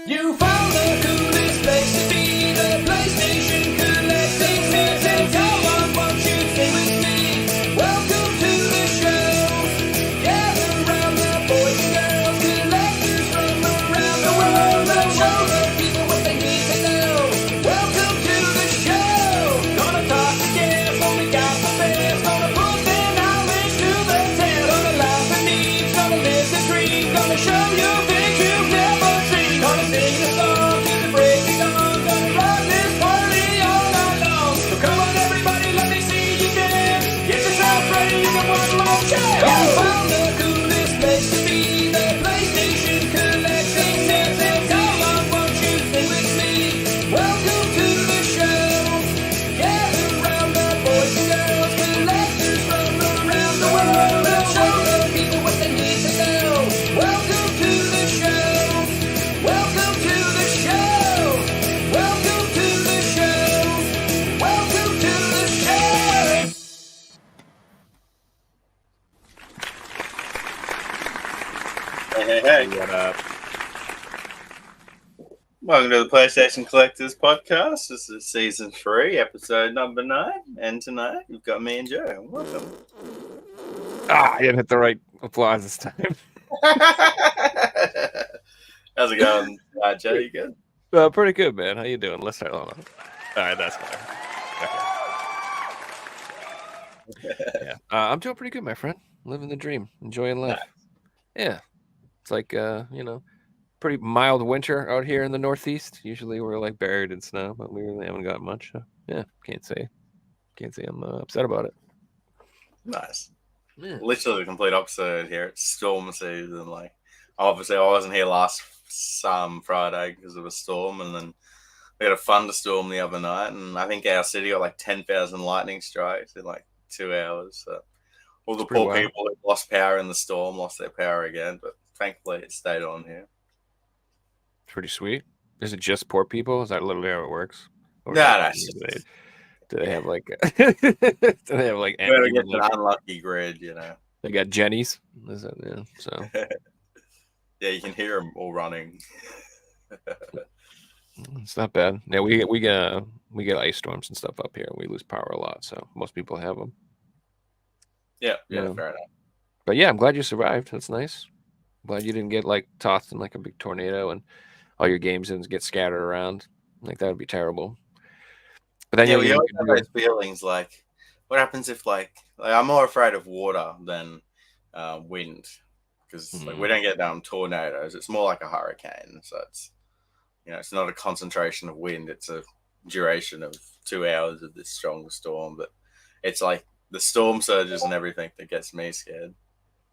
You found the coolest place to be, the PlayStation collecting season. Come on, won't you sing with me? Welcome to the show. Gather round the boys and girls, collectors from around the world. Let's show the people what they need to know. Welcome to the show. Gonna talk to guests, only got the best. Gonna put their knowledge to the test. Gonna laugh at me, gonna live the dream. Gonna show you things you've never seen. Gonna sing a song to the break of dawn. Gonna rock this party all night long. So come on everybody, let me see you dance. Get yourself ready for one more chance. You found the coolest place to be, the PlayStation collecting season. Come on, won't you sing with me? Welcome to the show. Gather round the boys and girls, collectors from around the world. Let's show the people what they need to know. Welcome to the show. Welcome to the show. Welcome to the show. Welcome to the show. Hey, what up? Welcome to the PlayStation Collectors Podcast. This is season 3, episode number 9, and tonight we've got me and Joe. Welcome. I didn't hit the right applause this time. How's it going, Joe? You good? Pretty good, man. How you doing? Let's start. Hold on. All right, that's better. Okay. Yeah, I'm doing pretty good, my friend. Living the dream, enjoying life. Yeah, it's like pretty mild winter out here in the Northeast. Usually we're like buried in snow, but we really haven't got much. So, yeah, can't say I'm upset about it. Nice. Yeah. Literally the complete opposite here. It's storm season. Like, obviously, I wasn't here last Friday because of a storm, and then we had a thunderstorm the other night, and I think our city got like 10,000 lightning strikes in like 2 hours. So all the poor people who lost power in the storm lost their power again, but thankfully it stayed on here. Pretty sweet. Is it just poor people? Is that literally how it works? Or No. Do they have like? Do they have like? Whoever gets an unlucky grid, you know. They got Jennies. Is that, yeah, so. Yeah, you can hear them all running. It's not bad. Yeah, we get ice storms and stuff up here. We lose power a lot, so most people have them. Yeah, fair enough. But yeah, I'm glad you survived. That's nice. Glad you didn't get like tossed in like a big tornado and all your games didn't get scattered around. Like that would be terrible. But then we always have those feelings. Like, what happens if like I'm more afraid of water than wind, because like we don't get tornadoes. It's more like a hurricane. So it's it's not a concentration of wind. It's a duration of 2 hours of this strong storm. But it's like the storm surges and everything that gets me scared.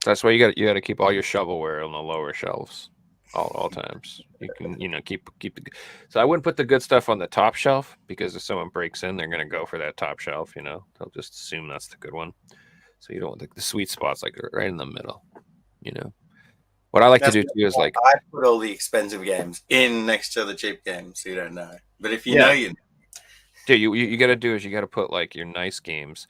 That's why you got to keep all your shovelware on the lower shelves, all times. You can keep the. So I wouldn't put the good stuff on the top shelf, because if someone breaks in, they're gonna go for that top shelf. They'll just assume that's the good one. So you don't want the sweet spots like right in the middle. What I like to do too is like I put all the expensive games in next to the cheap games, so you don't know. But if you know, you know. Dude, you got to do is you got to put like your nice games,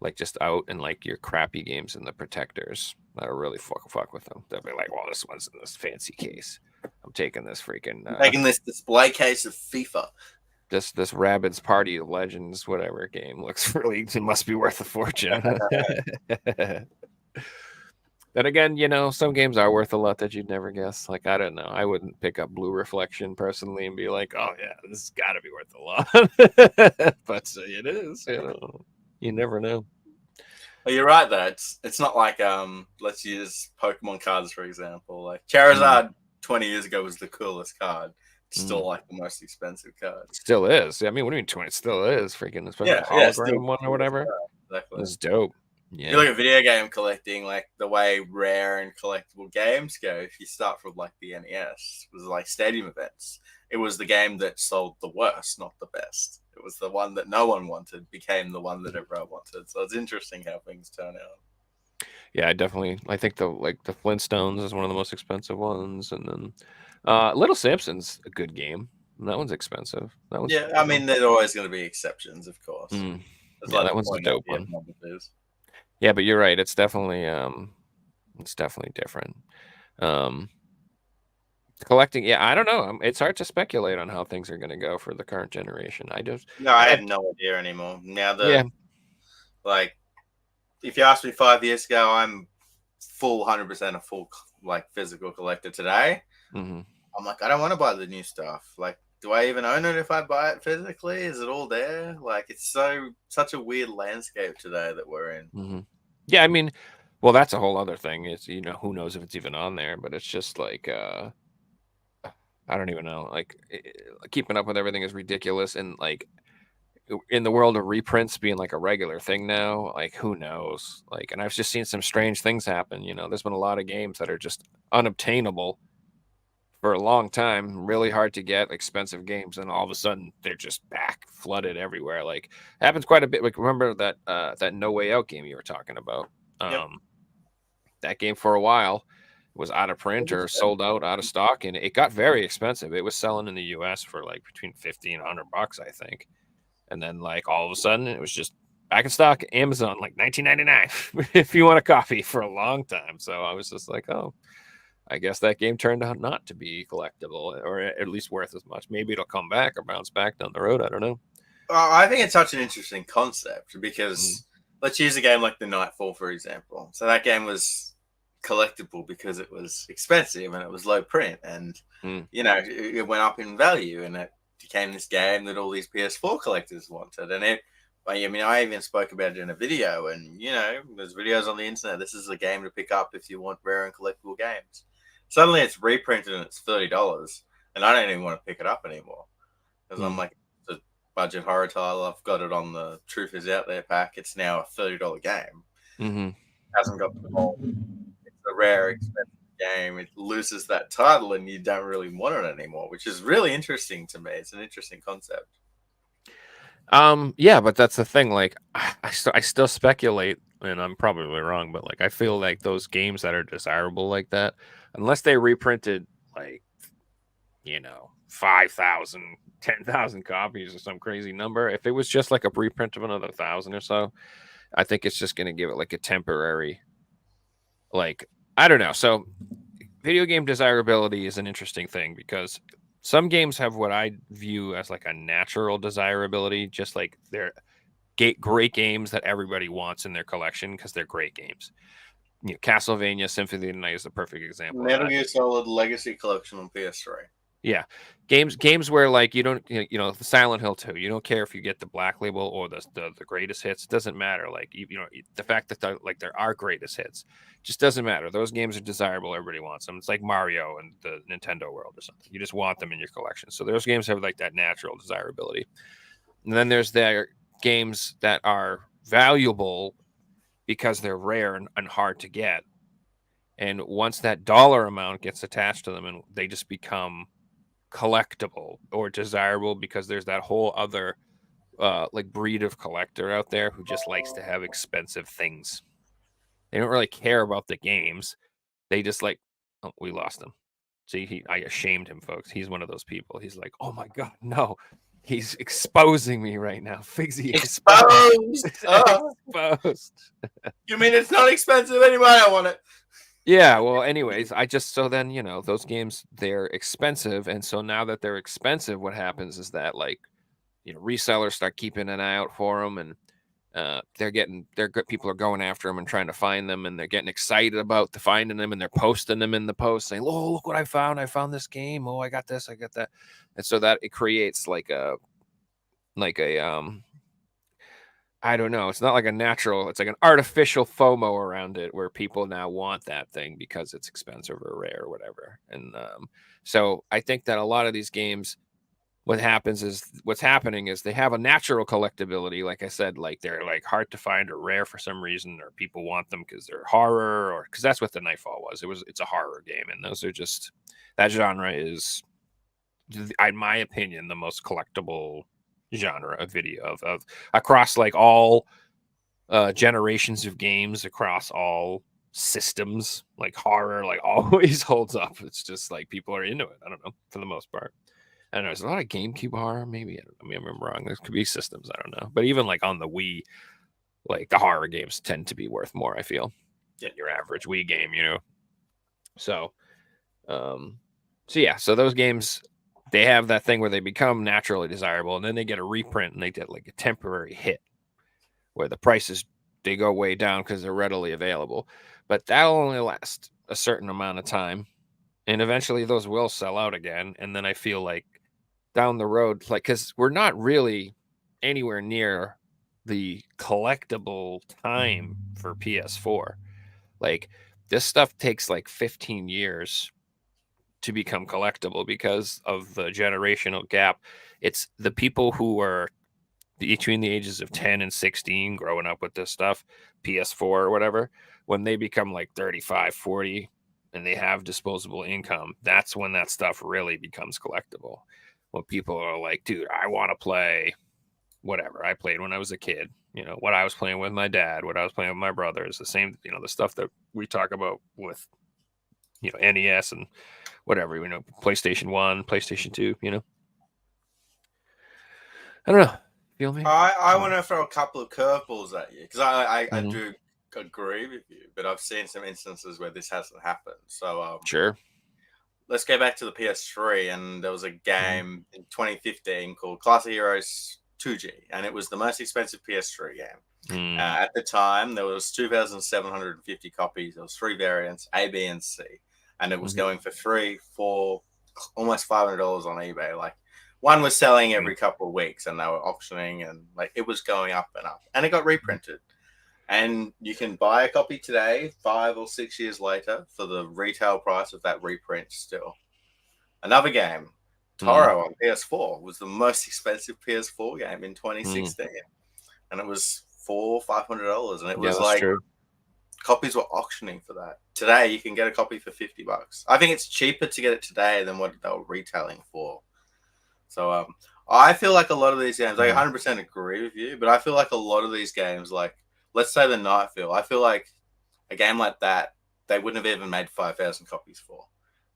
like just out, and like your crappy games in the protectors. I really fuck with them. They'll be like, well, this one's in this fancy case. I'm taking this freaking taking this display case of FIFA. This Rabbids Party Legends whatever game looks really, it must be worth a fortune. Then again, some games are worth a lot that you'd never guess. Like, I don't know. I wouldn't pick up Blue Reflection personally and be like, oh yeah, this has got to be worth a lot. But it is. You never know. Well, you're right though. It's not like let's use Pokemon cards for example. Like Charizard 20 years ago was the coolest card. It's still like the most expensive card. It still is. I mean, what do you mean 20? It still is. Freaking hologram one or whatever. Exactly. It's dope. Yeah. You look at video game collecting, like the way rare and collectible games go. If you start from like the NES, it was like stadium events. It was the game that sold the worst, not the best. It was the one that no one wanted became the one that everyone wanted. So it's interesting how things turn out. Yeah, I think the Flintstones is one of the most expensive ones, and then Little Samson's a good game. That one's expensive. I mean, there's always going to be exceptions, of course. It's Yeah, like that to one's a point out dope the one. numbers. Yeah, but you're right. It's definitely different. Um, collecting, yeah, I don't know. It's hard to speculate on how things are going to go for the current generation. No, I I have no idea anymore. Now yeah, like, if you asked me 5 years ago, I'm full 100% a full like physical collector today. hmm I'm like, I don't want to buy the new stuff. Like, do I even own it if I buy it physically? Is it all there? Like, it's such a weird landscape today that we're in. hmm yeah. I mean, well, that's a whole other thing. Is who knows if it's even on there? But it's just like I don't even know. Like keeping up with everything is ridiculous, and like in the world of reprints being like a regular thing now, like who knows? Like, and I've just seen some strange things happen. There's been a lot of games that are just unobtainable for a long time, really hard to get, expensive games, and all of a sudden they're just back, flooded everywhere. Like happens quite a bit. Like remember that No Way Out game you were talking about? Yep. That game for a while was out of print or sold out of stock, and it got very expensive. It was selling in the US for like between 50 and $100, I think. And then like all of a sudden it was just back in stock, Amazon, like $19.99 if you want a copy, for a long time. So I was just like, oh, I guess that game turned out not to be collectible, or at least worth as much. Maybe it'll come back or bounce back down the road. I don't know. I think it's such an interesting concept Mm. because let's use a game like the Nightfall, for example. So that game was collectible because it was expensive and it was low print, and Mm. it went up in value, and it became this game that all these PS4 collectors wanted. And I even spoke about it in a video, and there's videos on the internet. This is a game to pick up if you want rare and collectible games. Suddenly, it's reprinted and it's $30, and I don't even want to pick it up anymore because I'm Mm. like, it's a budget horror title. I've got it on the Truth Is Out There pack. It's now a $30 game. Mm-hmm. Hasn't got the whole. It's a rare, expensive game. It loses that title, and you don't really want it anymore, which is really interesting to me. It's an interesting concept. Yeah, but that's the thing. Like, I still speculate, and I'm probably wrong, but like, I feel like those games that are desirable like that, unless they reprinted like, 5,000, 10,000 copies or some crazy number, if it was just like a reprint of another 1,000 or so, I think it's just going to give it like a temporary, like, I don't know. So, video game desirability is an interesting thing because some games have what I view as like a natural desirability, just like they're great games that everybody wants in their collection because they're great games. Castlevania Symphony of the Night is the perfect example of Metal that. Gear Solid Legacy Collection on PS3. Yeah, games where like you don't, the Silent Hill 2, you don't care if you get the black label or the greatest hits. It doesn't matter. Like the fact that there are greatest hits just doesn't matter. Those games are desirable. Everybody wants them. It's like Mario and the Nintendo world or something. You just want them in your collection. So those games have like that natural desirability. And then there's their games that are valuable because they're rare and hard to get. And once that dollar amount gets attached to them, and they just become collectible or desirable because there's that whole other like breed of collector out there who just likes to have expensive things. They don't really care about the games. They just like, oh, we lost him. See, I ashamed him, folks. He's one of those people. He's like, oh my god, no. He's exposing me right now. Figsy Exposed. exposed. You mean it's not expensive anymore? I don't want it. Yeah, well, anyways, so then, those games, they're expensive. And so now that they're expensive, what happens is that like, resellers start keeping an eye out for them, and people are going after them and trying to find them, and they're getting excited about finding them, and they're posting them in the post saying, oh, look what I found this game. Oh, I got this, I got that. And so that it creates like a I don't know. It's not like a natural, it's like an artificial FOMO around it where people now want that thing because it's expensive or rare or whatever. And so I think that a lot of these games, what's happening is they have a natural collectability. Like I said, like they're like hard to find or rare for some reason, or people want them because they're horror, or because that's what the Nightfall was. It's a horror game. And those are just, that genre is, in my opinion, the most collectible genre of video of across like all generations of games, across all systems. Like horror like always holds up. It's just like people are into it, I don't know, for the most part. I don't know. There's a lot of GameCube horror. Maybe I'm wrong. There could be systems. I don't know. But even like on the Wii, like the horror games tend to be worth more. I feel than your average Wii game. So, so yeah. So those games, they have that thing where they become naturally desirable, and then they get a reprint, and they get like a temporary hit where the prices they go way down because they're readily available. But that'll only last a certain amount of time, and eventually those will sell out again. And then I feel like down the road, like, because we're not really anywhere near the collectible time for PS4. Like, this stuff takes like 15 years to become collectible because of the generational gap. It's the people who are between the ages of 10 and 16 growing up with this stuff, PS4 or whatever, when they become like 35, 40, and they have disposable income, that's when that stuff really becomes collectible. When people are like, dude, I want to play whatever I played when I was a kid, what I was playing with my dad, what I was playing with my brothers, the same, the stuff that we talk about with, NES and whatever, PlayStation 1, PlayStation 2, I don't know. Feel me? I want to throw a couple of curveballs at you because I Mhm. do agree with you, but I've seen some instances where this hasn't happened. So Sure. let's go back to the PS3, and there was a game in 2015 called Classic Heroes 2G, and it was the most expensive PS3 game. Mm. At the time, there was 2,750 copies. There was 3 variants, A, B, and C, and it was going for $3, $4, almost $500 on eBay. Like, one was selling every couple of weeks, and they were auctioning, and like it was going up and up, and it got reprinted. And you can buy a copy today, 5 or 6 years later, for the retail price of that reprint still. Another game, Toro on PS4, was the most expensive PS4 game in 2016. And it was $400-$500. And it was like, true. copies were auctioning for that. Today, you can get a copy for $50. I think it's cheaper to get it today than what they were retailing for. So I feel like a lot of these games, I 100% agree with you, but I feel like a lot of these games, like, let's say the Nightfield, I feel like a game like that, they wouldn't have even made 5,000 copies for.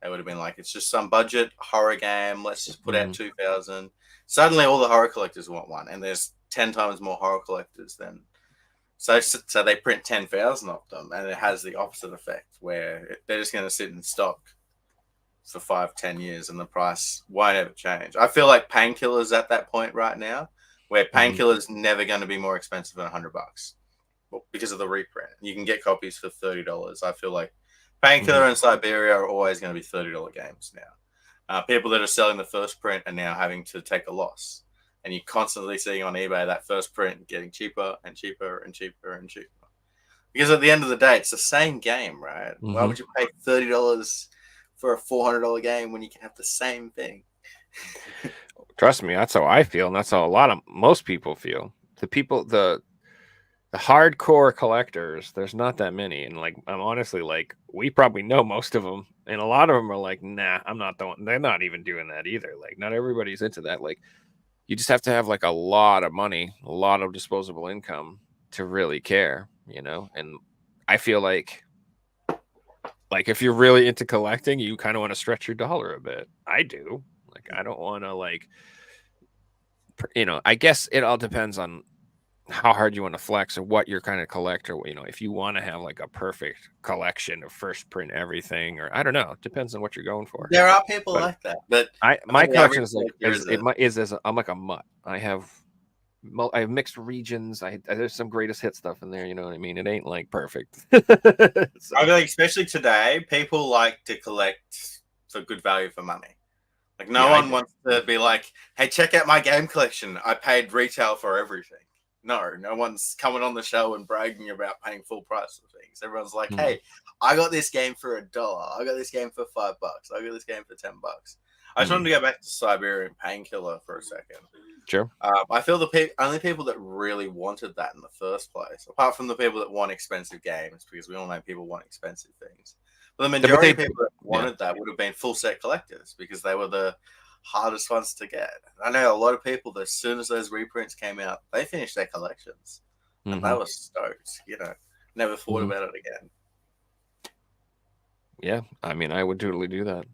They would have been like, it's just some budget horror game. Let's just put out 2,000. Suddenly, all the horror collectors want one, and there's 10 times more horror collectors than. So they print 10,000 of them, and it has the opposite effect where they're just going to sit in stock for 5-10 years, and the price won't ever change. I feel like Painkiller's at that point right now, where Painkiller's never going to be more expensive than $100 because of the reprint. You can get copies for $30. I feel like Painkiller and Siberia are always going to be $30 games now. People that are selling the first print are now having to take a loss, and you're constantly seeing on eBay that first print getting cheaper and cheaper and cheaper and cheaper. Because at the end of the day, it's the same game, right? Why would you pay $30 for a $400 game when you can have the same thing? Trust me, that's how I feel, and that's how most people feel. The hardcore collectors, there's not that many, and like I'm honestly like we probably know most of them, and a lot of them are like, nah, I'm not the one. They're not even doing that either. Like, not everybody's into that. Like, you just have to have like a lot of money, a lot of disposable income to really care, And I feel like if you're really into collecting, you kind of want to stretch your dollar a bit. I do. Like, I don't want to I guess it all depends on how hard you want to flex or what you're kind of collector. If you want to have like a perfect collection of first print everything, or I don't know, it depends on what you're going for. There are people like that, but my collection is like I'm like a mutt. I have mixed regions. There's some greatest hit stuff in there. You know what I mean? It ain't like perfect. I feel like especially today, people like to collect for good value for money. Like no one wants to be like, hey, check out my game collection. I paid retail for everything. No one's coming on the show and bragging about paying full price for things. Everyone's like, hey, I got this game for $1. I got this game for $5. I got this game for $10. I just wanted to go back to Siberian Painkiller for a second. Sure. I feel the only people that really wanted that in the first place, apart from the people that want expensive games, because we all know people want expensive things. But the majority of people that wanted that would have been full set collectors because they were the hardest ones to get. I know a lot of people that as soon as those reprints came out, they finished their collections. And they were stoked, never thought about it again. Yeah, I mean, I would totally do that.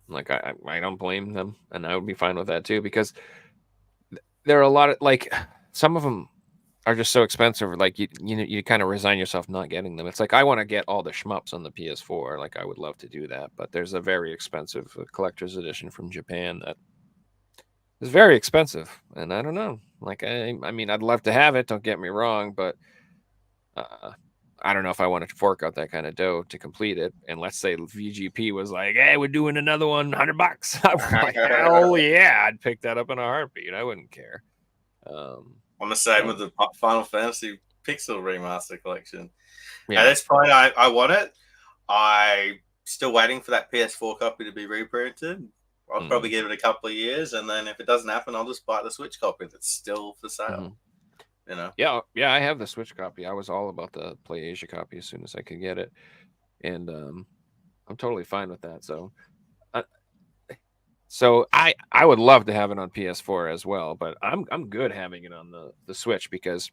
Like I don't blame them, and I would be fine with that too, because there are a lot of like some of them are just so expensive. Like you kind of resign yourself not getting them. It's like I want to get all the shmups on the PS4. Like I would love to do that, but there's a very expensive collector's edition from Japan that is very expensive, and I don't know. Like I mean, I'd love to have it. Don't get me wrong, but uh, I don't know if I want to fork out that kind of dough to complete it. And let's say VGP was like, "Hey, we're doing another one, $100." I'm like, hell yeah, I'd pick that up in a heartbeat. I wouldn't care. I'm the same So, with the Final Fantasy Pixel Remaster Collection. yeah. At this point, I want it. I'm still waiting for that PS4 copy to be reprinted. I'll probably give it a couple of years, and then if it doesn't happen, I'll just buy the Switch copy that's still for sale. You know? Yeah, I have the Switch copy. I was all about the Play Asia copy as soon as I could get it, and I'm totally fine with that. So I would love to have it on PS4 as well, but I'm good having it on the Switch, because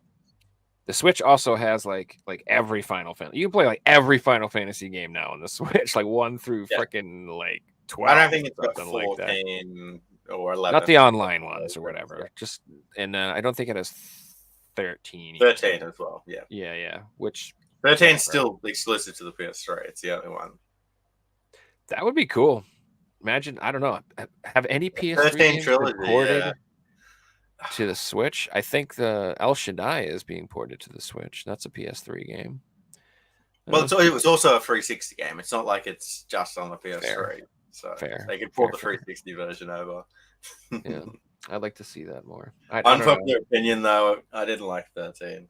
the Switch also has like every Final Fantasy. You can play like every Final Fantasy game now on the Switch, like 1 through freaking like 12. I don't think it's got something 14 or 11. Not the online ones or whatever. Just and I don't think it has 13. 13 as well. Yeah. Yeah. Which 13 is still exclusive to the PS3. It's the only one. that would be cool. Imagine, I don't know, have any PS3 13 games been trilogy, ported to the Switch? I think the El Shaddai is being ported to the Switch. That's a PS3 game. Well, it was also a 360 game. It's not like it's just on the PS3. Fair. So Fair. they could port the 360 version over. Yeah, I'd like to see that more. Unpopular opinion, though, I didn't like 13.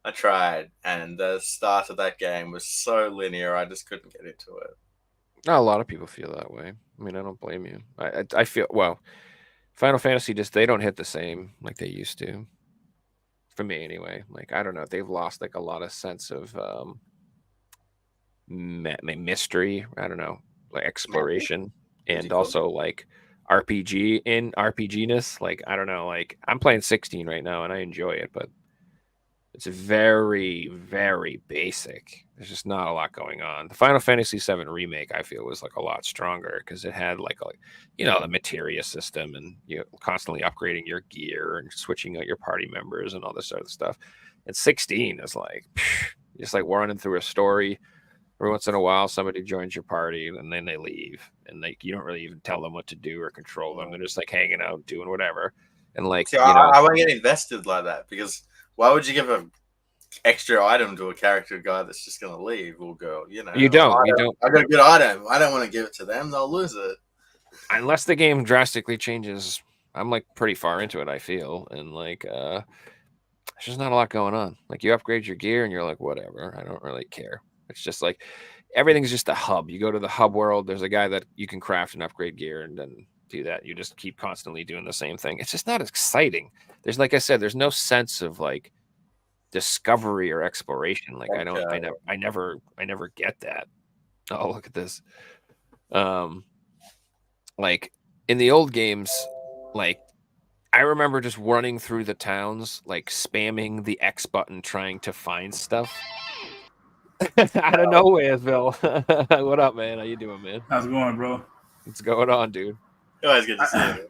I tried, and the start of that game was so linear, I just couldn't get into it. A lot of people feel that way. I mean, I don't blame you. I feel, well, Final Fantasy they don't hit the same like they used to. For me, anyway. Like, I don't know. They've lost like a lot of sense of mystery. I don't know, like exploration, and also like RPG-ness. Like, I don't know. Like, I'm playing 16 right now, and I enjoy it, but it's very, very basic. There's just not a lot going on. The Final Fantasy VII remake, I feel, was like a lot stronger because it had like the materia system, and constantly upgrading your gear and switching out your party members and all this other stuff. And 16 is like just like running through a story. Every once in a while, somebody joins your party, and then they leave, and you don't really even tell them what to do or control them. They're just like hanging out, doing whatever. And like, see, I won't get invested like that, because why would you give an extra item to a character guy that's just going to leave or go? You don't. I got a good item. I don't want to give it to them. They'll lose it. Unless the game drastically changes. I'm like pretty far into it, I feel, and like there's just not a lot going on. Like, you upgrade your gear, and you're like, whatever. I don't really care. It's just like everything's just a hub. You go to the hub world. There's a guy that you can craft and upgrade gear, and then do that. You just keep constantly doing the same thing. It's just not exciting. There's, like I said, there's no sense of like discovery or exploration. Like, I never get that. Oh, look at this. Like in the old games, like I remember just running through the towns, like spamming the X button, trying to find stuff. Out of nowhere, Phil. What up, man? How you doing, man? How's it going, bro? What's going on, dude? Always good to see you.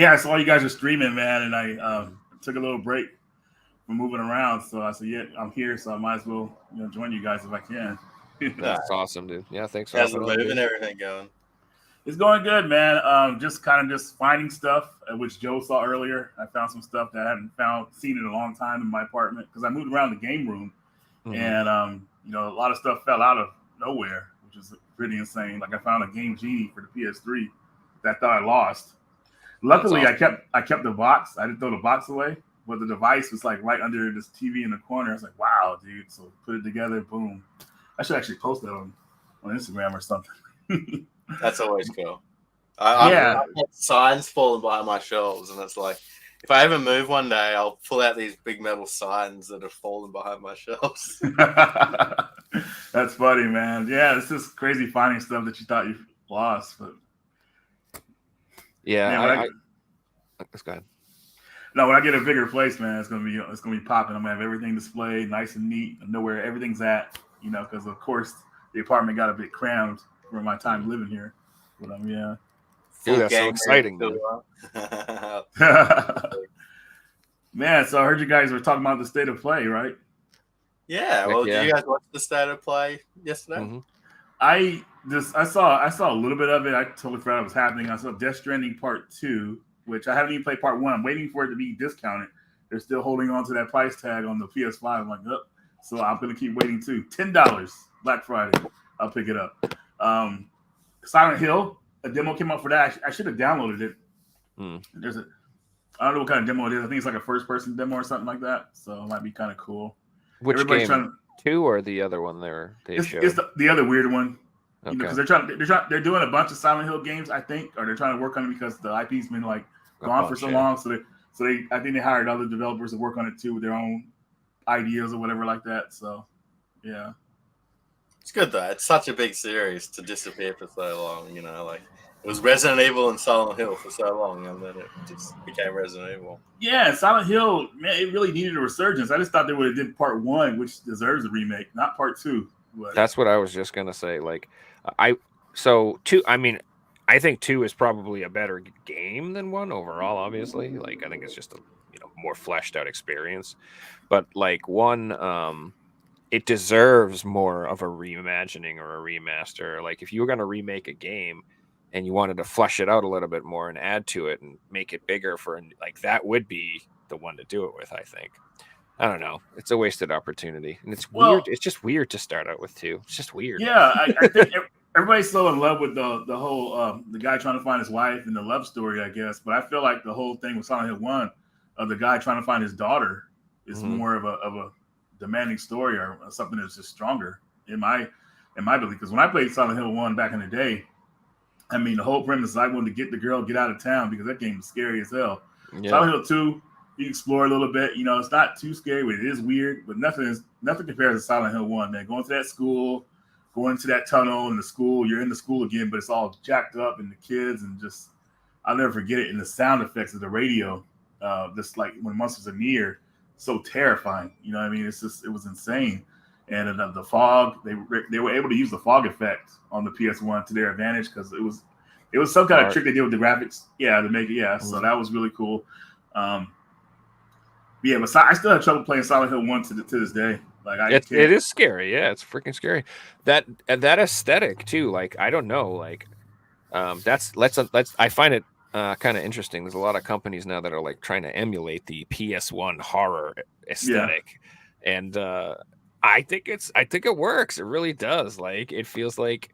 Yeah, I saw you guys are streaming, man, and I took a little break from moving around. So I said, yeah, I'm here, so I might as well join you guys if I can. That's awesome, dude. Yeah, thanks for How's the move and everything going? It's going good, man. Just finding stuff, which Joe saw earlier. I found some stuff that I hadn't seen in a long time in my apartment, because I moved around the game room. Mm-hmm. And a lot of stuff fell out of nowhere, which is pretty insane. Like, I found a Game Genie for the PS3 that I thought I lost. Luckily, awesome. I kept the box. I didn't throw the box away, but the device was like right under this TV in the corner. I was like, wow, dude. So put it together, boom. I should actually post that on Instagram or something. That's always cool. I have signs falling behind my shelves, and it's like, if I ever move one day, I'll pull out these big metal signs that have fallen behind my shelves. That's funny, man. Yeah, it's just crazy finding stuff that you thought you lost. But yeah, man, let's go ahead. No, when I get a bigger place, man, it's gonna be popping. I'm gonna have everything displayed, nice and neat. I know where everything's at, because of course the apartment got a bit crammed for my time living here. But yeah. Dude, that's so game exciting, man. tour. Man, so I heard you guys were talking about the state of play, right? Yeah. Heck Well, yeah. did you guys watch the state of play yesterday? Mhm. I saw a little bit of it. I totally forgot it was happening. I saw Death Stranding Part 2, which I haven't even played Part 1. I'm waiting for it to be discounted. They're still holding on to that price tag on the PS5. I'm like, oh. So I'm gonna keep waiting too. $10 Black Friday. I'll pick it up. Silent Hill, a demo came out for that. I should have downloaded it. I don't know what kind of demo it is. I think it's like a first-person demo or something like that. So it might be kind of cool. Which Everybody's game? 2 or the other one there? It's the other weird one. Okay. You know, because they're doing a bunch of Silent Hill games, I think, or they're trying to work on it because the IP's been like gone for so long. So I think they hired other developers to work on it too with their own ideas or whatever like that. So yeah, It's good though. It's such a big series to disappear for so long. You know, like it was Resident Evil and Silent Hill for so long, and then it just became Resident Evil. Yeah, Silent Hill, man, it really needed a resurgence. I just thought they would have did Part 1, which deserves a remake, not Part 2. But That's what I was just gonna say. Like, I think 2 is probably a better game than 1 overall. Obviously, like I think it's just a more fleshed out experience. But like 1, it deserves more of a reimagining or a remaster. Like if you were gonna remake a game and you wanted to flesh it out a little bit more and add to it and make it bigger like that would be the one to do it with. I think. I don't know. It's a wasted opportunity, and it's weird. It's just weird to start out with 2. It's just weird. Yeah, I think everybody's so in love with the whole the guy trying to find his wife and the love story, I guess. But I feel like the whole thing with Silent Hill 1 of the guy trying to find his daughter is more of a demanding story or something that's just stronger in my belief. Because when I played Silent Hill 1 back in the day, I mean the whole premise is I wanted to get the girl, get out of town because that game was scary as hell. Yeah. Silent Hill 2. You explore a little bit, it's not too scary, but it is weird. But nothing compares to Silent Hill 1, man. Going to that school, going to that tunnel in the school, you're in the school again, but it's all jacked up and the kids and just I'll never forget it. And the sound effects of the radio, just like when monsters are near, so terrifying. You know what I mean? It was insane. And the fog, they were able to use the fog effect on the PS1 to their advantage because it was some kind of trick they did with the graphics. Yeah, to make it. Yeah, so that was really cool. Yeah, but I still have trouble playing Silent Hill 1 to this day. Like it is scary. Yeah, it's freaking scary. That aesthetic too. Like I don't know. Like I find it kind of interesting. There's a lot of companies now that are like trying to emulate the PS1 horror aesthetic, and I think it works. It really does. Like it feels like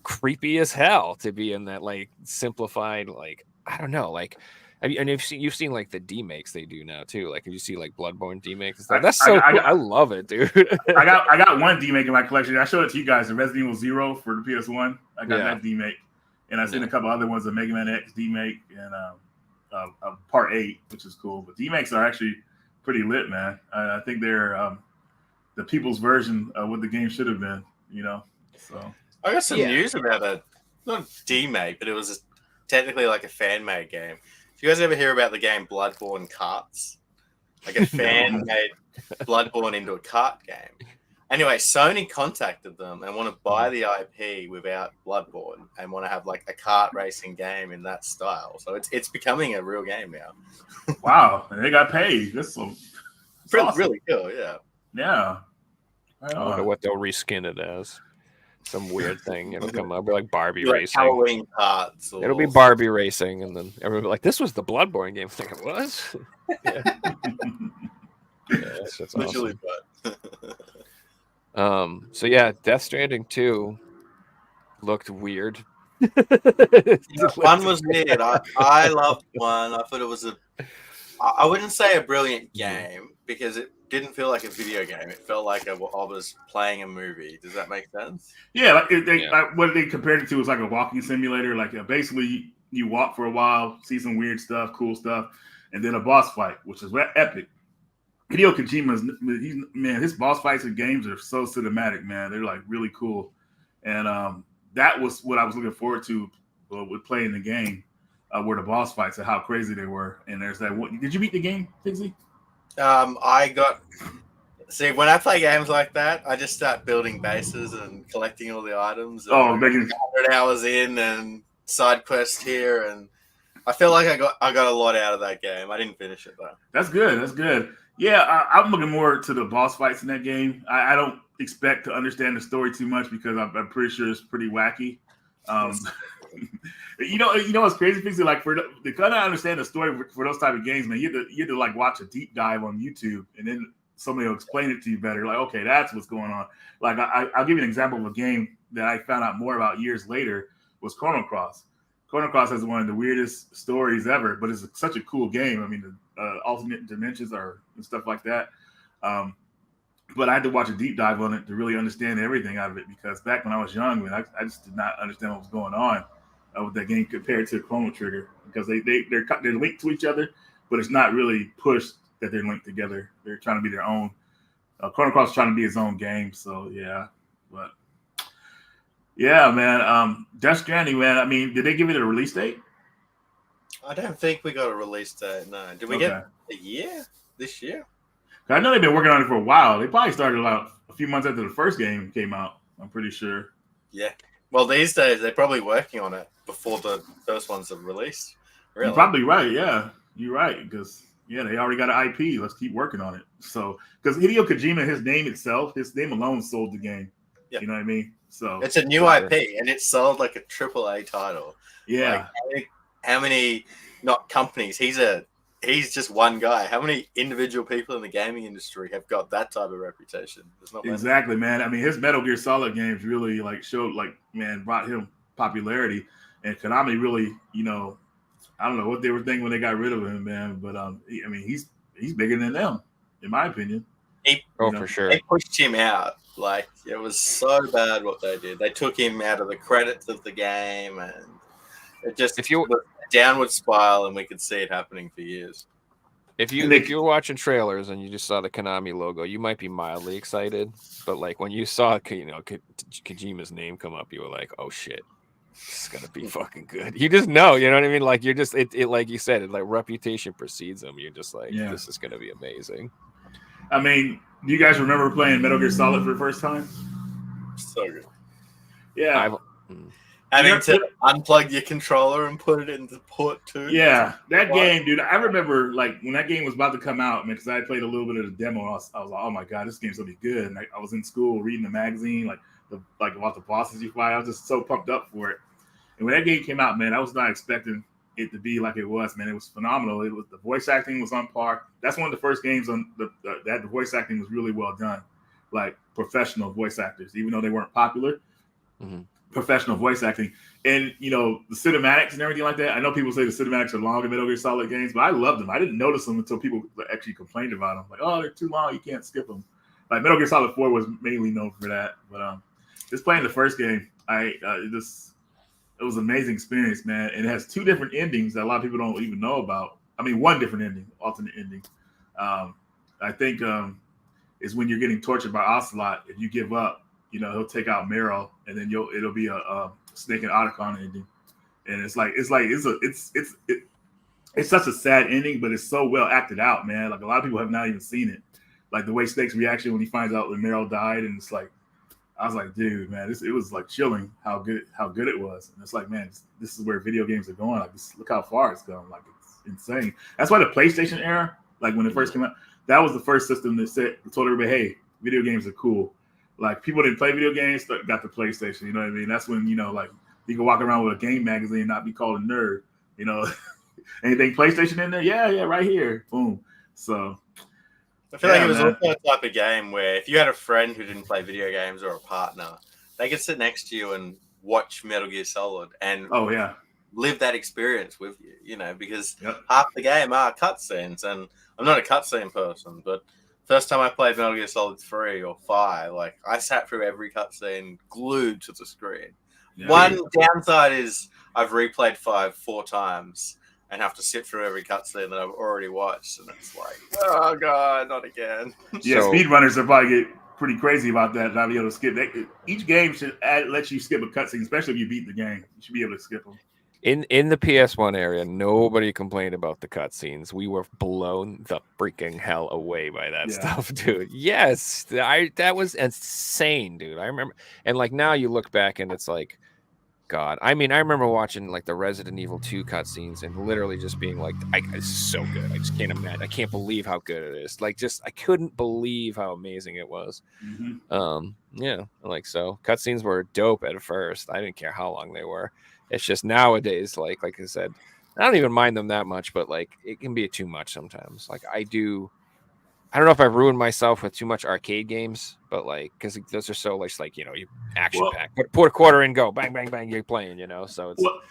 creepy as hell to be in that like simplified. Like I don't know. Like. And you've seen like the demakes they do now too. Like if you see like Bloodborne demakes, that's so cool. I love it, dude. I got one demake in my collection. I showed it to you guys, the Resident Evil 0 for the PS1. I got that demake, and I've seen a couple other ones, the Mega Man X demake and Part 8, which is cool. But demakes are actually pretty lit, man. I think they're the people's version of what the game should have been. So I got some news about that. Not demake, but it was technically like a fan made game. Do you guys ever hear about the game Bloodborne Carts? Like a fan made Bloodborne into a kart game. Anyway, Sony contacted them and want to buy the IP without Bloodborne and want to have like a kart racing game in that style. So it's becoming a real game now. Wow, and they got paid. That's awesome. Really cool, yeah. Yeah. I wonder what they'll reskin it as. Some weird thing. It'll come up like Barbie racing. Halloween carts. It'll be Barbie racing, and then everyone will be like, "This was the Bloodborne game." I think it was. That's awesome. So yeah, Death Stranding 2 looked weird. One was weird. I loved one. I thought it was I wouldn't say a brilliant game because it didn't feel like a video game. It felt like I was playing a movie. Does that make sense? Yeah, like what they compared it to was like a walking simulator. Like basically, you walk for a while, see some weird stuff, cool stuff, and then a boss fight, which is epic. Hideo Kojima, his boss fights in games are so cinematic, man. They're like really cool, and that was what I was looking forward to with playing the game, were the boss fights and how crazy they were. And there's that. Did you beat the game, Pixie? When I play games like that, I just start building bases and collecting all the items. Making 100 hours in, and side quest here, and I feel like I got a lot out of that game. I didn't finish it though. That's good. That's good. Yeah, I'm looking more to the boss fights in that game. I don't expect to understand the story too much because I'm pretty sure it's pretty wacky. You know what's crazy? Pixie, like to kind of understand the story for those type of games, man, you have to like watch a deep dive on YouTube, and then somebody will explain it to you better. Like, okay, that's what's going on. Like, I'll give you an example of a game that I found out more about years later was Chrono Cross. Chrono Cross has one of the weirdest stories ever, but it's such a cool game. I mean, the alternate dimensions and stuff like that. But I had to watch a deep dive on it to really understand everything out of it, because back when I was young, man, I just did not understand what was going on with that game compared to Chrono Trigger, because they're linked to each other, but it's not really pushed that they're linked together. They're trying to be their own. Chrono Cross is trying to be his own game, so yeah. But yeah, man, Death Stranding, man. I mean, did they give it a release date? I don't think we got a release date. No, did we get a year this year? I know they've been working on it for a while. They probably started about a few months after the first game came out. I'm pretty sure. Yeah. Well, these days they're probably working on it before the first ones are released. Really? You're probably right. Yeah, you're right, because they already got an IP. Let's keep working on it. So, because Hideo Kojima, his name alone sold the game. Yep. You know what I mean? So it's a new IP, and it sold like a AAA title. Yeah. Like, how many not companies? He's just one guy. How many individual people in the gaming industry have got that type of reputation? Exactly, man. I mean, his Metal Gear Solid games really brought him popularity, and Konami really, I don't know what they were thinking when they got rid of him, man. But I mean, he's bigger than them, in my opinion. For sure. They pushed him out. Like, it was so bad what they did. They took him out of the credits of the game, and it just was a downward spiral, and we could see it happening for years. If you were watching trailers and you just saw the Konami logo, you might be mildly excited, but like when you saw Kojima's name come up, you were like, "Oh shit, this is gonna be fucking good." You just know, you know what I mean? Like you're just it like you said, like reputation precedes them. You're just like, this is gonna be amazing. I mean, do you guys remember playing Metal Gear Solid for the first time? So good. Yeah. Having to unplug your controller and put it into port 2. Yeah, that game, dude. I remember like when that game was about to come out, man, because I played a little bit of the demo. I was like, oh my god, this game's gonna be good. And I was in school reading the magazine, about the bosses you fight. I was just so pumped up for it. And when that game came out, man, I was not expecting it to be like it was, man. It was phenomenal. It was the voice acting was on par. That's one of the first games on that the voice acting was really well done, like professional voice actors, even though they weren't popular. Mm-hmm. Professional voice acting, and the cinematics and everything like that. I know people say the cinematics are long in Metal Gear Solid games, but I love them. I didn't notice them until people actually complained about them. Like, oh, they're too long, you can't skip them. Like Metal Gear Solid 4 was mainly known for that, but just playing the first game, it was an amazing experience, man. And it has 2 different endings that a lot of people don't even know about. I mean, one different ending, alternate ending. I think is when you're getting tortured by Ocelot. If you give up, he'll take out Meryl, and then it'll be a Snake and Otacon ending. And it's such a sad ending, but it's so well acted out, man. Like a lot of people have not even seen it. Like the way Snake's reaction when he finds out that Meryl died, and it's like, I was like, dude, man, it was like chilling how good it was. And it's like, man, this is where video games are going. Like, look how far it's gone. Like, it's insane. That's why the PlayStation era, like when it first came out, that was the first system that told everybody, hey, video games are cool. Like people didn't play video games, got the PlayStation. You know what I mean? That's when like you can walk around with a game magazine and not be called a nerd. Anything PlayStation in there? Yeah, right here. Boom. So I feel like it was also a type of game where if you had a friend who didn't play video games or a partner, they could sit next to you and watch Metal Gear Solid and live that experience with you. Because half the game are cutscenes, and I'm not a cutscene person, but first time I played Metal Gear Solid 3 or 5, like I sat through every cutscene glued to the screen. Yeah. One downside is I've replayed 5 4 times and have to sit through every cutscene that I've already watched, and it's like, oh god, not again. Yeah, speedrunners will probably get pretty crazy about that. Not be able to skip. Each game should let you skip a cutscene, especially if you beat the game. You should be able to skip them. In the PS1 area, nobody complained about the cutscenes. We were blown the freaking hell away by that stuff, dude. Yes, that was insane, dude. I remember, and like now you look back and it's like, God. I mean, I remember watching like the Resident Evil 2 cutscenes and literally just being like, it's so good. I just can't imagine. I can't believe how good it is. Like, just I couldn't believe how amazing it was. Yeah, like so. Cutscenes were dope at first. I didn't care how long they were. It's just nowadays, like I said, I don't even mind them that much, but like it can be too much sometimes. Like I don't know if I've ruined myself with too much arcade games, but like because those are so like you action packed. Put a quarter in, go bang bang bang, you're playing, So it's. Well,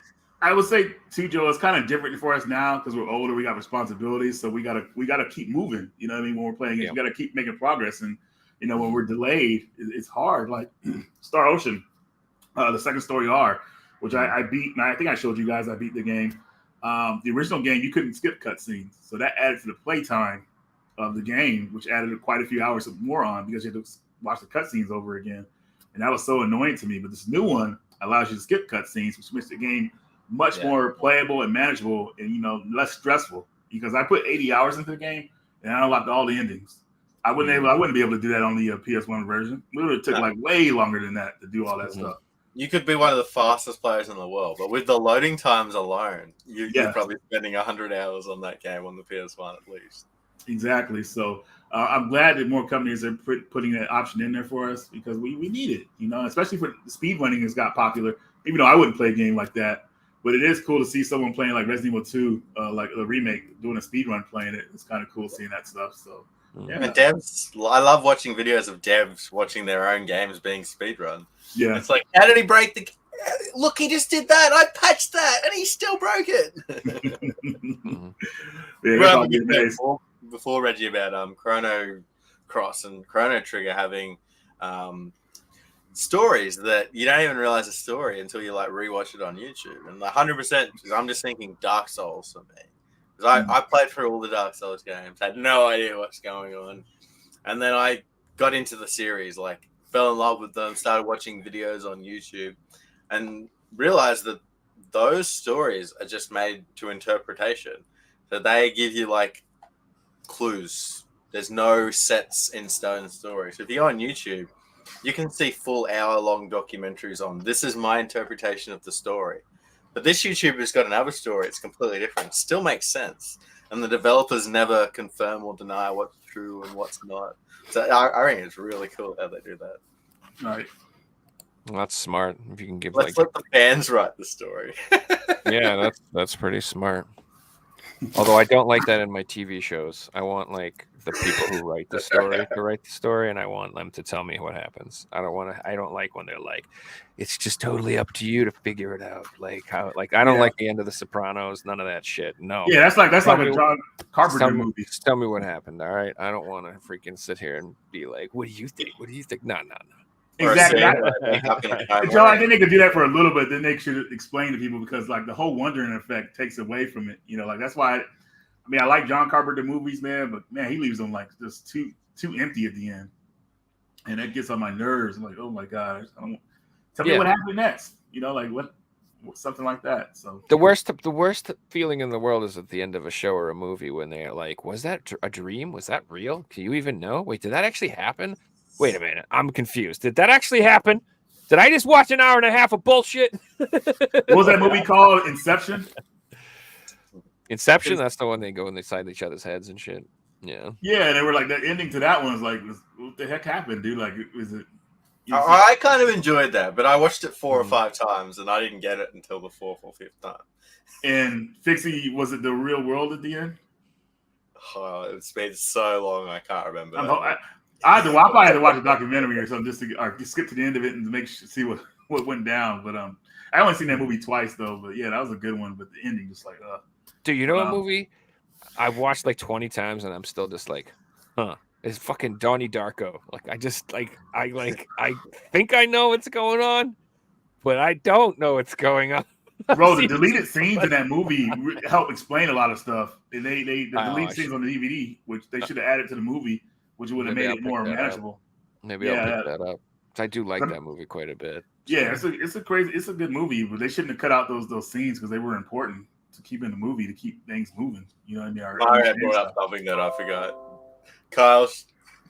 I would say too, Joe, it's kind of different for us now because we're older. We got responsibilities, so we gotta keep moving. You know what I mean? When we're playing games, we gotta keep making progress, and when we're delayed, it's hard. Like Star Ocean, the second story R, which I beat, and I think I showed you guys I beat the game. The original game you couldn't skip cutscenes, so that added to the playtime of the game, which added quite a few hours more on because you had to watch the cutscenes over again, and that was so annoying to me. But this new one allows you to skip cutscenes, which makes the game much more playable and manageable, and less stressful. Because I put 80 hours into the game and I unlocked all the endings. I wouldn't be able to do that on the PS1 version. It would have took like way longer than that to do all that stuff. You could be one of the fastest players in the world, but with the loading times alone, you're probably spending 100 hours on that game on the PS1 at least. Exactly. So I'm glad that more companies are putting that option in there for us because we need it, especially for speedrunning has got popular, even though I wouldn't play a game like that. But it is cool to see someone playing like Resident Evil 2, like the remake, doing a speedrun playing it. It's kind of cool seeing that stuff. So, yeah. And devs, I love watching videos of devs watching their own games being speedrun. Yeah. It's like, how did he break the... Look, he just did that. I patched that, and he still broke it. Before Reggie about Chrono Cross and Chrono Trigger having stories that you don't even realize a story until you like rewatch it on YouTube. And 100%, because I'm just thinking Dark Souls for me. Because I played through all the Dark Souls games, had no idea what's going on. And then I got into the series, like fell in love with them, started watching videos on YouTube, and realized that those stories are just made to interpretation. So they give you like clues. There's no sets in stone story. So if you go on YouTube, you can see full hour-long documentaries on this is my interpretation of the story. But this YouTuber's got another story. It's completely different. It still makes sense. And the developers never confirm or deny what's true and what's not. So I think it's really cool how they do that. Right. Well, that's smart. If you can give let the fans write the story. Yeah, that's pretty smart. Although I don't like that in my TV shows. I want like the people who write the story to write the story, and I want them to tell me what happens. I don't like when they're like, it's just totally up to you to figure it out. Like how I don't like the end of The Sopranos, none of that shit. No. Yeah, that's like a John Carpenter movie. Just tell me what happened, all right? I don't want to freaking sit here and be like, what do you think? What do you think? No. Exactly. Joe, I think they could do that for a little bit. Then they should explain to people because, like, the whole wondering effect takes away from it. Like that's why. I like John Carpenter movies, man, but man, he leaves them like just too empty at the end, and that gets on my nerves. I'm like, oh my gosh, tell me what happened next. Like what something like that. So the worst feeling in the world is at the end of a show or a movie when they're like, was that a dream? Was that real? Do you even know? Wait, did that actually happen? Wait a minute, I'm confused. Did that actually happen? Did I just watch an hour and a half of bullshit? What was that movie called? Inception? Inception? That's the one they go inside each other's heads and shit. Yeah. Yeah, and they were like, the ending to that one was like, what the heck happened, dude? Like, was it? I kind of enjoyed that, but I watched it 4 or 5 times, and I didn't get it until the 4th or 5th time. And Fixie, was it the real world at the end? Oh, it's been so long, I can't remember. I probably had to watch a documentary or something just to skip to the end of it and to see what went down. But I only seen that movie twice though. But yeah, that was a good one. But the ending just like, dude, you know a movie I've watched like 20 times and I'm still just like, huh? It's fucking Donnie Darko. Like I think I know what's going on, but I don't know what's going on. Bro, the deleted scenes in that movie help explain a lot of stuff. And the deleted scenes on the DVD, which they should have added to the movie, which would have made it more manageable. Maybe I'll pick that up. I do like that movie quite a bit. Yeah, it's a good movie, but they shouldn't have cut out those scenes because they were important to keep in the movie to keep things moving. You know what I mean? I brought up something that I forgot. Kyle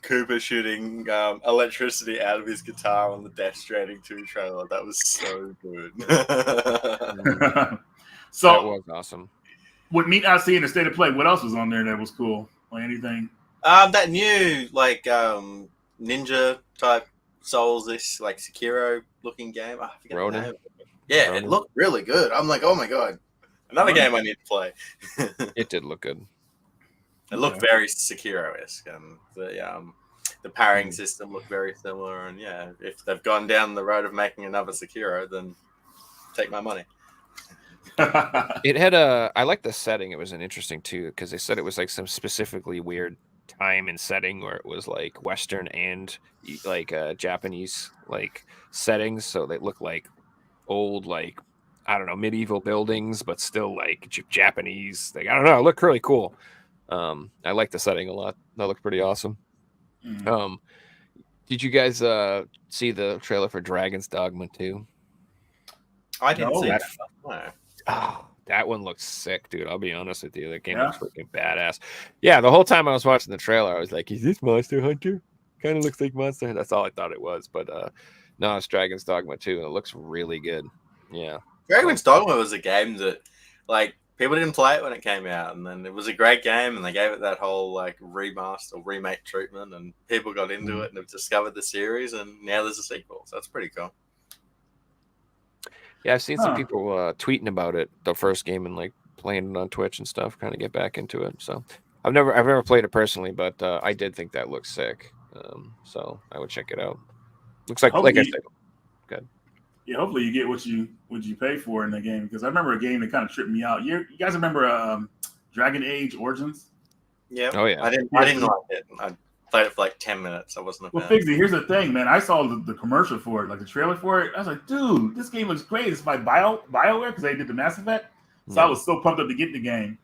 Cooper shooting electricity out of his guitar on the Death Stranding 2 trailer. That was so good. That So was awesome. with me not seeing the state of play, what else was on there that was cool or anything? That new like ninja type Souls-ish like Sekiro looking game. I forget the Ronin? name. Yeah, Ronin? it looked really good. I'm like, oh my god, another game I need to play. It did look good. It looked Okay. very Sekiro-esque, and the parrying system looked very similar. And yeah, if they've gone down the road of making another Sekiro, then take my money. It had a. I like the setting. It was an interesting too because they said it was like some specifically weird time and setting where it was like Western and like Japanese like settings, so they look like old like I don't know medieval buildings, but still like Japanese. Like I don't know, it looked really cool. I like the setting a lot. That looked pretty awesome. Mhm. Did you guys see the trailer for Dragon's Dogma 2? I didn't No. see That- that. No. Oh, that one looks sick, dude. I'll be honest with you. That game Yeah? looks freaking badass. Yeah, the whole time I was watching the trailer, I was like, is this Monster Hunter? Kind of looks like Monster Hunter. That's all I thought it was. But no, it's Dragon's Dogma 2, and it looks really good. Yeah. Dragon's Dogma was a game that, like, people didn't play it when it came out, and then it was a great game, and they gave it that whole like remaster or remake treatment, and people got into it and have discovered the series, and now there's a sequel. So that's pretty cool. Yeah, I've seen some Huh. people tweeting about it, the first game, and like playing it on Twitch and stuff, kind of get back into it. So I've never played it personally, but I did think that looked sick. So I would check it out. Looks like I Hopefully- said, Yeah, hopefully you get what you pay for in the game because I remember a game that kind of tripped me out. You guys remember Dragon Age Origins? Yeah. oh yeah, I didn't like it. I played it for like 10 minutes. I wasn't a Well, fan. Figsy, here's the thing, man. I saw the commercial for it, like the trailer for it. I was like, dude, this game looks great. It's by BioWare because they did the Mass Effect. So I Yeah. was so pumped up to get the game.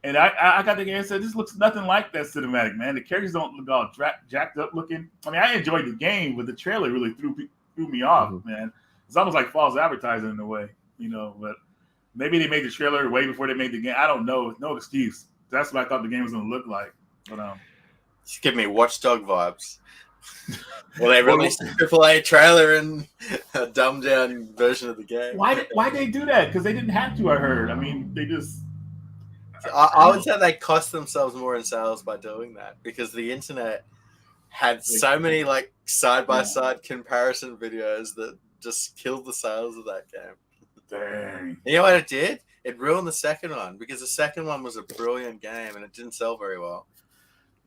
And I got the game and said, this looks nothing like that cinematic, man. The characters don't look all jacked up looking. I mean, I enjoyed the game, but the trailer really threw me off, Mhm. man. It's almost like false advertising in a way, but maybe they made the trailer way before they made the game. I don't know. No excuse. That's what I thought the game was going to look like. But Just give me Watchdog vibes. Well, they released a AAA trailer and a dumbed down version of the game. why they do that? Because they didn't have to. I heard. I mean, they just. I would say they cost themselves more in sales by doing that because the internet had so many like side by side comparison videos that just killed the sales of that game. Dang. You know what it did? It ruined the second one because the second one was a brilliant game and it didn't sell very well.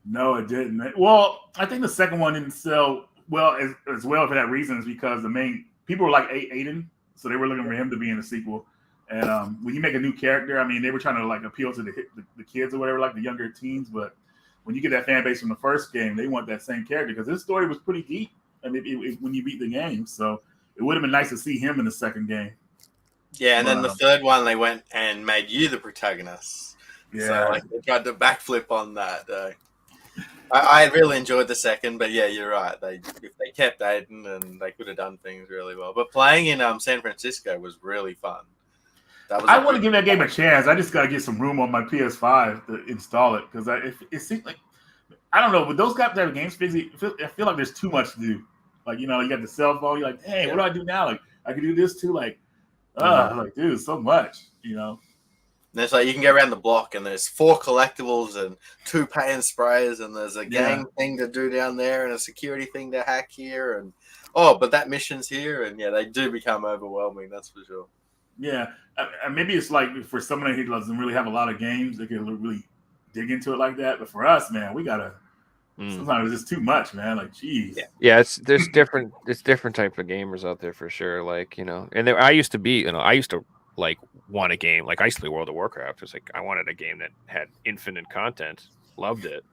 No, it didn't. Well, I think the second one didn't sell well as well for that reason is because the main people were like Aiden, so they were looking for him to be in the sequel. And when you make a new character, I mean, they were trying to like appeal to the kids or whatever, like the younger teens. But when you get that fan base from the first game, they want that same character because this story was pretty deep. I mean, when you beat the game, so it would have been nice to see him in the second game. Yeah, and then the third one they went and made you the protagonist. Yeah, So like they tried to backflip on that. I really enjoyed the second, but yeah, you're right. If they kept Aiden, and they could have done things really well. But playing in San Francisco was really fun. That was I want to give that game a chance. I just got to get some room on my PS5 to install it because it seems like I don't know, but those type of games, I feel like there's too much to do. Like you got the cell phone. You're like, hey, what do I do now? Like I can do this too. Like, like dude, so much. And it's like you can go around the block, and there's 4 collectibles and 2 pay and sprays, and there's a gang thing to do down there, and a security thing to hack here, and but that mission's here, and yeah, they do become overwhelming. That's for sure. Yeah, maybe it's like for someone who doesn't really have a lot of games, they can really dig into it like that. But for us, man, we gotta. Sometimes it's just too much, man. Like, geez. Yeah, there's different type of gamers out there for sure. Like and I used to like want a game. Like I used to play World of Warcraft. It was like I wanted a game that had infinite content. Loved it,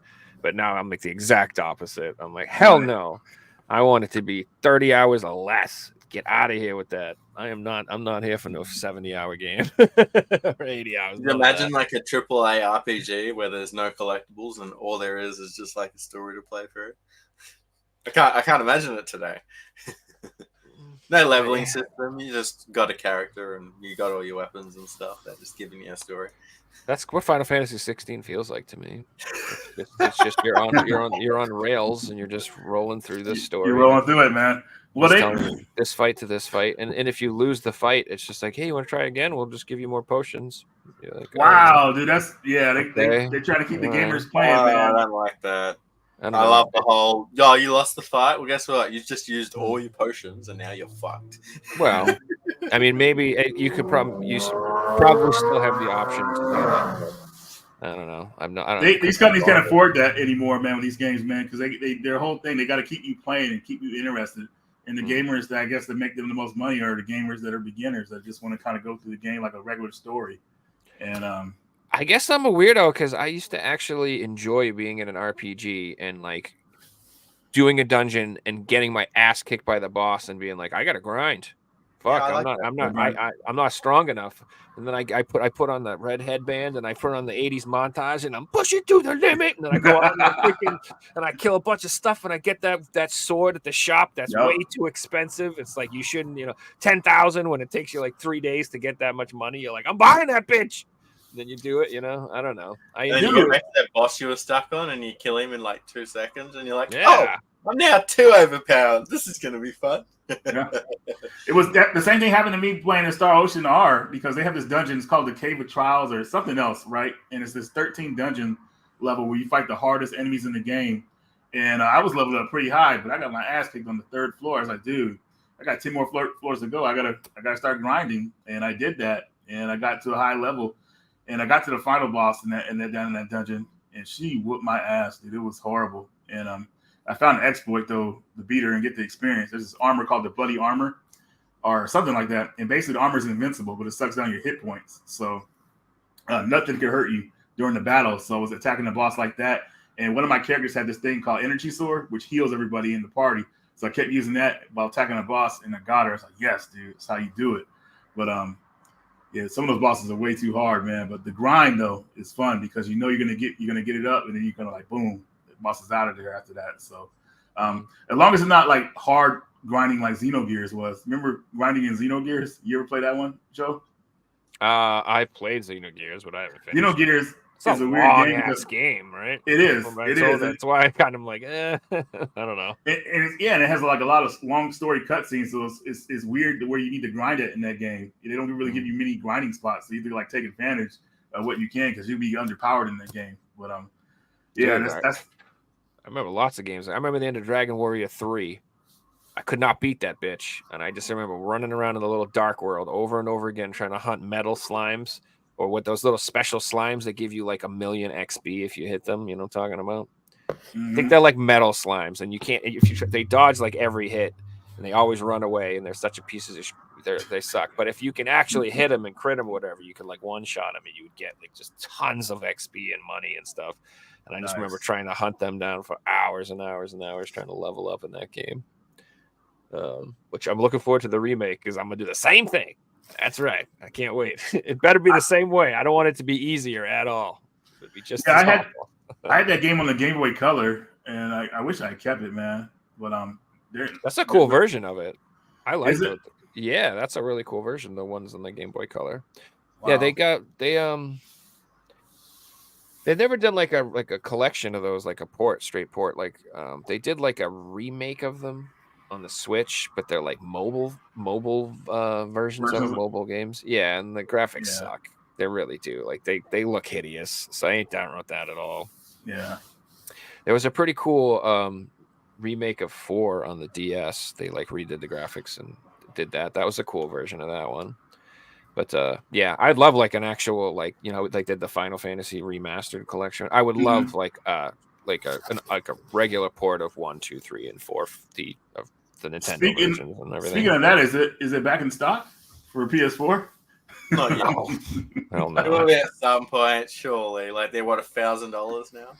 but now I'm like the exact opposite. I'm like, hell no, I want it to be 30 hours or less. Get out of here with that. I'm not here for no 70-hour game or 80 hours. Can you imagine like a AAA RPG where there's no collectibles and all there is just like a story to play through? I can't imagine it today. No leveling system. You just got a character and you got all your weapons and stuff. They're just giving you a story. That's what Final Fantasy 16 feels like to me. It's just you're on rails and you're just rolling through this story. You're rolling through it, man. Well, Just telling you this fight to this fight, and if you lose the fight, it's just like, hey, you want to try again? We'll just give you more potions. You're like, wow, dude, that's they try to keep the Right. gamers playing, I man. don't like that. I don't I know. love the whole, yo, you lost the fight. Well, guess what? You just used all your potions and now you're fucked. Well, I mean, maybe you could probably still have the option to do that. But I don't know. I don't. These companies can't afford that anymore, man. With these games, man, because their whole thing, they got to keep you playing and keep you interested. And the gamers that I guess that make them the most money are the gamers that are beginners that just want to kind of go through the game like a regular story. And I guess I'm a weirdo because I used to actually enjoy being in an RPG and like doing a dungeon and getting my ass kicked by the boss and being like, I gotta grind. Fuck, Yeah, I'm not strong enough. And then I put on the red headband and I put on the 80s montage and I'm pushing to the limit. And then I go out and I kill a bunch of stuff and I get that sword at the shop that's way too expensive. It's like you shouldn't, 10,000 when it takes you like 3 days to get that much money. You're like, I'm buying that bitch. And then you do it, I don't know. And then you get back to that boss you were stuck on and you kill him in like 2 seconds and you're like, Yeah. oh, I'm now 2 overpowered. This is gonna be fun. Yeah. It was the same thing happened to me playing in Star Ocean R because they have this dungeon. It's called the Cave of Trials or something else, right? And it's this 13 dungeon level where you fight the hardest enemies in the game. And I was leveled up pretty high, but I got my ass kicked on the 3rd floor. I was like, dude, I got 10 more floors to go. I gotta start grinding, and I did that, and I got to a high level, and I got to the final boss in that down in that dungeon, and she whooped my ass, dude. It was horrible, and I found an exploit though to beat her and get the experience. There's this armor called the Bloody Armor or something like that. And basically the armor is invincible, but it sucks down your hit points. So nothing could hurt you during the battle. So I was attacking the boss like that. And one of my characters had this thing called Energy Sword, which heals everybody in the party. So I kept using that while attacking the boss and I got her. I was like, yes, dude, that's how you do it. But yeah, some of those bosses are way too hard, man. But the grind though is fun because you're gonna get it up and then you're gonna like boom. Boss is out of there after that. So as long as it's not like hard grinding like Xenogears was. Remember grinding in Xenogears? You ever play that one, Joe? I played Xenogears, but I haven't finished. Xenogears is a weird game, right? It is. That's why I kind of like, I don't know. And it has like a lot of long story cutscenes, so it's weird where you need to grind it in that game. They don't really give you many grinding spots, so you have to like take advantage of what you can because you'll be underpowered in that game. But yeah, Dude, that's I remember lots of games. I remember the end of Dragon Warrior 3. I could not beat that bitch. And I just remember running around in the little dark world over and over again, trying to hunt metal slimes or with those little special slimes that give you like 1,000,000 XP if you hit them. You know what I'm talking about? I think they're like metal slimes and you can't, they dodge like every hit and they always run away and they're such a piece of they suck. But if you can actually hit them and crit them or whatever, you can like one shot them and you would get like just tons of XP and money and stuff. And I just remember trying to hunt them down for hours and hours and hours, trying to level up in that game. Which I'm looking forward to the remake because I'm gonna do the same thing. That's right. I can't wait. It better be the same way. I don't want it to be easier at all. It'd be just I had that game on the Game Boy Color, and I wish I had kept it, man. But that's a cool version of it. I like it. Yeah, that's a really cool version. The ones on the Game Boy Color. Wow. Yeah, they've never done like a collection of those, like a straight port. Like they did like a remake of them on the Switch, but they're like mobile versions of mobile games. Yeah, and the graphics suck. They really do. Like they look hideous. So I ain't down with that at all. Yeah. There was a pretty cool remake of 4 on the DS. They like redid the graphics and did that. That was a cool version of that one. But yeah, I'd love like an actual like like did the Final Fantasy remastered collection. I would love like a regular port of 1, 2, 3, and 4 of the Nintendo versions and everything. Speaking of that, is it back in stock for PS4? Not yet. Hell no. It will be at some point, surely. Like they're what, $1,000 now?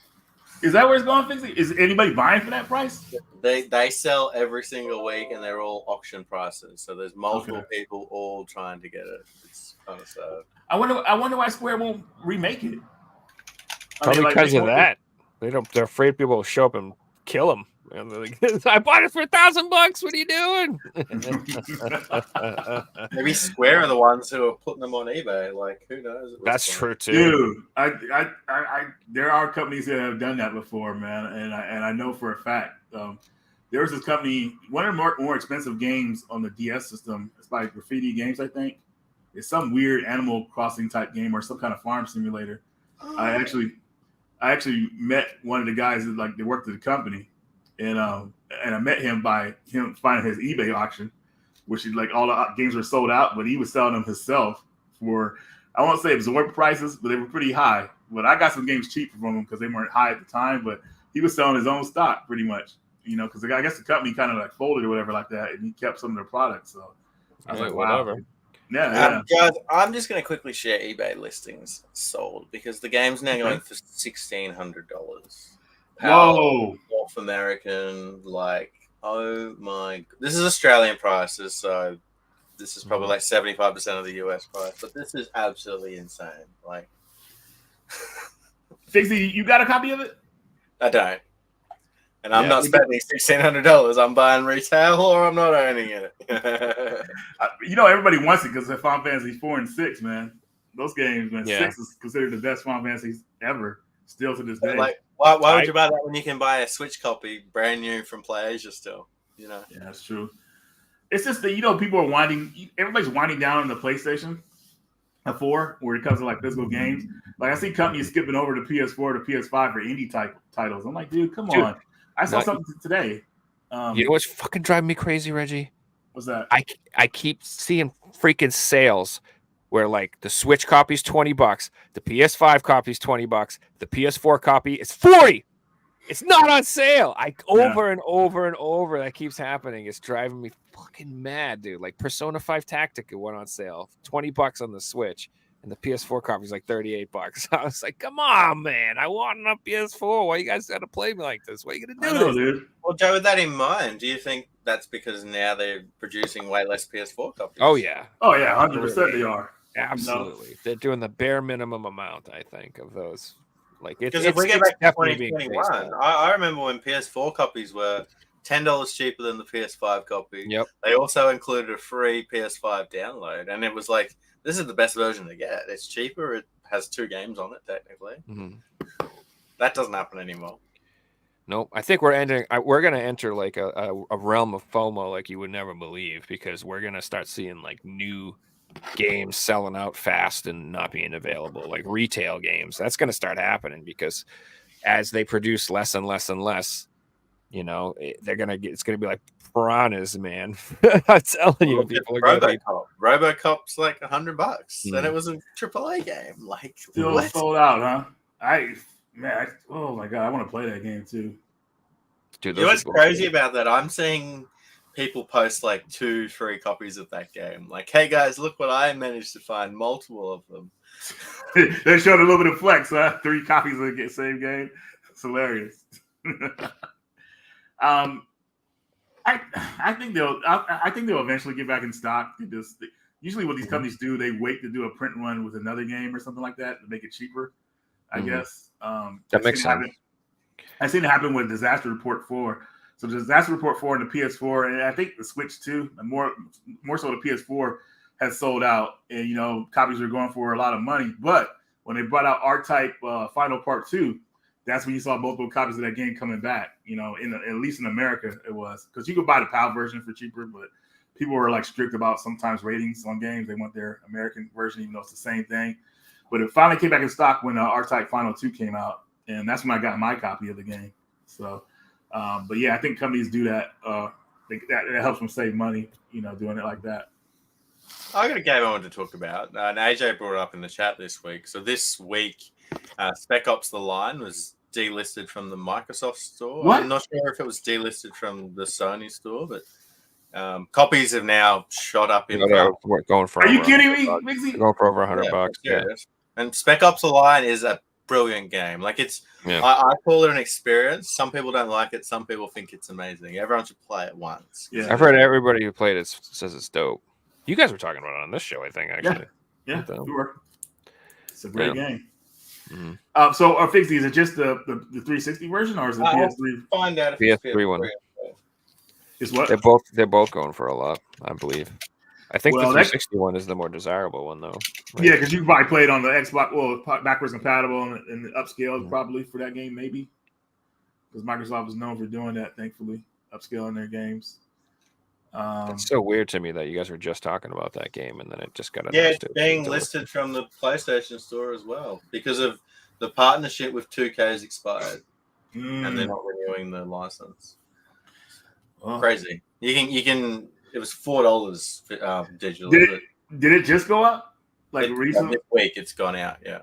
Is that where it's going, Fixie? Is anybody buying for that price? They sell every single week, and they're all auction prices. So there's multiple people all trying to get it. It's kind of sad. I wonder why Square won't remake it. Probably because of that. They're afraid people will show up and kill them. And they're like, I bought it for $1,000. What are you doing? Maybe Square are the ones who are putting them on eBay. Like, who knows? That's true too. Dude, there are companies that have done that before, man, and I know for a fact. There was this company, one of the more expensive games on the DS system. It's by Graffiti Games, I think. It's some weird Animal Crossing type game or some kind of farm simulator. I actually met one of the guys that worked at the company, and I met him by him finding his eBay auction, which all the games were sold out, but he was selling them himself for, I won't say absorbed prices, but they were pretty high. But I got some games cheap from him because they weren't high at the time, but he was selling his own stock pretty much, because I guess the company kind of folded or whatever like that, and he kept some of their products. So I was like, wow. Whatever. Yeah. Guys, I'm just going to quickly share eBay listings sold because the game's now going for $1,600. Whoa. North American, oh my! This is Australian prices, so this is probably 75% of the US price. But this is absolutely insane. Fixie, you got a copy of it? I don't. And I'm not spending $1,600. I'm buying retail, or I'm not owning it. Everybody wants it because of Final Fantasy 4 and 6, man. Those games, man. 6 is considered the best Final Fantasies ever, still to this day. Why would you buy that when you can buy a Switch copy, brand new from PlayAsia still? Yeah, that's true. It's just that people are everybody's winding down on the PlayStation 4 where it comes to physical games. I see companies skipping over to PS4 to PS5 for indie type titles. I'm like, dude, come on. I saw something today. You know what's fucking driving me crazy, Reggie? What's that? I keep seeing freaking sales where the Switch copy is $20, the PS5 copy is $20, the PS4 copy is $40. It's not on sale. Over and over and over that keeps happening. It's driving me fucking mad, dude. Persona 5 Tactica went on sale, $20 on the Switch. And the PS4 copy is $38. I was like, come on, man. I want a PS4. Why you guys got to play me like this? What are you going to do? Dude. Well, Joe, with that in mind, do you think that's because now they're producing way less PS4 copies? Oh, yeah. 100% they are. Absolutely. They're doing the bare minimum amount, I think, of those. Because if we get back to 2021, I remember when PS4 copies were $10 cheaper than the PS5 copy. Yep. They also included a free PS5 download, and it was this is the best version to get. It's cheaper. It has 2 games on it, technically. Mm-hmm. That doesn't happen anymore. Nope. I think we're going to enter a realm of FOMO like you would never believe, because we're going to start seeing new games selling out fast and not being available, retail games. That's going to start happening because as they produce less and less and less, it's going to be like piranhas, man. I'm telling you, people are going to be. RoboCop's $100, and it was a AAA game. Still sold out, huh? Oh my god, I want to play that game too. Dude, what's crazy about that? I'm seeing people post 2 free copies of that game. Hey guys, look what I managed to find, multiple of them. They showed a little bit of flex, huh? 3 copies of the same game. It's hilarious. I think they'll eventually get back in stock. Usually what these companies do, they wait to do a print run with another game or something like that to make it cheaper, I guess. That makes sense. I've seen it happen with Disaster Report 4. So Disaster Report 4 and the PS4, and I think the Switch too, and more so the PS4 has sold out, and copies are going for a lot of money. But when they brought out R-Type Final Part 2, that's when you saw multiple copies of that game coming back. At least in America, it was, because you could buy the PAL version for cheaper, but people were strict about sometimes ratings on games. They want their American version, even though it's the same thing. But it finally came back in stock when R-Type Final 2 came out, and that's when I got my copy of the game. So, but yeah, I think companies do that. That helps them save money, doing it like that. I got a game I wanted to talk about, and AJ brought it up in the chat this week. So this week, Spec Ops: The Line was delisted from the Microsoft store. What? I'm not sure if it was delisted from the Sony store, but copies have now shot up in. Going for. Are you kidding me, Mixie? Going for over $100. Yeah. And Spec Ops: The Line is a brilliant game. I call it an experience. Some people don't like it. Some people think it's amazing. Everyone should play it once. Yeah. I've heard everybody who played it says it's dope. You guys were talking about it on this show, I think, actually. Yeah, we were. It's a great game. Mhm. So, Fixie, is it just the 360 version, or is it I'll PS3? find out if it's PS3 one. Is what? They're both going for a lot, I believe. I think Well, the that- 360 one is the more desirable one, though. Right? Yeah, because you can probably play it on the Xbox, backwards compatible and upscale Mhm. probably for that game, maybe. Because Microsoft is known for doing that, thankfully, upscaling their games. It's so weird to me that you guys were just talking about that game and then it just got Yeah, announced. it's being listed from the PlayStation Store as well because of the partnership with 2K has expired and they're not renewing the license. Well, Crazy. You can. It was $4 digital. Did it just go up? Like recently? This week it's gone out. Yeah.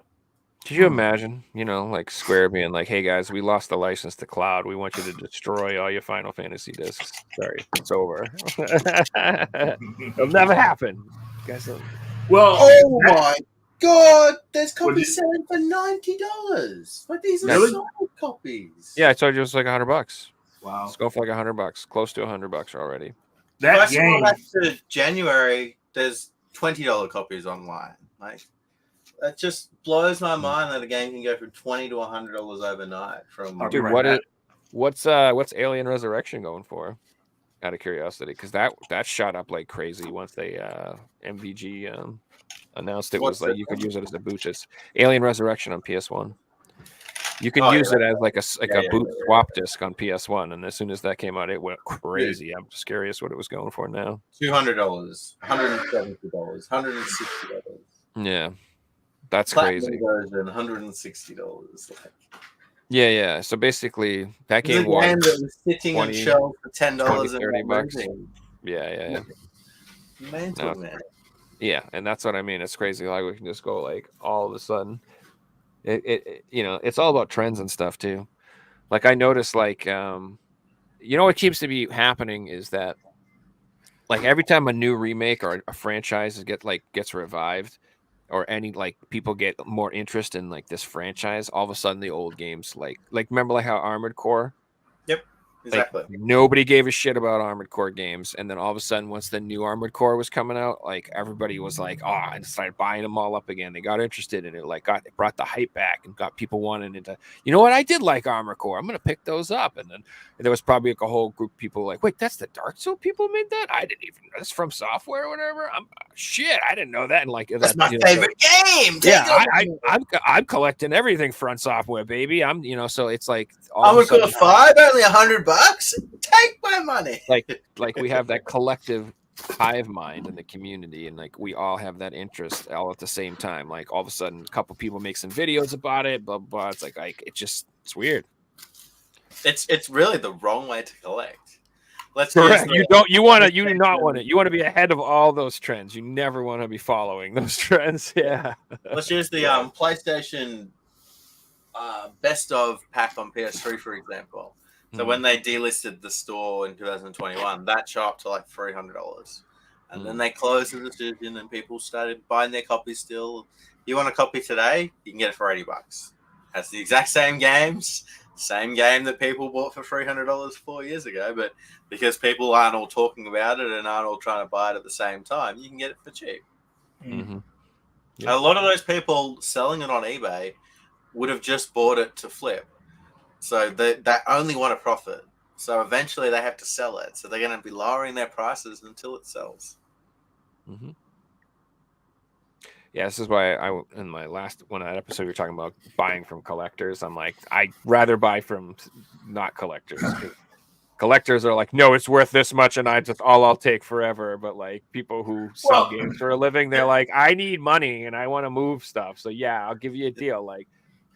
Could you imagine, like Square being like, "Hey guys, we lost the license to Cloud. We want you to destroy all your Final Fantasy discs. Sorry, it's over. It'll never happen." Guys, Well, Oh my God! There's What copies did- selling for $90. Like these are Really? sold copies. yeah, I told you it was like $100. wow. It's going for like $100, close to $100 already. That If I scroll game, back to January, there's $20 copies online. Like that just blows my mind that a game can go from $20 to $100 overnight. From I'll be Dude, right back. what's Alien Resurrection going for? Out of curiosity, because that shot up like crazy once they MVG announced it What's was like it? you could use it as a boot. It's Alien Resurrection on PS1. You can Oh, use yeah. it as like a Yeah, boot yeah. swap disc on PS1, and as soon as that came out, it went crazy. I'm just curious what it was going for now. $200, $170, $160. Yeah, that's Platinum crazy. version, $160. Like, Yeah. So basically, that It was a game was game that was sitting on 20, shelf for $10 and $30 not bucks. moving. Yeah. Mental, No. man. Yeah, and that's what I mean. It's crazy. Like we can just go like all of a sudden. It's all about trends and stuff too. Like I noticed, like what keeps to be happening is that like every time a new remake or a franchise gets revived, or any like people get more interest in like this franchise, all of a sudden the old games like remember like how Armored Core. Exactly. Like, nobody gave a shit about Armored Core games, and then all of a sudden, once the new Armored Core was coming out, like everybody was like, "Oh!" and started buying them all up again. They got interested in it, it brought the hype back, and got people wanting into. You know what? I did like Armored Core. I'm gonna pick those up, and then there was probably like a whole group of people like, "Wait, that's the Dark Souls people made that? I didn't even know that's from Software or whatever." I didn't know that. And like That's my favorite game. Yeah, I'm collecting everything Front Software, baby. I'm so it's like all I of a would call sudden, it 5, only $100. Take my money. like we have that collective hive mind in the community, and like we all have that interest all at the same time. Like all of a sudden, a couple people make some videos about it, blah blah. It's like it's weird. It's really the wrong way to collect. Let's Correct. use You do not want it. You want to be ahead of all those trends. You never want to be following those trends. Yeah. Let's use the PlayStation best of pack on PS3 for example. So when they delisted the store in 2021, that shot up to like $300, and then they closed the decision, and people started buying their copies. Still, you want a copy today, you can get it for $80. Has the exact same games, same game that people bought for $300 4 years ago, but because people aren't all talking about it and aren't all trying to buy it at the same time, you can get it for cheap. Mm-hmm. Yeah. A lot of those people selling it on eBay would have just bought it to flip. So they only want a profit. So eventually they have to sell it. So they're going to be lowering their prices until it sells. Mm-hmm. Yeah, this is why in my last episode we were talking about buying from collectors. I'm like, I'd rather buy from not collectors. Collectors are like, no, it's worth this much, and I'll take forever. But like people who sell games for a living, they're like, I need money and I want to move stuff. So yeah, I'll give you a deal. Like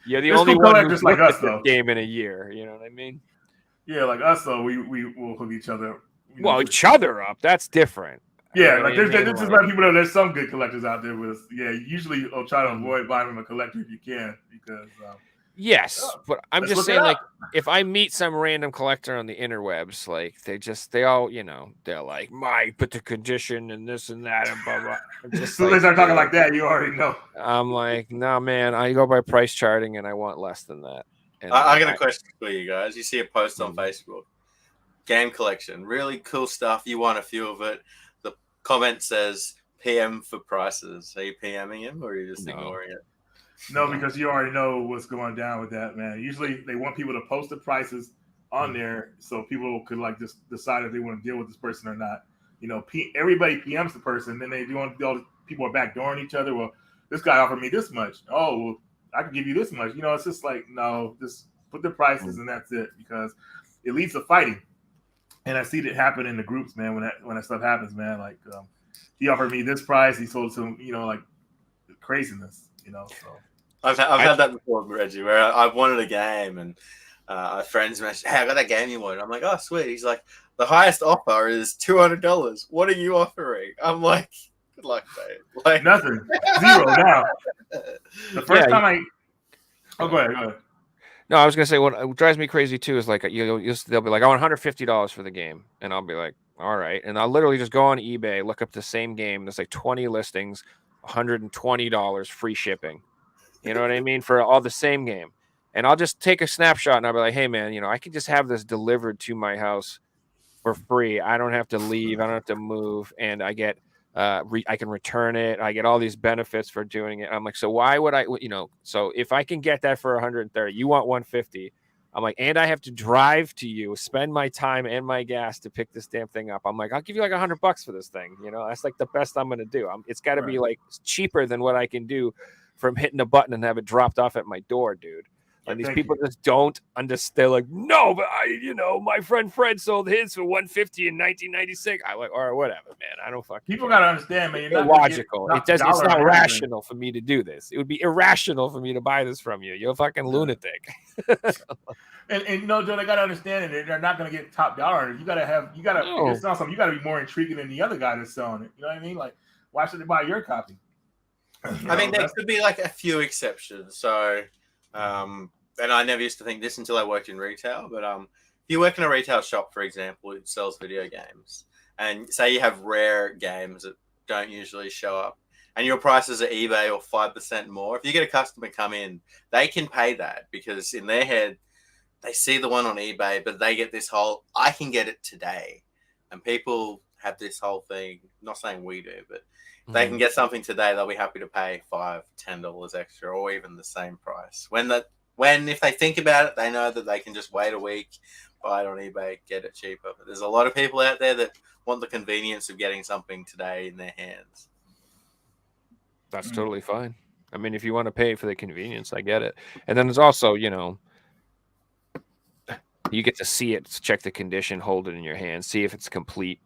you're the only one who's like us, this though. game in a year. You know what I mean? Yeah, like us though, we will hook each other. Well, each other up. That's different. Yeah, You know like what I mean? this is why people know there's some good collectors out there with us. Yeah, usually I'll try to avoid buying from a collector if you can, because yes, but I'm let's just look it saying, like, up. if I meet some random collector on the interwebs, like they all, they're like, but the condition and this and that and blah blah. I'm just as soon as they start talking like that, you already know. I'm like, no, man, I go by price charting and I want less than that. And I got a question for you guys. You see a post on Facebook, game collection, really cool stuff. You want a few of it. The comment says PM for prices. Are you PMing him or are you just ignoring it? No, Yeah. because you already know what's going down with that, man. Usually they want people to post the prices on there so people could like just decide if they want to deal with this person or not. You know, everybody PMs the person, then they do all the people are backdooring each other. Well, this guy offered me this much. Oh, well, I can give you this much. You know, it's just like, no, just put the prices and that's it, because it leads to fighting. And I see it happen in the groups, man. When that stuff happens, man, like he offered me this price, he sold some, you know, like craziness, you know. So I've had that before, Reggie, where I've wanted a game and a friend's message, hey, I got that game you wanted. I'm like, oh, sweet. He's like, the highest offer is $200. What are you offering? I'm like, good luck, mate. Like nothing, zero now. The first time go ahead. No, I was gonna say what drives me crazy too is like they'll be like, I want $150 for the game, and I'll be like, all right, and I'll literally just go on eBay, look up the same game. There's like 20 listings, $120 free shipping. You know what I mean, for all the same game, and I'll just take a snapshot and I'll be like, hey man, you know, I can just have this delivered to my house for free. I don't have to leave. I don't have to move, and I get I can return it. I get all these benefits for doing it. I'm like, so why would I, you know, so if I can get that for 130, you want 150. I'm like, and I have to drive to you, spend my time and my gas to pick this damn thing up. I'm like, I'll give you like $100 for this thing. You know, that's like the best I'm going to do. It's got to be like cheaper than what I can do from hitting a button and have it dropped off at my door, dude. And these people just don't understand. They're like, no, but my friend Fred sold his for $150 in 1996. I like, or whatever, man. I don't fucking. People gotta understand, man. You're not illogical. It's not rational for me to do this. It would be irrational for me to buy this from you. You're a fucking lunatic. and no, Joe, they gotta understand it. They're not gonna get top dollar. You gotta figure something. You gotta be more intriguing than the other guy that's selling it. You know what I mean? Like, why should they buy your copy? I mean, there could be like a few exceptions. So. And I never used to think this until I worked in retail, but if you work in a retail shop, for example, it sells video games, and say you have rare games that don't usually show up, and your prices are eBay or 5% more, if you get a customer come in, they can pay that because in their head, they see the one on eBay, but they get this whole, I can get it today. And people have this whole thing, not saying we do, but they can get something today, they'll be happy to pay $5, $10 extra, or even the same price. When if they think about it, they know that they can just wait a week, buy it on eBay, get it cheaper. But there's a lot of people out there that want the convenience of getting something today in their hands. That's totally fine. I mean, if you want to pay for the convenience, I get it. And then there's also, you know, you get to see it, check the condition, hold it in your hand, see if it's complete.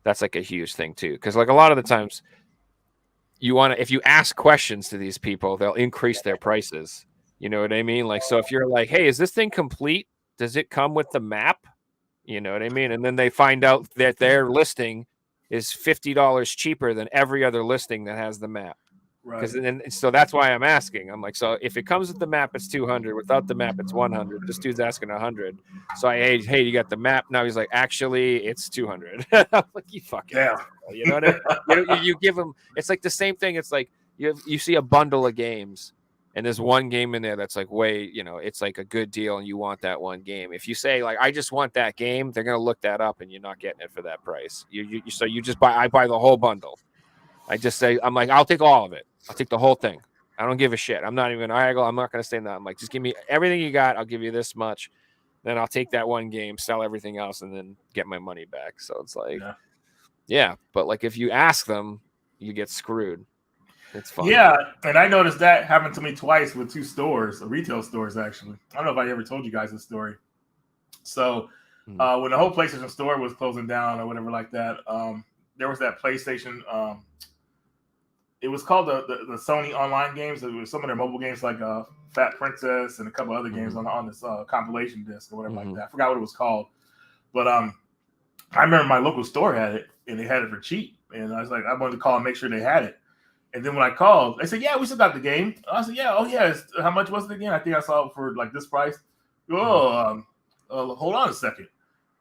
That's like a huge thing too. Because like a lot of the times if you ask questions to these people, they'll increase their prices. You know what I mean? Like, so if you're like, hey, is this thing complete? Does it come with the map? You know what I mean? And then they find out that their listing is $50 cheaper than every other listing that has the map. Right. So that's why I'm asking. I'm like, so if it comes with the map, it's 200. Without the map, it's 100. This dude's asking 100. So hey, you got the map now? He's like, actually, it's 200. I'm like, you fucking, you know what I mean? you give him. It's like the same thing. It's like you see a bundle of games, and there's one game in there that's like it's like a good deal, and you want that one game. If you say like, I just want that game, they're gonna look that up, and you're not getting it for that price. So you just I buy the whole bundle. I just say, I'm like, I'll take all of it. I'll take the whole thing. I don't give a shit. I'm not even going to argue. I'm not going to say that. I'm like, just give me everything you got. I'll give you this much. Then I'll take that one game, sell everything else, and then get my money back. So it's like, yeah. But like, if you ask them, you get screwed. It's fun. Yeah. And I noticed that happened to me twice with two stores, retail stores, actually. I don't know if I ever told you guys this story. So when the whole PlayStation store was closing down or whatever like that, there was that PlayStation, it was called the Sony online games. It was some of their mobile games like Fat Princess and a couple other games on this compilation disc or whatever like that. I forgot what it was called. But I remember my local store had it, and they had it for cheap. And I was like, I wanted to call and make sure they had it. And then when I called, they said, yeah, we still got the game. I said, yeah, oh yeah. How much was it again? I think I saw it for like this price. Hold on a second.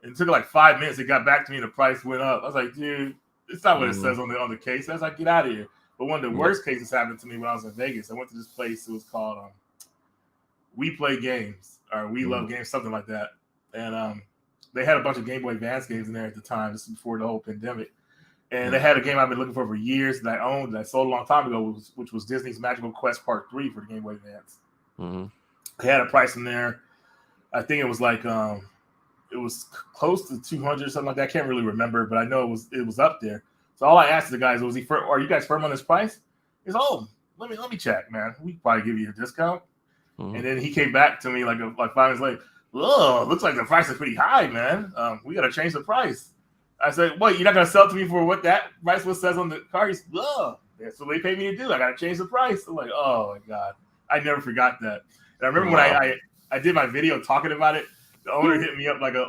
And it took like 5 minutes. It got back to me and the price went up. I was like, dude, it's not what it says on the case. I was like, get out of here. But one of the worst cases happened to me when I was in Vegas. I went to this place. It was called We Play Games or We Love Games, something like that. And they had a bunch of Game Boy Advance games in there at the time. This is before the whole pandemic. And they had a game I've been looking for years that I owned that I sold a long time ago, which was Disney's Magical Quest Part 3 for the Game Boy Advance. Mm-hmm. They had a price in there. I think it was like it was close to 200 or something like that. I can't really remember, but I know it was up there. So all I asked the guys was, are you guys firm on this price? He's let me check, man. We can probably give you a discount. Mm-hmm. And then he came back to me like 5 minutes later. Oh, looks like the price is pretty high, man. We got to change the price. I said, "What? You're not gonna sell it to me for what that price was says on the car?" He's, that's what they paid me to do. I got to change the price. I'm like, oh my god, I never forgot that. And I remember when I did my video talking about it. The owner hit me up like a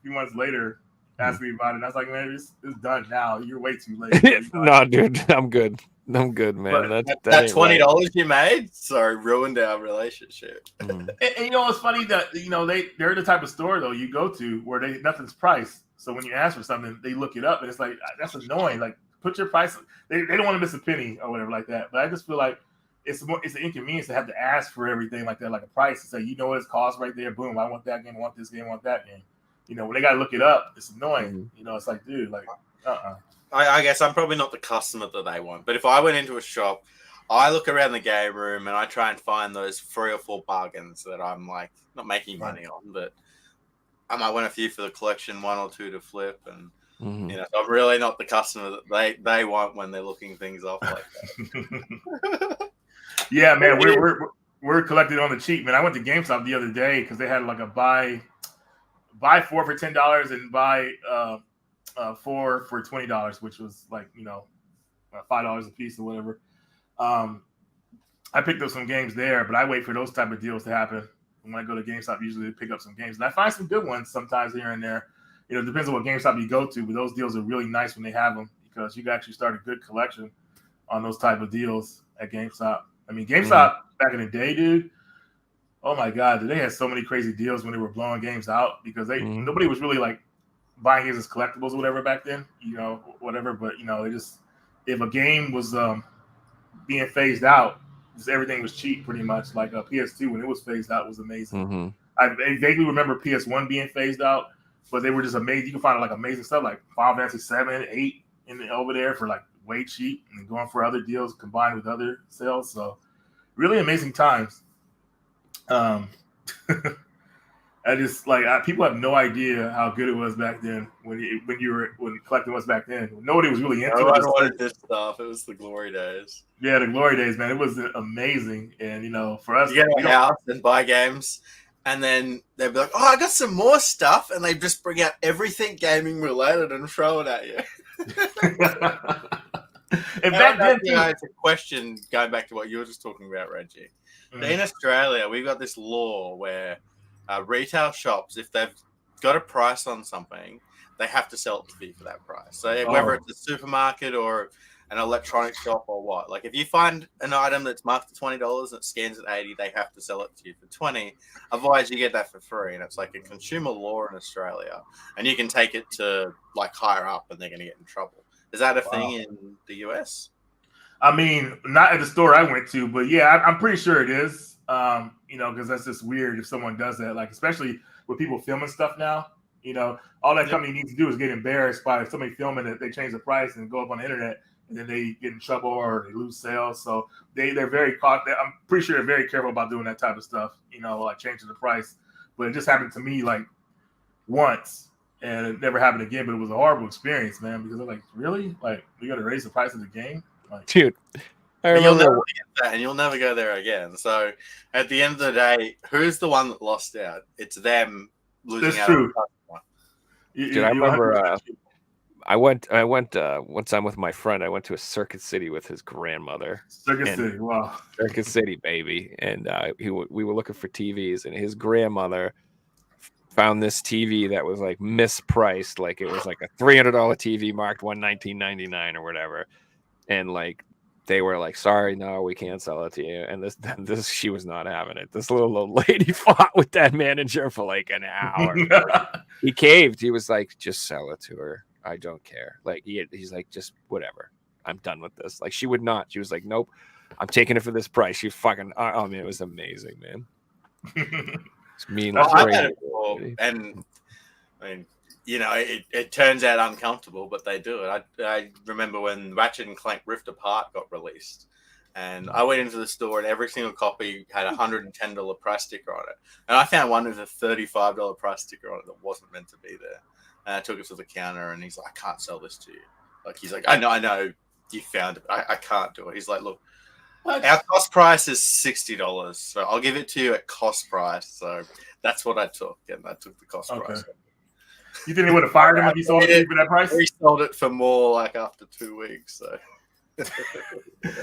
few months later, asked me about it. And I was like, man, it's done now. You're way too late. No, dude, I'm good, man. But that $20 you made, sorry, ruined our relationship. Mm-hmm. And you know what's funny that they're the type of store though you go to where nothing's priced. So when you ask for something, they look it up, and it's like that's annoying. Like put your price. They don't want to miss a penny or whatever like that. But I just feel like it's an inconvenience to have to ask for everything like that, like a price, and say what it's cost right there. Boom, I want that game, I want this game, I want that game. When they gotta look it up, it's annoying. Mm-hmm. It's like, dude, like, I guess I'm probably not the customer that they want, but if I went into a shop, I look around the game room and I try and find those 3 or 4 bargains that I'm like not making money on, but I might want a few for the collection, 1 or 2 to flip, and so I'm really not the customer that they want when they're looking things off like that. Yeah, man, we're collecting on the cheap, man. I went to GameStop the other day because they had like a buy 4 for $10 and buy 4 for $20, which was like $5 a piece or whatever. I picked up some games there, but I wait for those type of deals to happen. When I go to GameStop, usually they pick up some games, and I find some good ones sometimes here and there. It depends on what GameStop you go to, but those deals are really nice when they have them because you can actually start a good collection on those type of deals at GameStop. I mean, GameStop back in the day, dude. Oh my God, they had so many crazy deals when they were blowing games out because nobody was really like buying games as collectibles or whatever back then, whatever. But they just if a game was being phased out, everything was cheap pretty much. Like PS2 when it was phased out was amazing. Mm-hmm. I vaguely remember PS1 being phased out, but they were just amazing. You can find like amazing stuff like Final Fantasy 7, 8 over there for like way cheap and going for other deals combined with other sales. So really amazing times. I just people have no idea how good it was back then when collecting was back then. Nobody was really into it. I wanted this stuff. It was the glory days. Yeah, the glory days, man. It was amazing, and for us, you get a house and buy games, and then they'd be like, "Oh, I got some more stuff," and they just bring out everything gaming related and throw it at you. And back then, it's a question going back to what you were just talking about, Reggie. Mm-hmm. In Australia, we've got this law where retail shops, if they've got a price on something, they have to sell it to you for that price. So whether it's a supermarket or an electronic shop or what, like if you find an item that's marked at $20 and it scans at 80, they have to sell it to you for 20. Otherwise, you get that for free, and it's like a consumer law in Australia, and you can take it to like higher up, and they're going to get in trouble. Is that a thing in the US? I mean, not at the store I went to, but yeah, I'm pretty sure it is. Because that's just weird if someone does that, like especially with people filming stuff now. All that company needs to do is get embarrassed by somebody filming it. They change the price and go up on the internet, and then they get in trouble or they lose sales. So they're very I'm pretty sure they're very careful about doing that type of stuff. Like changing the price. But it just happened to me like once, and it never happened again. But it was a horrible experience, man, because I'm like, really, like we got to raise the price of the game, like, dude. You'll never get that, and you'll never go there again. So, at the end of the day, who's the one that lost out? It's them losing out. That's true. Dude, I remember I went one time with my friend. I went to a Circuit City with his grandmother. Circuit City, wow. Circuit City, baby. And we were looking for TVs, and his grandmother found this TV that was like mispriced, like it was like a $300 TV marked $119.99 or whatever, and like. They were like, "Sorry, no, we can't sell it to you." And this, she was not having it. This little old lady fought with that manager for like an hour. He caved. He was like, "Just sell it to her. I don't care." Like he's like, "Just whatever. I'm done with this." Like she would not. She was like, "Nope, I'm taking it for this price." She fucking. I mean, it was amazing, man. It's mean. I had it before, and I mean, it turns out uncomfortable, but they do it. I remember when Ratchet and Clank Rift Apart got released, and I went into the store and every single copy had a $110 price sticker on it, and I found one with a $35 price sticker on it that wasn't meant to be there. And I took it to the counter, and he's like, "I can't sell this to you." Like he's like, "I know, you found it. I can't do it." He's like, "Look, our cost price is $60, so I'll give it to you at cost price." So that's what I took, and I took the cost price. You think they would have fired him if he sold it for that price? He sold it for more like after 2 weeks. So you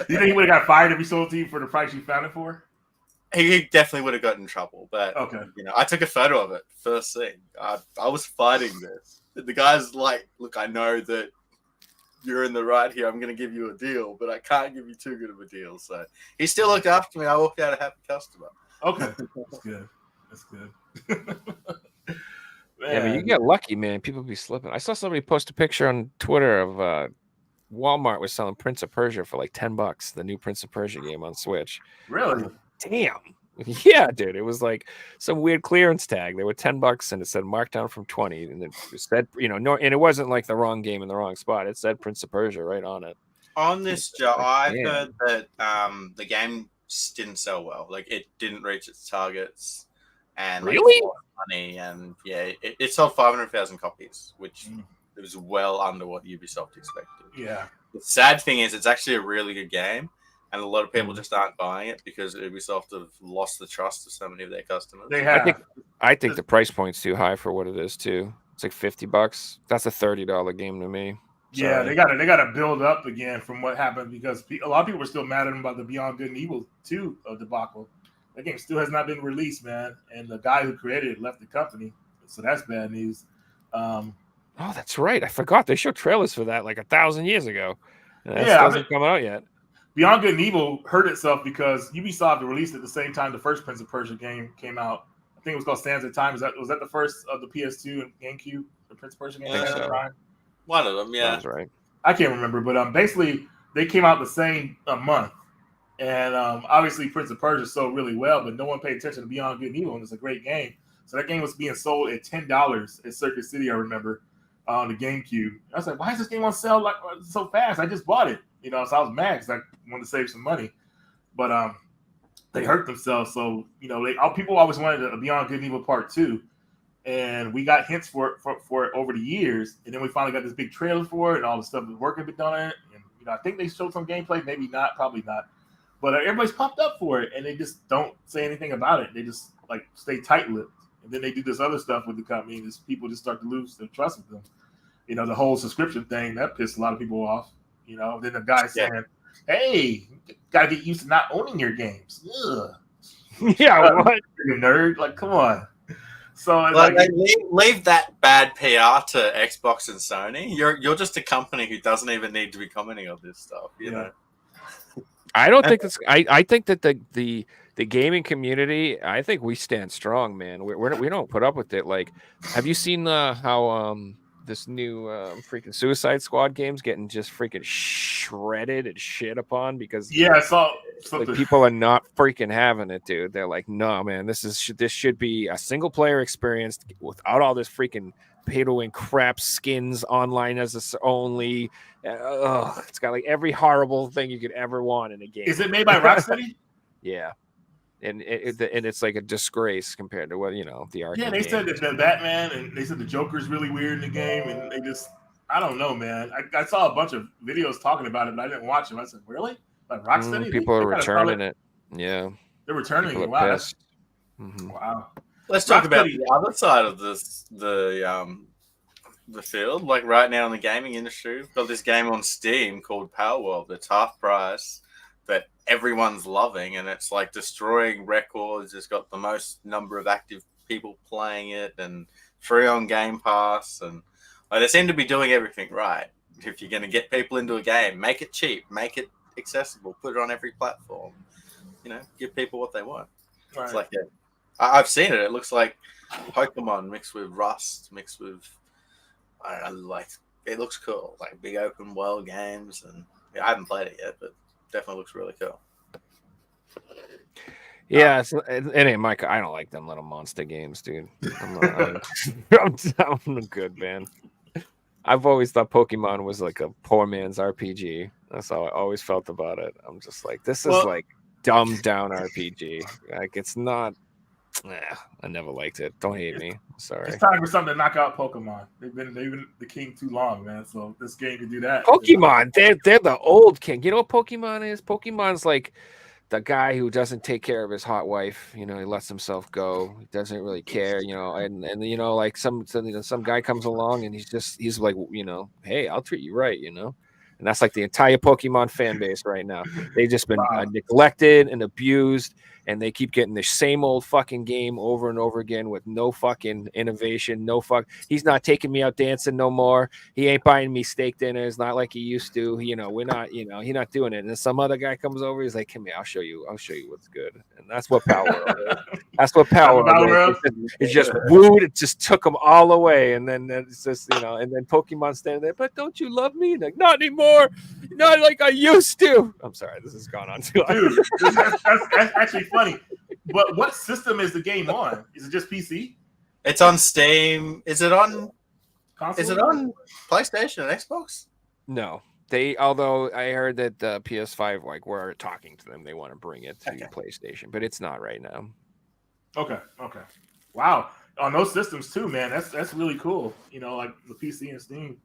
think he would have got fired if he sold it to you for the price you found it for? He definitely would have got in trouble. But I took a photo of it first thing. I was fighting this. The guy's like, "Look, I know that you're in the right here. I'm going to give you a deal, but I can't give you too good of a deal." So he still looked after me. I walked out a happy customer. Okay, that's good. That's good. Yeah, but you get lucky, man. People be slipping. I saw somebody post a picture on Twitter of Walmart was selling Prince of Persia for like $10, the new Prince of Persia game on Switch. Really? Damn. Yeah, dude. It was like some weird clearance tag. They were $10 and it said marked down from 20. And it said, and it wasn't like the wrong game in the wrong spot. It said Prince of Persia right on it. On this job, I heard that the game didn't sell well. Like it didn't reach its targets. And really? Money, and it sold 500,000 copies, which was well under what Ubisoft expected. Yeah. The sad thing is, it's actually a really good game, and a lot of people just aren't buying it because Ubisoft have lost the trust of so many of their customers. They have. I think the price point's too high for what it is too. It's like $50. That's a $30 game to me. Yeah, they gotta build up again from what happened because a lot of people were still mad at them about the Beyond Good and Evil 2 debacle. That game still has not been released, man. And the guy who created it left the company. So that's bad news. Oh, that's right. I forgot. They showed trailers for that like 1,000 years ago. And that hasn't come out yet. Beyond Good and Evil hurt itself because Ubisoft released it at the same time the first Prince of Persia game came out. I think it was called Sands of Time. Was that the first of the PS2 and GameCube? The Prince of Persia game? One of them, yeah. That's right. I can't remember, but basically they came out the same month. And obviously, Prince of Persia sold really well, but no one paid attention to Beyond Good and Evil, and it's a great game. So that game was being sold at $10 at Circuit City, I remember, on the GameCube. I was like, why is this game on sale like so fast? I just bought it, so I was mad because I wanted to save some money. But they hurt themselves, so people always wanted a Beyond Good and Evil Part 2, and we got hints for it over the years, and then we finally got this big trailer for it, and all the stuff that's working been done on it. And I think they showed some gameplay, maybe not, probably not. But everybody's pumped up for it, and they just don't say anything about it. They just stay tight-lipped, and then they do this other stuff with the company, and people just start to lose their trust with them. The whole subscription thing that pissed a lot of people off. Then the guy saying, "Hey, you gotta get used to not owning your games." Ugh. Yeah, what? You nerd? Like, come on. So leave that bad PR to Xbox and Sony. You're just a company who doesn't even need to be commenting on this stuff. You know. I don't think that's. I think that the gaming community. I think we stand strong, man. We don't put up with it. Like, have you seen how this new freaking Suicide Squad game's getting just freaking shredded and shit upon because I saw something. People are not freaking having it, dude. They're like, no, man, this should be a single player experience without all this freaking pay-to-win crap skins online as this only. It's got like every horrible thing you could ever want in a game. Is it made by Rocksteady? Yeah. And it's like a disgrace compared to what the arcade. Yeah, they said that the Batman and they said the Joker's really weird in the game, and they just I don't know, man. I saw a bunch of videos talking about it, but I didn't watch them. I said, really? Like Rocksteady? People are returning it. Yeah, they're returning it. Wow, wow. Let's talk about the other side of the field. Like right now in the gaming industry, we've got this game on Steam called Power World. It's half price, that everyone's loving, and it's like destroying records. It's got the most number of active people playing it, and free on Game Pass, and they seem to be doing everything right. If you're going to get people into a game, make it cheap, make it accessible, put it on every platform. Give people what they want. Right. It's like I've seen it. It looks like Pokemon mixed with Rust, mixed with it looks cool, like big open world games, and I haven't played it yet, but definitely looks really cool. Yeah, it ain't Mike. I don't like them little monster games, dude. I'm good, man. I've always thought Pokemon was like a poor man's RPG. That's how I always felt about it. I'm just like, this is Well- like dumbed down RPG. Like it's not. I never liked it. Don't hate me. Sorry. It's time for something to knock out Pokemon. They've been the king too long, man. So this game can do that. Pokemon, they're the old king. You know what Pokemon is? Pokemon's like the guy who doesn't take care of his hot wife. You know, he lets himself go. He doesn't really care. You know, and you know, like some guy comes along and he's like, you know, hey, I'll treat you right. You know, and that's like the entire Pokemon fan base right now. They've just been neglected and abused. And they keep getting the same old fucking game over and over again with no fucking innovation, He's not taking me out dancing no more. He ain't buying me steak dinners, not like he used to. You know, we're not, you know, he's not doing it. And then some other guy comes over, he's like, come here, I'll show you what's good. And that's what Power World is. That's what Power World is. It's just wooed. It just took them all away. And then it's just, you know, and then Pokemon standing there, but don't you love me? Like, not anymore. Not like I used to. I'm sorry, this has gone on too long. Dude, that's actually funny. But what system is the game on? Is it just PC? It's on Steam. Is it on? Console? Is it on PlayStation and Xbox? No. Although I heard that the PS5, like, we're talking to them, they want to bring it to PlayStation, but it's not right now. Okay. Wow. On those systems too, man. That's really cool. You know, like the PC and Steam.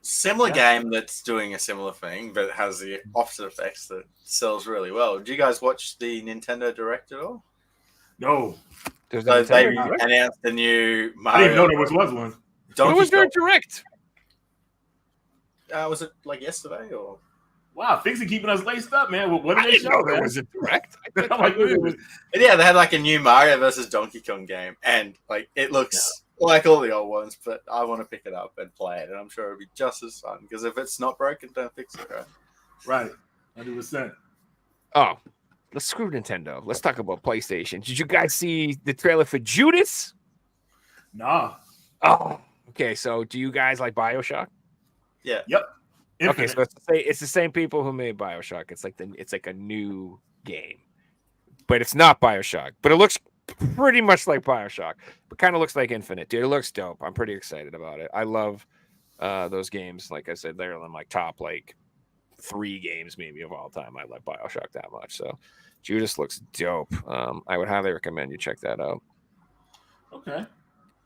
Similar game that's doing a similar thing, but it has the opposite effects that sells really well. Do you guys watch the Nintendo Direct at all? No. So they announced the new Mario. I didn't know there was one. When was there a Direct? Was it like yesterday or? Wow, things are keeping us laced up, man. What did they show? There was a Direct. Yeah, they had like a new Mario versus Donkey Kong game, and like it looks like all the old ones, but I want to pick it up and play it, and I'm sure it'll be just as fun. Because if it's not broken, don't fix it, right? Right, 100%. Oh, let's screw Nintendo. Let's talk about PlayStation. Did you guys see the trailer for Judas? Nah. Oh, okay. So, do you guys like BioShock? Yeah. Yep. Infinite. Okay, so it's the same people who made BioShock. It's like a new game, but it's not BioShock. But it looks pretty much like BioShock, but kind of looks like Infinite. Dude, it looks dope. I'm pretty excited about it. I love those games. Like I said, they're in my top like 3 games maybe of all time. I love BioShock that much. So Judas looks dope. I would highly recommend you check that out. Okay.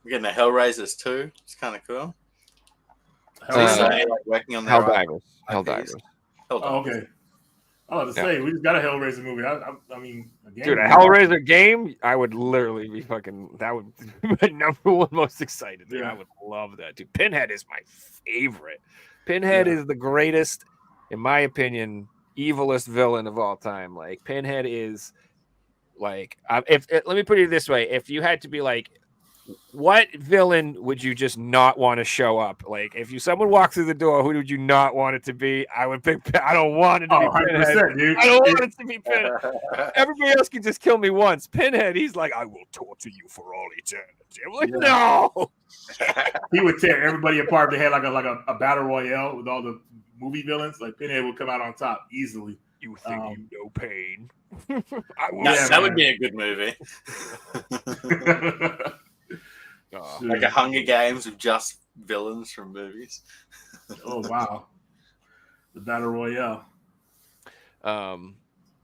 We're getting the Hellraisers too. It's kind of cool. Working on Helldivers. Oh, okay. I was to say, we just got a Hellraiser movie. I mean, dude, a Hellraiser game, I would literally be fucking. That would be my number one most excited. Dude, I would love that. Dude, Pinhead is my favorite. Pinhead is the greatest, in my opinion, evilest villain of all time. Like Pinhead is, like, let me put it this way: if you had to be like, what villain would you just not want to show up? Like, if someone walked through the door, who would you not want it to be? I would pick. I don't want it to be Pinhead. Dude. I don't want it to be Pinhead. Everybody else can just kill me once. Pinhead, he's like, I will torture you for all eternity. I'm like, no. He would tear everybody apart. They had like a battle royale with all the movie villains. Like Pinhead would come out on top easily. You think you know pain? That would be a good movie. Like a Hunger Games with just villains from movies. Oh wow, the battle royale. Yeah,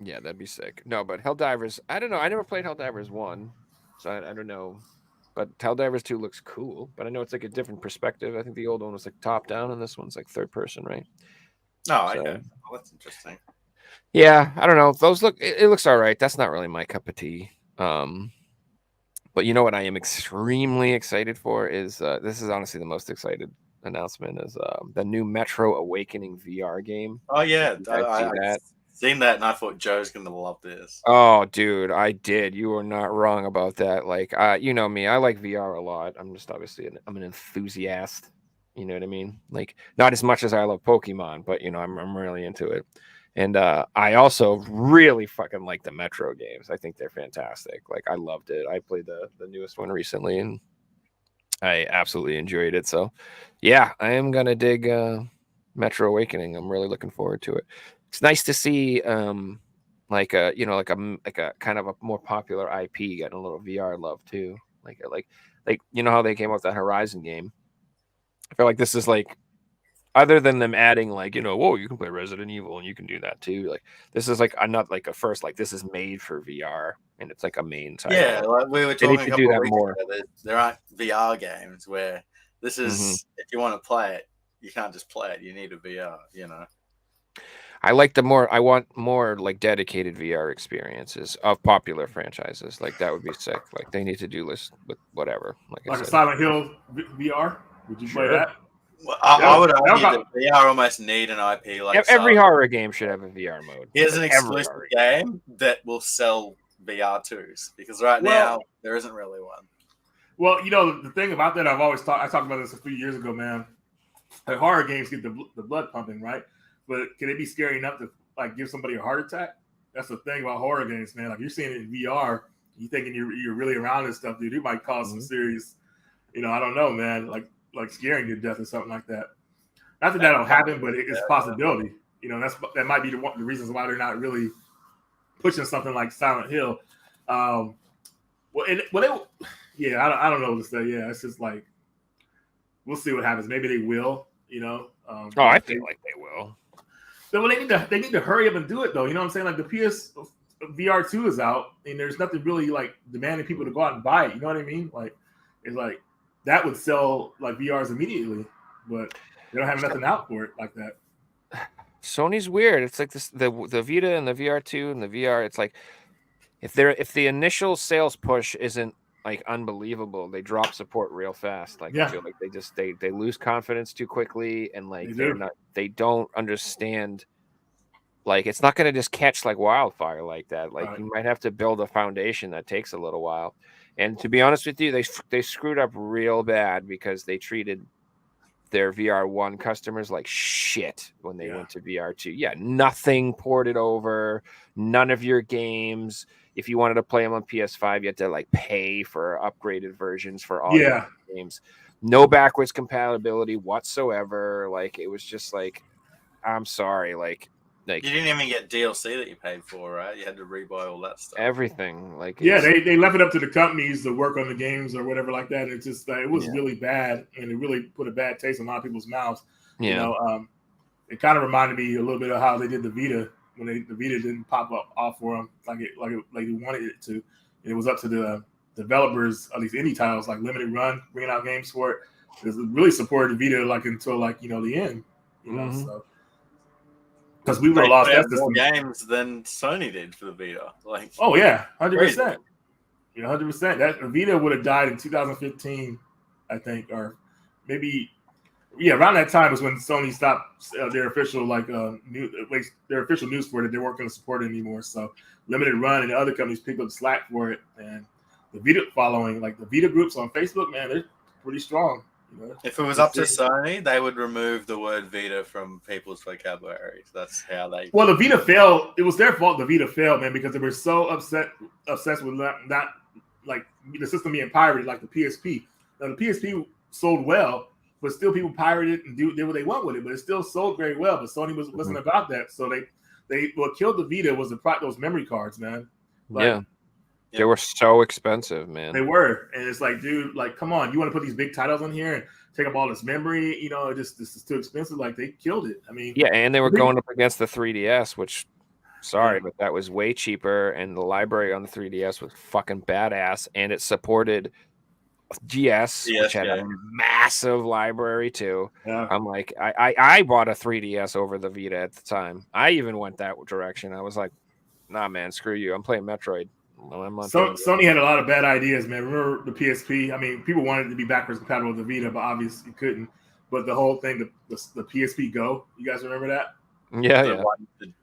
that'd be sick. No, but Helldivers, I don't know. I never played Helldivers 1, so I don't know. But Helldivers 2 looks cool, but I know it's like a different perspective. I think the old one was like top down, and this one's like third person, right? Oh, okay. Well, that's interesting. Yeah, I don't know. Those it looks all right. That's not really my cup of tea. But you know what I am extremely excited for is this is honestly the most excited announcement is the new Metro Awakening VR game. Oh yeah, I've seen that and I thought Joe's gonna love this. Oh dude, I did. You are not wrong about that. Like you know me, I like VR a lot. I'm just obviously I'm an enthusiast. You know what I mean? Like not as much as I love Pokemon, but you know I'm really into it. And I also really fucking like the Metro games. I think they're fantastic. Like I loved it. I played the newest one recently, and I absolutely enjoyed it. So, yeah, I am gonna dig Metro Awakening. I'm really looking forward to it. It's nice to see like a like a kind of a more popular IP getting a little VR love too. Like you know how they came up with that Horizon game. I feel like this is like, other than them adding like, whoa, you can play Resident Evil and you can do that too. Like this is like, I'm not like a first, like this is made for VR and it's like a main title. Yeah, like we were They need talking a to do couple of that weeks more. ago, there aren't VR games where this is, if you want to play it, you can't just play it. You need a VR, I want more like dedicated VR experiences of popular franchises. Like that would be sick. Like they need to do this with whatever. Like I a said. Silent Hill VR. Would you play that? Well, I would argue that VR almost need an IP like every horror game should have a VR mode. Here's an exclusive game that will sell VR2s, because now there isn't really one. Well, the thing about that, I talked about this a few years ago, man. Like horror games get the blood pumping, right? But can it be scary enough to like give somebody a heart attack? That's the thing about horror games, man. Like you're seeing it in VR, you thinking you're really around this stuff, dude. It might cause some serious, I don't know, man. Like scaring you to death or something like that. Not that that'll happen, but it's a possibility. That might be the reasons why they're not really pushing something like Silent Hill. I don't know what to say. Yeah, it's just like we'll see what happens. Maybe they will. I feel like they will. Well, they need to hurry up and do it though. You know what I'm saying? Like the PS VR 2 is out, and there's nothing really like demanding people to go out and buy it. You know what I mean? Like it's like that would sell like VRs immediately, but they don't have nothing out for it like that. Sony's weird. It's like this the Vita and the VR2 and the VR. It's like if the initial sales push isn't like unbelievable, they drop support real fast. Like I feel like they lose confidence too quickly, and like they don't understand. Like it's not going to just catch like wildfire like that. Like you might have to build a foundation that takes a little while. And to be honest with you, they screwed up real bad because they treated their VR1 customers like shit when they went to VR2. Yeah, nothing ported over, none of your games. If you wanted to play them on PS5, you had to like pay for upgraded versions for all your games. No backwards compatibility whatsoever. Like it was just like, I'm sorry, like you didn't even get DLC that you paid for, right? You had to rebuy all that stuff. Everything, like they left it up to the companies to work on the games or whatever like that. It's just it was really bad, and it really put a bad taste in a lot of people's mouths. Yeah. It kind of reminded me a little bit of how they did the Vita when the Vita didn't pop up off for them like they wanted it to. And it was up to the developers of these indie titles like Limited Run bringing out games for it. It really supported the Vita like until like the end. So. Because we would have lost that more games than Sony did for the Vita. Like, 100%. 100%. That Vita would have died in 2015, I think, or maybe, around that time was when Sony stopped their official their official news for it. They weren't going to support it anymore. So Limited Run and the other companies picked up the slack for it, and the Vita following, like the Vita groups on Facebook, man, they're pretty strong. If it was up to Sony, they would remove the word Vita from people's vocabulary. That's how they. Well, the Vita failed. It was their fault. The Vita failed, man, because they were so obsessed with not like the system being pirated, like the PSP. Now the PSP sold well, but still people pirated and did what they want with it. But it still sold very well. But Sony wasn't about that. So what killed the Vita was those memory cards, man. They were so expensive, man. They were. And it's like, dude, like, come on. You want to put these big titles in here and take up all this memory? This is too expensive. Like, they killed it. I mean. Yeah, and they were going up against the 3DS, which, but that was way cheaper. And the library on the 3DS was fucking badass. And it supported GS, which had a massive library, too. Yeah. I'm like, I bought a 3DS over the Vita at the time. I even went that direction. I was like, nah, man, screw you. I'm playing Metroid. Sony had a lot of bad ideas, man. Remember the PSP? I mean, people wanted it to be backwards compatible with the Vita, but obviously you couldn't. But the whole thing, the PSP Go, you guys remember that? Yeah.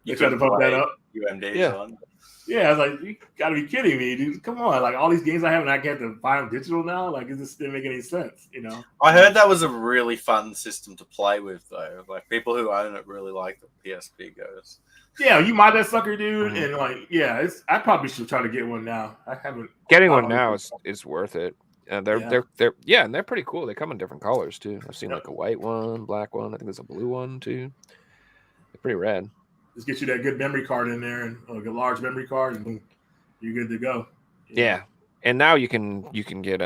They tried to pump that up. UMDs on. Yeah, I was like, you gotta be kidding me, dude. Come on. Like all these games I have and I get to buy them digital now. Like it just didn't make any sense, I heard that was a really fun system to play with though. Like people who own it really like the PSP Goes. Yeah, you buy that sucker, dude, and I probably should try to get one now. I haven't. Getting one now is worth it. They're and they're pretty cool. They come in different colors too. I've seen like a white one, black one. I think there's a blue one too. They're pretty rad. Just get you that good memory card in there and like a large memory card, and boom, you're good to go. Yeah, and now you can get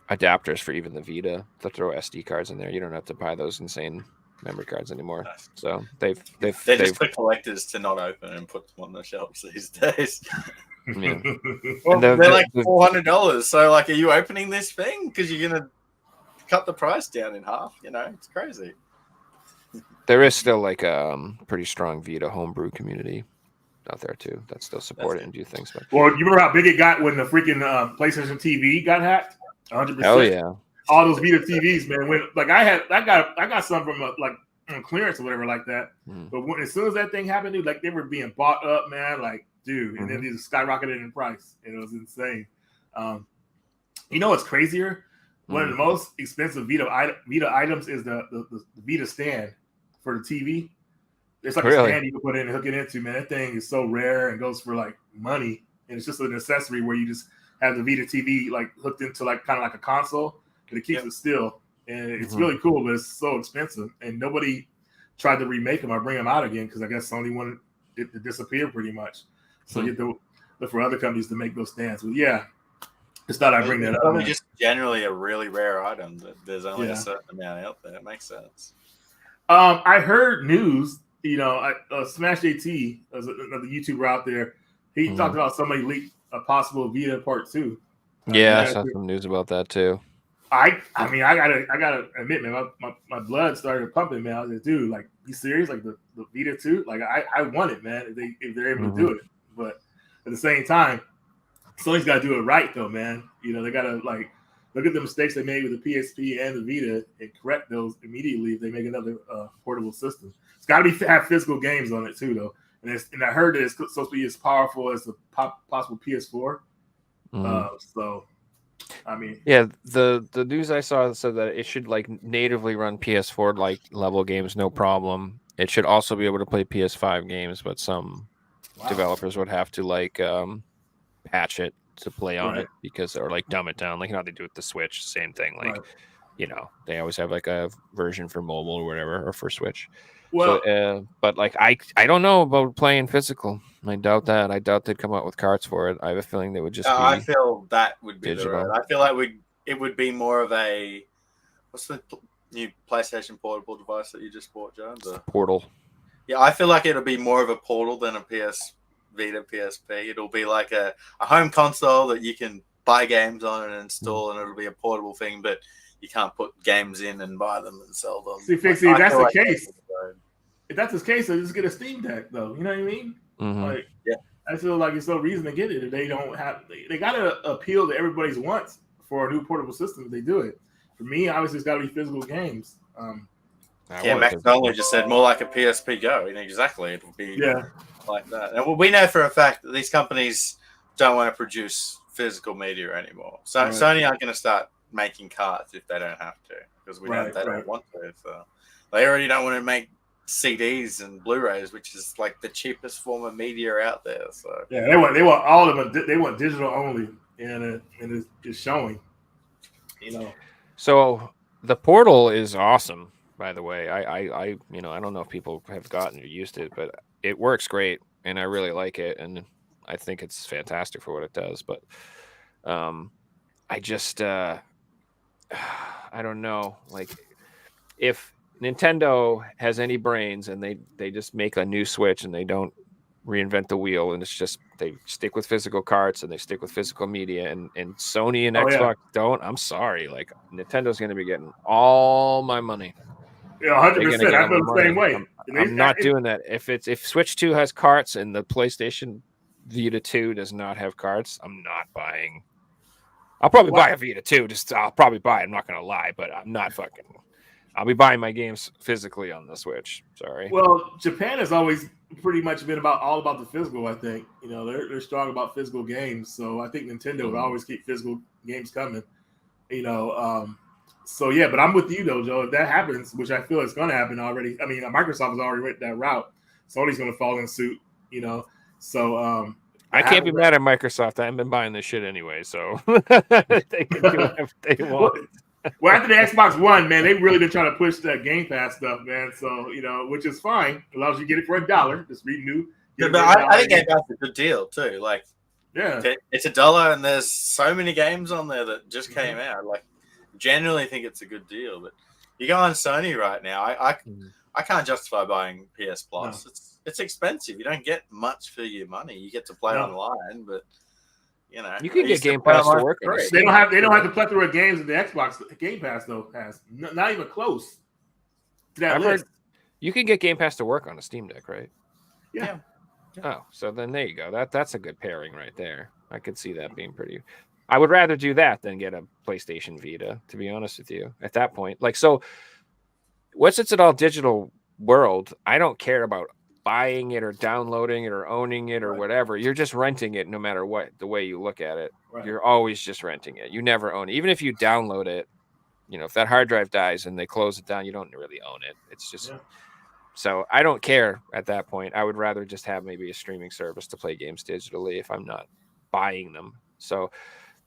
adapters for even the Vita to throw SD cards in there. You don't have to buy those insane memory cards anymore. Nice. So they've They're just for collectors to not open and put them on the shelves these days. yeah. Well, And they're like $400. So, like, are you opening this thing because you're gonna cut the price down in half? You know, it's crazy. There is still like a pretty strong Vita homebrew community out there too that still support it and do things. But Well, you remember how big it got when the freaking PlayStation TV got hacked? 100%. hell yeah, All those Vita TVs, man. When like I got some from like on clearance or whatever like that. But as soon as that thing happened, dude, like they were being bought up, man. Like, dude, and then they just skyrocketed in price, and it was insane. You know what's crazier? One of the most expensive Vita items is the Vita stand for the TV. It's like a stand you can put in and hook it into, man. That thing is so rare and goes for like money, and it's just an accessory where you just have the Vita TV like hooked into like kind of like a console, and it keeps it still. And it's really cool, but it's so expensive, and nobody tried to remake them or bring them out again because I guess Sony wanted it to disappear pretty much. So you have to look for other companies to make those stands. But yeah, just thought I'd bring that up. Probably just generally a really rare item that there's only a certain amount out there. It makes sense. I heard news. You know, Smash AT, another YouTuber out there, he talked about somebody leaked a possible Vita Part 2. Yeah, I saw some news about that too. I mean, I gotta admit, man, my blood started pumping, man. I was like, dude, like, you serious? Like the Vita 2? Like, I want it, man. If they're able to do it, but at the same time, Sony's got to do it right, though, man. You know, they gotta like look at the mistakes they made with the PSP and the Vita and correct those immediately if they make another portable system. It's got to have physical games on it too, though. And I heard that it's supposed to be as powerful as the possible PS4. So. I mean, yeah, the news I saw said that it should like natively run PS4 like level games, no problem. It should also be able to play PS5 games, but some developers would have to like patch it to play on it because or like dumb it down, like how they do with the Switch. Same thing, like you know they always have like a version for mobile or whatever or for Switch. Well, so, but like I don't know about playing physical. I doubt that. I doubt they'd come out with carts for it. I have a feeling they would just. I feel that would be digital. the road. I feel like it would be more of a what's the new PlayStation portable device that you just bought, Joe? The Portal. Yeah, I feel like it'll be more of a Portal than a PS Vita PSP. It'll be like a home console that you can buy games on and install, and it'll be a portable thing, but you can't put games in and buy them and sell them. See, Fixie, if that's the case, if that's the case, then just get a Steam Deck, though. You know what I mean? Like, I feel like it's no reason to get it if they don't have. They got to appeal to everybody's wants for a new portable system. If they do it, for me, obviously, it's got to be physical games. Max Donnelly just said more like a PSP Go. And exactly, it would be like that. And we know for a fact that these companies don't want to produce physical media anymore. So Sony aren't going to start making cards if they don't have to, because we know they don't want to. So they already don't want to make CDs and Blu-rays, which is like the cheapest form of media out there. So they want all of them. They want digital only, and it's showing. You know. So the Portal is awesome, by the way. I you know I don't know if people have gotten or used it, but it works great, and I really like it, and I think it's fantastic for what it does. But I just I don't know, like if Nintendo has any brains and they just make a new Switch and they don't reinvent the wheel, and it's just they stick with physical carts and they stick with physical media, and Sony and Xbox don't. I'm sorry, like Nintendo's going to be getting all my money. Yeah, 100%. I feel the same way. I'm not doing that. If Switch 2 has carts and the PlayStation Vita 2 does not have carts, I'm not buying. I'll probably buy a Vita 2. I'll probably buy it. I'm not going to lie, but I'm not fucking. I'll be buying my games physically on the Switch. Sorry. Well, Japan has always pretty much been all about the physical. I think they're strong about physical games, so I think Nintendo would always keep physical games coming. So yeah, but I'm with you though, Joe. If that happens, which I feel is going to happen already. I mean, Microsoft has already went that route. Sony's going to fall in suit. So I can't be mad at Microsoft. I haven't been buying this shit anyway, so they can do whatever they want. Well, after the Xbox One, man, they've really been trying to push that Game Pass stuff, man. So, which is fine. Allows you to get it for $1. Just renew. Yeah, but I think Game Pass is a good deal too. Like, yeah, it's $1, and there's so many games on there that just came out. Like, genuinely think it's a good deal. But you go on Sony right now, I can't justify buying PS Plus. No. It's expensive. You don't get much for your money. You get to play online, but you can get Game Pass to work. They don't have the plethora of games that the Xbox Game Pass though has. Not even close to that list. You can get Game Pass to work on a Steam Deck, right? Yeah. Oh, so then there you go. That's a good pairing right there. I could see that being pretty. I would rather do that than get a PlayStation Vita, to be honest with you. At that point, so once it's an all digital world, I don't care about buying it or downloading it or owning it or whatever. You're just renting it no matter what, the way you look at it. Right. You're always just renting it. You never own it. Even if you download it, if that hard drive dies and they close it down, you don't really own it. It's just so I don't care at that point. I would rather just have maybe a streaming service to play games digitally if I'm not buying them. So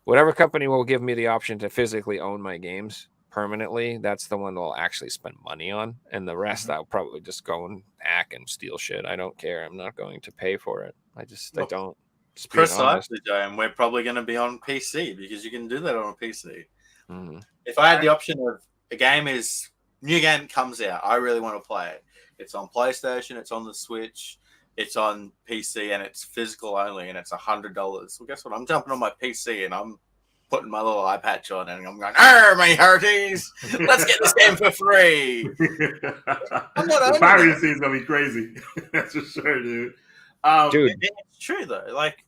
whatever company will give me the option to physically own my games permanently, that's the one that I'll actually spend money on, and the rest I'll probably just go and hack and steal shit. I don't care. I'm not going to pay for it. I don't. Precisely, Joe, and we're probably going to be on PC because you can do that on a PC. Mm-hmm. If I had the option of new game comes out, I really want to play it. It's on PlayStation, it's on the Switch, it's on PC, and it's physical only, and it's $100. Well, guess what? I'm jumping on my PC and I'm putting my little eye patch on, and I'm going, my hearties, let's get this game for free. The piracy is going to be crazy. That's for sure, dude. Dude, it's true, though. Like,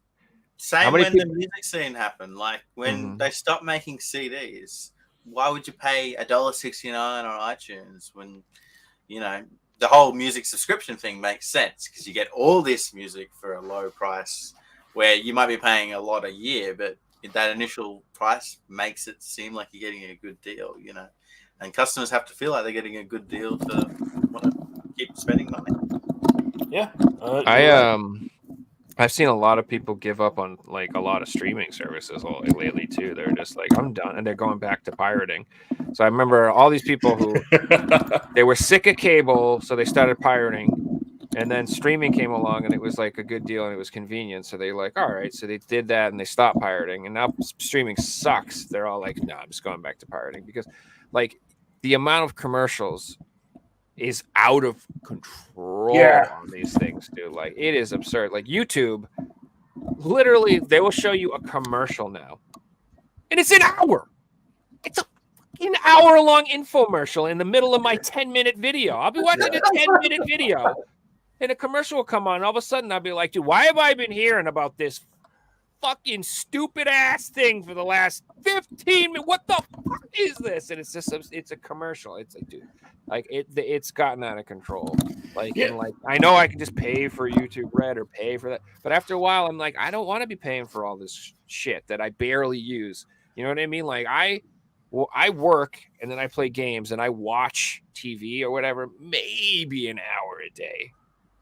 same when the music scene happened. Like, when they stopped making CDs, why would you pay $1.69 on iTunes when, the whole music subscription thing makes sense because you get all this music for a low price where you might be paying a lot a year, but that initial price makes it seem like you're getting a good deal, and customers have to feel like they're getting a good deal to want to keep spending money. Yeah. I've seen a lot of people give up on like a lot of streaming services lately too. They're just like, I'm done, and they're going back to pirating. So I remember all these people who they were sick of cable, so they started pirating, and then streaming came along, and it was like a good deal, and it was convenient. So they like, all right, so they did that, and they stopped pirating, and now streaming sucks. They're all like, no, I'm just going back to pirating because, like, the amount of commercials is out of control on these things, dude. Like, it is absurd. Like, YouTube, literally, they will show you a commercial now, and it's an hour. It's an hour-long infomercial in the middle of my 10-minute video. I'll be watching a 10-minute video, and a commercial will come on, and all of a sudden, I'll be like, dude, why have I been hearing about this fucking stupid-ass thing for the last 15 minutes? What the fuck is this? And it's just, it's a commercial. It's like, dude, like, it's gotten out of control. Like, and like, I know I can just pay for YouTube Red or pay for that, but after a while, I'm like, I don't want to be paying for all this shit that I barely use. You know what I mean? Like, I work, and then I play games, and I watch TV or whatever, maybe an hour a day.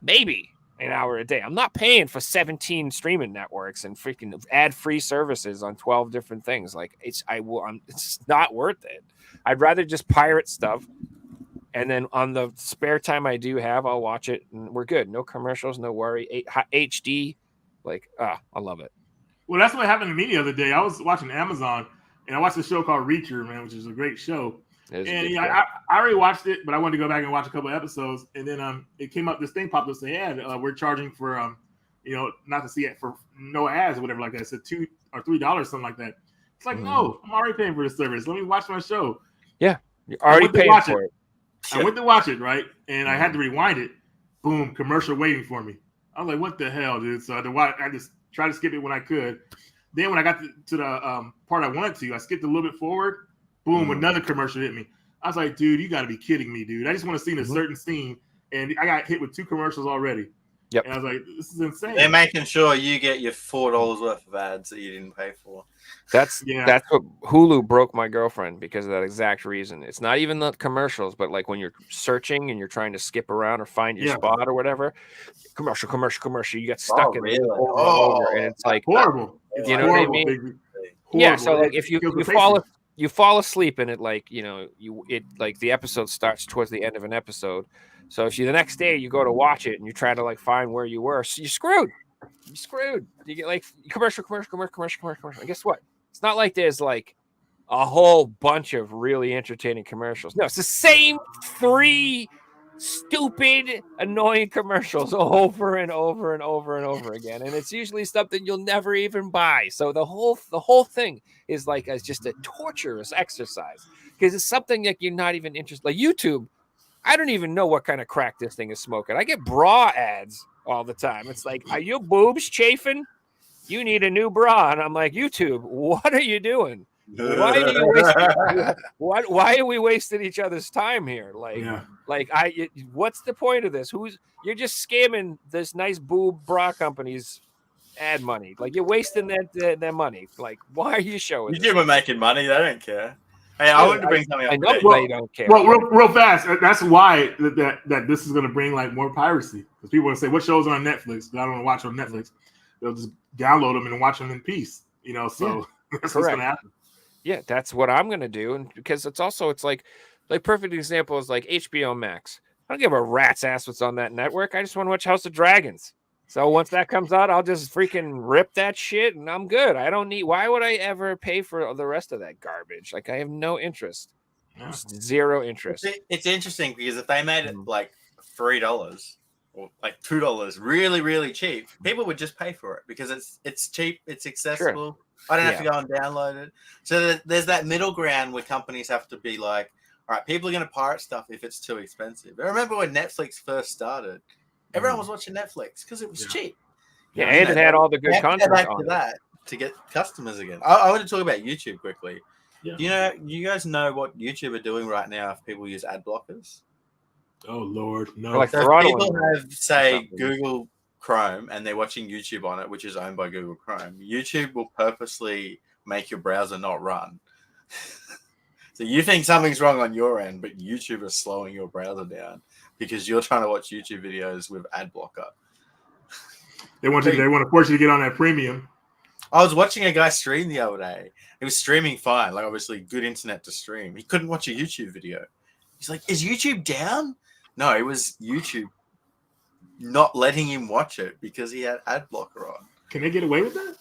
Maybe an hour a day. I'm not paying for 17 streaming networks and freaking ad-free services on 12 different things. Like, it's not worth it. I'd rather just pirate stuff, and then on the spare time I do have, I'll watch it, and we're good. No commercials, no worry. HD, like, I love it. Well, that's what happened to me the other day. I was watching Amazon, and I watched a show called Reacher, man, which is a great show. And I already watched it, but I wanted to go back and watch a couple of episodes. And then it came up, this thing popped up saying, we're charging for, not to see it for no ads or whatever like that. It said $2 or $3, something like that. It's like, no, I'm already paying for the service. Let me watch my show. Yeah, you're already paying for it. I went to watch it, right? And I had to rewind it. Boom, commercial waiting for me. I was like, what the hell, dude? So I just tried to skip it when I could. Then when I got to the part I wanted to, I skipped a little bit forward. Boom, another commercial hit me. I was like, dude, you got to be kidding me, dude. I just want to see a certain scene, and I got hit with 2 commercials already. Yep. And I was like, this is insane. They're making sure you get your $4 worth of ads that you didn't pay for. That's what Hulu broke my girlfriend because of that exact reason. It's not even the commercials, but like when you're searching and you're trying to skip around or find your spot or whatever, commercial, you get stuck in it over and it's like horrible. You know what I mean? Yeah. So like if you you fall asleep in it, like the episode starts towards the end of an episode. So if the next day you go to watch it and you try to like find where you were, so you're screwed. You're screwed. You get like commercial. And guess what? It's not like there's like a whole bunch of really entertaining commercials. No, it's the same 3 stupid, annoying commercials over and over and over and over again, and it's usually something you'll never even buy. So the whole thing is like just a torturous exercise because it's something that you're not even interested. Like YouTube, I don't even know what kind of crack this thing is smoking. I get bra ads all the time. It's like, are your boobs chafing? You need a new bra, and I'm like, YouTube, what are you doing? Why are you wasting? Why are we wasting each other's time here? What's the point of this? You're just scamming this nice boob bra company's ad money. Like you're wasting their money. Like why are you showing? YouTube are making money. They don't care. Hey, I wanted to bring something up. I know today. they don't care. Well, real fast. That's why that this is going to bring like more piracy because people will say what shows are on Netflix. I don't want to watch on Netflix. They'll just download them and watch them in peace. So that's what's going to happen. Yeah, that's what I'm gonna do, and because it's like perfect example is like HBO Max. I don't give a rat's ass what's on that network. I just want to watch House of Dragons. So once that comes out, I'll just freaking rip that shit, and I'm good. I don't need. Why would I ever pay for the rest of that garbage? Like I have no interest, zero interest. It's interesting because if they made it like $3 or like $2, really really cheap, people would just pay for it because it's cheap, it's accessible. Sure. I don't have to go and download it. So there's that middle ground where companies have to be like, all right, people are going to pirate stuff if it's too expensive. I remember when Netflix first started, everyone was watching Netflix because it was cheap. Yeah, and it had all the good content on that to get customers again. I want to talk about YouTube quickly. Yeah. You guys know what YouTube are doing right now if people use ad blockers? Oh, Lord, no. Like so if people have, say, Google Chrome and they're watching YouTube on it, which is owned by Google Chrome, YouTube will purposely make your browser not run. So you think something's wrong on your end, but YouTube is slowing your browser down because you're trying to watch YouTube videos with ad blocker. They want to force you to get on that premium. I was watching a guy stream the other day. He was streaming fine, like obviously good internet to stream. He couldn't watch a YouTube video. He's like, "Is YouTube down?" No, it was YouTube not letting him watch it because he had ad blocker on. Can they get away with that?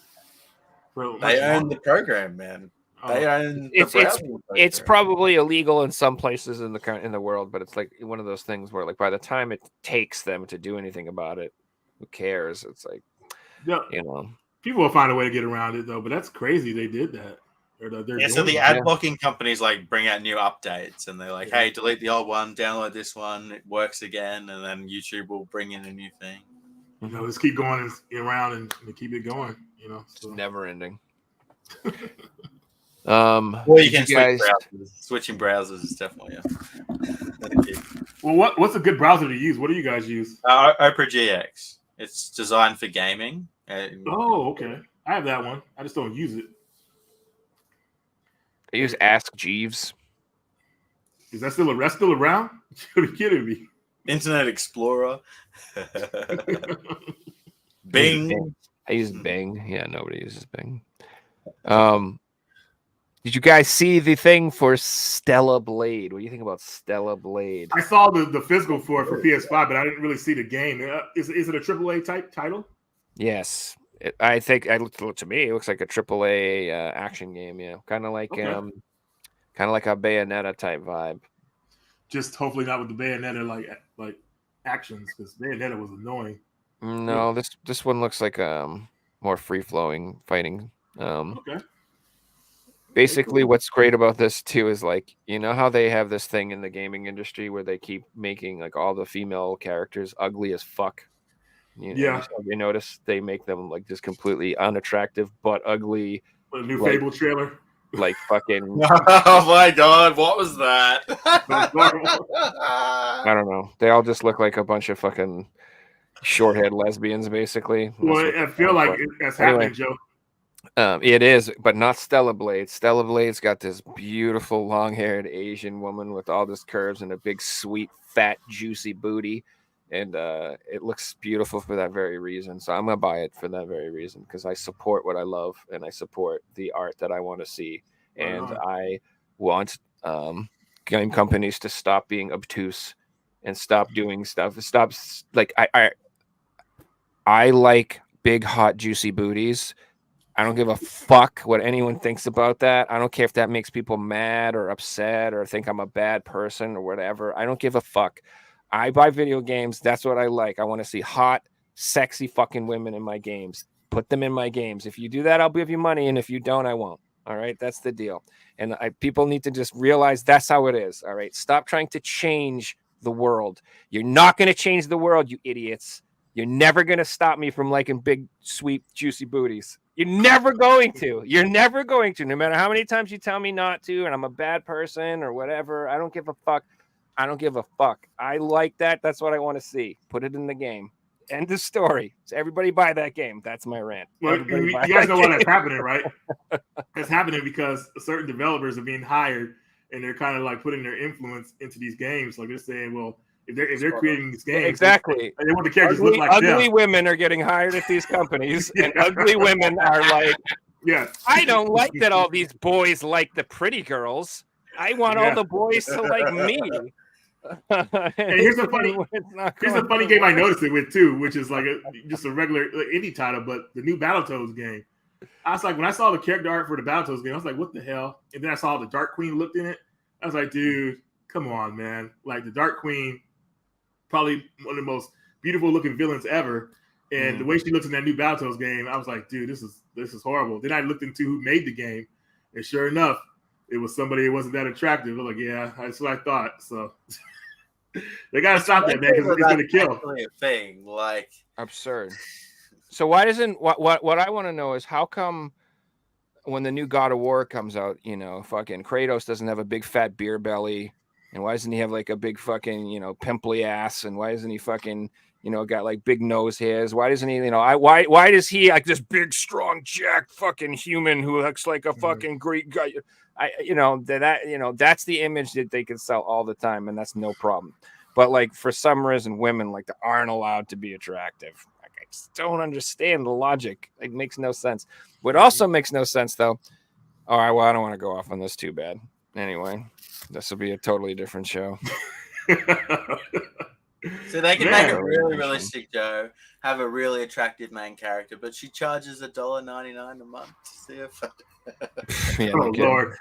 They own the program, man. They own it's probably illegal in some places in the world, but it's like one of those things where like by the time it takes them to do anything about it, who cares? It's like people will find a way to get around it though, but that's crazy they did that. So the ad blocking companies like bring out new updates and they're like, hey, delete the old one, download this one, it works again, and then YouTube will bring in a new thing. Just keep going around and keep it going, so. It's never ending. Well, you can switching browsers is definitely Well, what's a good browser to use? What do you guys use? Opera GX. It's designed for gaming. Oh, okay. I have that one. I just don't use it. I use Ask Jeeves. Is that still around? You're kidding me. Internet Explorer. Bing. I use Bing. Yeah, nobody uses Bing. Did you guys see the thing for Stella Blade? What do you think about Stella Blade? I saw the physical for it for PS5, but I didn't really see the game. Is it a AAA type title? Yes. I think to me it looks like a AAA action game, kind of like a Bayonetta type vibe. Just hopefully not with the Bayonetta like actions, because Bayonetta was annoying. No, this one looks like more free flowing fighting. Okay. Basically, what's great about this too is like how they have this thing in the gaming industry where they keep making like all the female characters ugly as fuck. You notice they make them like just completely unattractive but ugly. A new Fable trailer. Like fucking. Oh my god, what was that? I don't know. They all just look like a bunch of fucking short-haired lesbians, basically. Well, I feel like that's happening, Joe. It is, but not Stella Blade. Stella Blade's got this beautiful long-haired Asian woman with all this curves and a big, sweet, fat, juicy booty. And it looks beautiful for that very reason. So I'm going to buy it for that very reason because I support what I love and I support the art that I want to see. and on. I want game companies to stop being obtuse and stop doing stuff. Stop like I like big, hot, juicy booties. I don't give a fuck what anyone thinks about that. I don't care if that makes people mad or upset or think I'm a bad person or whatever. I don't give a fuck. I buy video games. That's what I like. I want to see hot, sexy fucking women in my games. Put them in my games. If you do that, I'll give you money. And if you don't, I won't. All right. That's the deal. And people need to just realize that's how it is. All right. Stop trying to change the world. You're not going to change the world, you idiots. You're never going to stop me from liking big, sweet, juicy booties. You're never going to. You're never going to. No matter how many times you tell me not to, and I'm a bad person or whatever. I don't give a fuck. I don't give a fuck. I like that. That's what I want to see. Put it in the game. End of story. So everybody buy that game. That's my rant. Well, you guys know why that's happening, right? That's happening because certain developers are being hired, and they're kind of like putting their influence into these games. Like they're saying, well, if they're creating these games, exactly, they want the characters to look like ugly them. women are getting hired at these companies, and ugly women are like, yeah, I don't like that all these boys like the pretty girls. I want all the boys to like me. And here's a funny game I noticed it with too, which is like just a regular indie title, but the new Battletoads game. I was like, when I saw the character art for the Battletoads game, I was like, what the hell? And then I saw the Dark Queen looked in it. I was like, dude, come on, man. Like the Dark Queen, probably one of the most beautiful looking villains ever. And the way she looks in that new Battletoads game, I was like, dude, this is horrible. Then I looked into who made the game, and sure enough, it was somebody who wasn't that attractive. I was like, yeah, that's what I thought. So they gotta stop that, man, because it's gonna kill. A thing like absurd. So why doesn't what I want to know is how come when the new God of War comes out, you know, fucking Kratos doesn't have a big fat beer belly, and why doesn't he have like a big fucking, you know, pimply ass, and why doesn't he fucking, you know, got like big nose hairs? Why doesn't he, you know, why does he like this big, strong, jacked fucking human who looks like a fucking Greek guy? You know, that you know, that's the image that they can sell all the time, and that's no problem. But like for some reason, women like aren't allowed to be attractive. Like, I just don't understand the logic. It makes no sense. What also makes no sense, though. All right, well, I don't want to go off on this too bad. Anyway, this will be a totally different show. So they can make it really realistic, Joe. Have a really attractive main character, but she charges $1.99 a month to see if. Yeah, Oh Lord!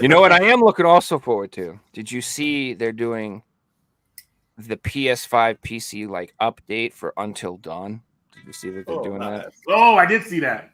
You know what I am looking also forward to? Did you see they're doing the PS5 PC like update for Until Dawn? Did you see that they're doing that? Oh, I did see that.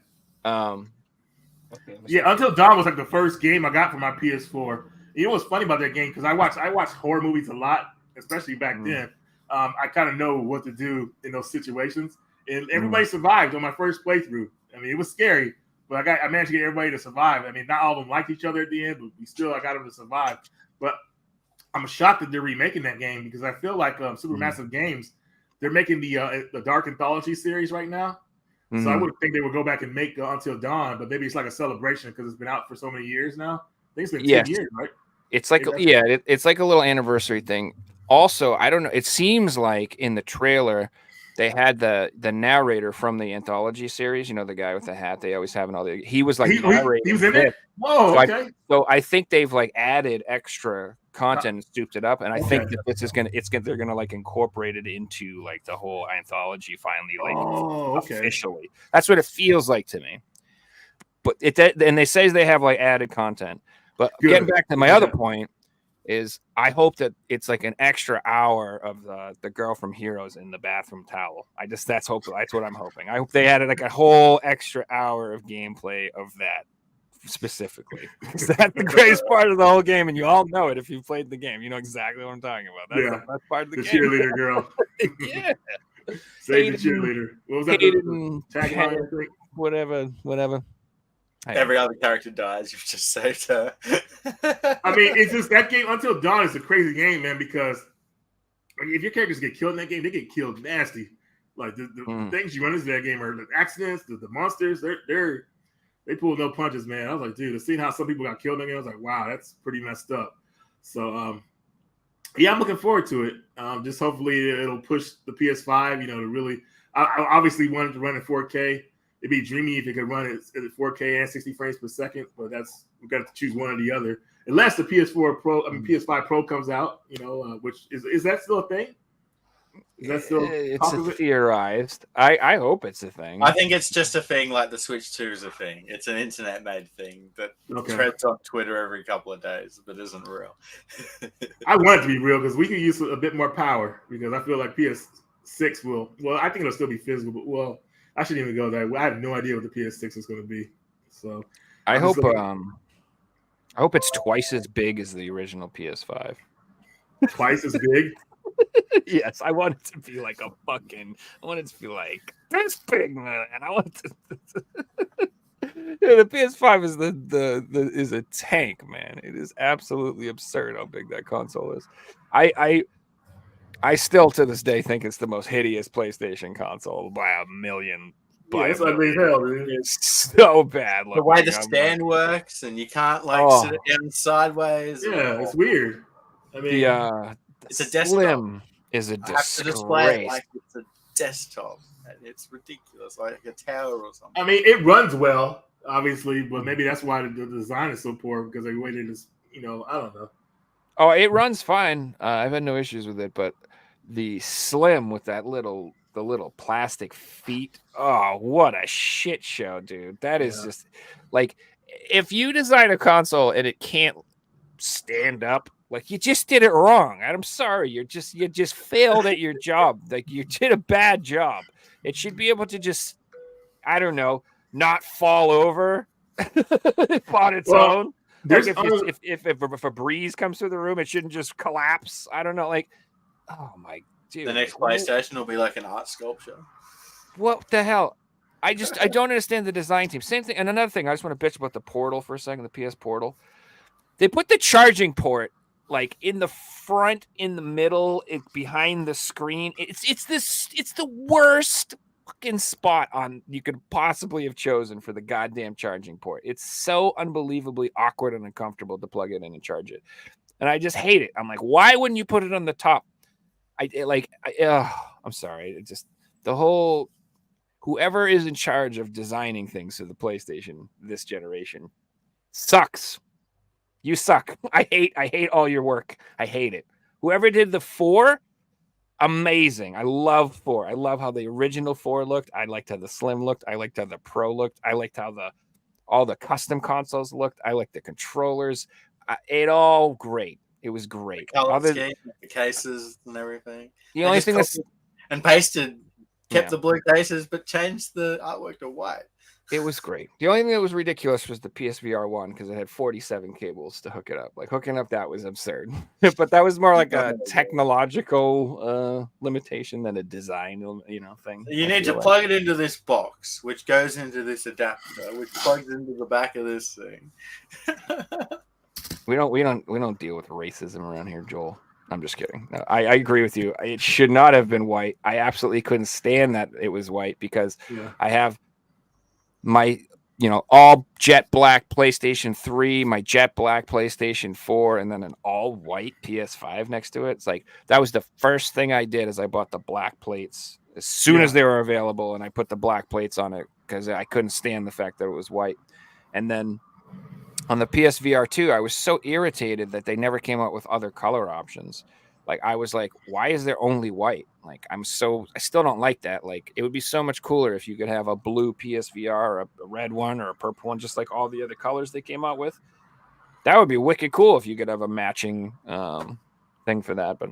Okay, Yeah, Until Dawn was like the first game I got for my PS4. You know what's funny about that game? Because I watch horror movies a lot, especially back then. I kind of know what to do in those situations, and everybody survived on my first playthrough. I mean, it was scary, but I managed to get everybody to survive. I mean, not all of them liked each other at the end, but I got them to survive. But I'm shocked that they're remaking that game because I feel like Supermassive Games, they're making the Dark Anthology series right now. So I would think they would go back and make Until Dawn, but maybe it's like a celebration because it's been out for so many years now. I think it's been 10 years, right? It's like it's like a little anniversary thing. Also, I don't know. It seems like in the trailer they had the narrator from the anthology series. You know, the guy with the hat they always have in all the. He was like narrating. He was in it. Whoa! So Okay. So I think they've like added extra content and souped it up, and I think that this is they're gonna like incorporate it into like the whole anthology finally, like officially. That's what it feels like to me. But and they say they have like added content. But getting back to my other point is I hope that it's like an extra hour of the girl from Heroes in the bathroom towel. That's what I'm hoping. I hope they added like a whole extra hour of gameplay of that specifically. That's the greatest part of the whole game, and you all know it if you've played the game. You know exactly what I'm talking about. That's the best part of the game. Cheerleader girl. Yeah. Say the cheerleader. What was that? The tagline? Whatever. Every other character dies. You've just saved her. I mean, it's just that game Until Dawn is a crazy game, man. Because if your characters get killed in that game, they get killed nasty. Like the things you run into that game are the accidents, the monsters. They pull no punches, man. I was like, dude, seeing how some people got killed in that game, I was like, wow, that's pretty messed up. So, yeah, I'm looking forward to it. Just hopefully it'll push the PS5, you know, to really. I obviously wanted to run in 4K. it'd be dreamy if it could run it at 4K and 60 frames per second. But we've got to choose one or the other. Unless the PS5 Pro comes out, which is that still a thing? Is that still it's theorized? I hope it's a thing. I think it's just a thing like the Switch 2 is a thing. It's an internet-made thing that treads on Twitter every couple of days, but isn't real. I want it to be real because we could use a bit more power because I feel like PS6 will. Well, I think it'll still be physical, but I shouldn't even go there. I have no idea what the PS6 is going to be. So I hope it's twice as big as the original PS5. Twice as big? Yes, I want it to be like I want it to be like this big, man. And I want it the PS5 is is a tank, man. It is absolutely absurd how big that console is. I still to this day think it's the most hideous PlayStation console by a million. It's ugly as hell, dude. It's so bad. The way the stand works, and you can't sit it down sideways. Yeah, it's weird. I mean, it's a desktop. Slim is a disgrace. To display it like it's a desktop. It's ridiculous, like a tower or something. I mean, it runs well, obviously, but maybe that's why the design is so poor because they waited this. I don't know. Oh, it runs fine. I've had no issues with it, but the Slim with the little plastic feet. Oh, what a shit show, dude! That is just like if you design a console and it can't stand up. Like you just did it wrong. I'm sorry. You just failed at your job. Like you did a bad job. It should be able to just, I don't know, not fall over on its own. Like if a breeze comes through the room, it shouldn't just collapse. I don't know. Like, oh my dude. The next PlayStation will be like an art sculpture. What the hell? I don't understand the design team. Same thing. And another thing, I just want to bitch about the Portal for a second. The PS Portal. They put the charging port like in the front, in the middle, behind the screen. It's the worst fucking spot you could possibly have chosen for the goddamn charging port. It's so unbelievably awkward and uncomfortable to plug it in and charge it. And I just hate it. I'm like, why wouldn't you put it on the top? I'm sorry. It just the whole whoever is in charge of designing things for the PlayStation this generation sucks. You suck. I hate all your work. I hate it. Whoever did the 4, amazing. I love 4. I love how the original 4 looked. I liked how the Slim looked. I liked how the Pro looked. I liked how all the custom consoles looked. I liked the controllers. It all great. It was great. The cases and everything. The only thing that's and pasted, kept the blue cases, but changed the artwork to white. It was great. The only thing that was ridiculous was the PSVR 1 because it had 47 cables to hook it up. Like hooking up that was absurd. But that was more like a technological limitation than a design, thing. You need to plug it into this box, which goes into this adapter, which plugs into the back of this thing. We don't deal with racism around here, Joel. I'm just kidding. No, I agree with you. It should not have been white. I absolutely couldn't stand that it was white because I have my all jet black PlayStation 3, my jet black PlayStation 4, and then an all white PS5 next to it. It's like that was the first thing I did is I bought the black plates as soon as they were available, and I put the black plates on it because I couldn't stand the fact that it was white. And then on the PSVR 2, I was so irritated that they never came out with other color options. Like I was like, why is there only white? Like I still don't like that. Like it would be so much cooler if you could have a blue PSVR or a red one or a purple one, just like all the other colors they came out with. That would be wicked cool if you could have a matching thing for that. But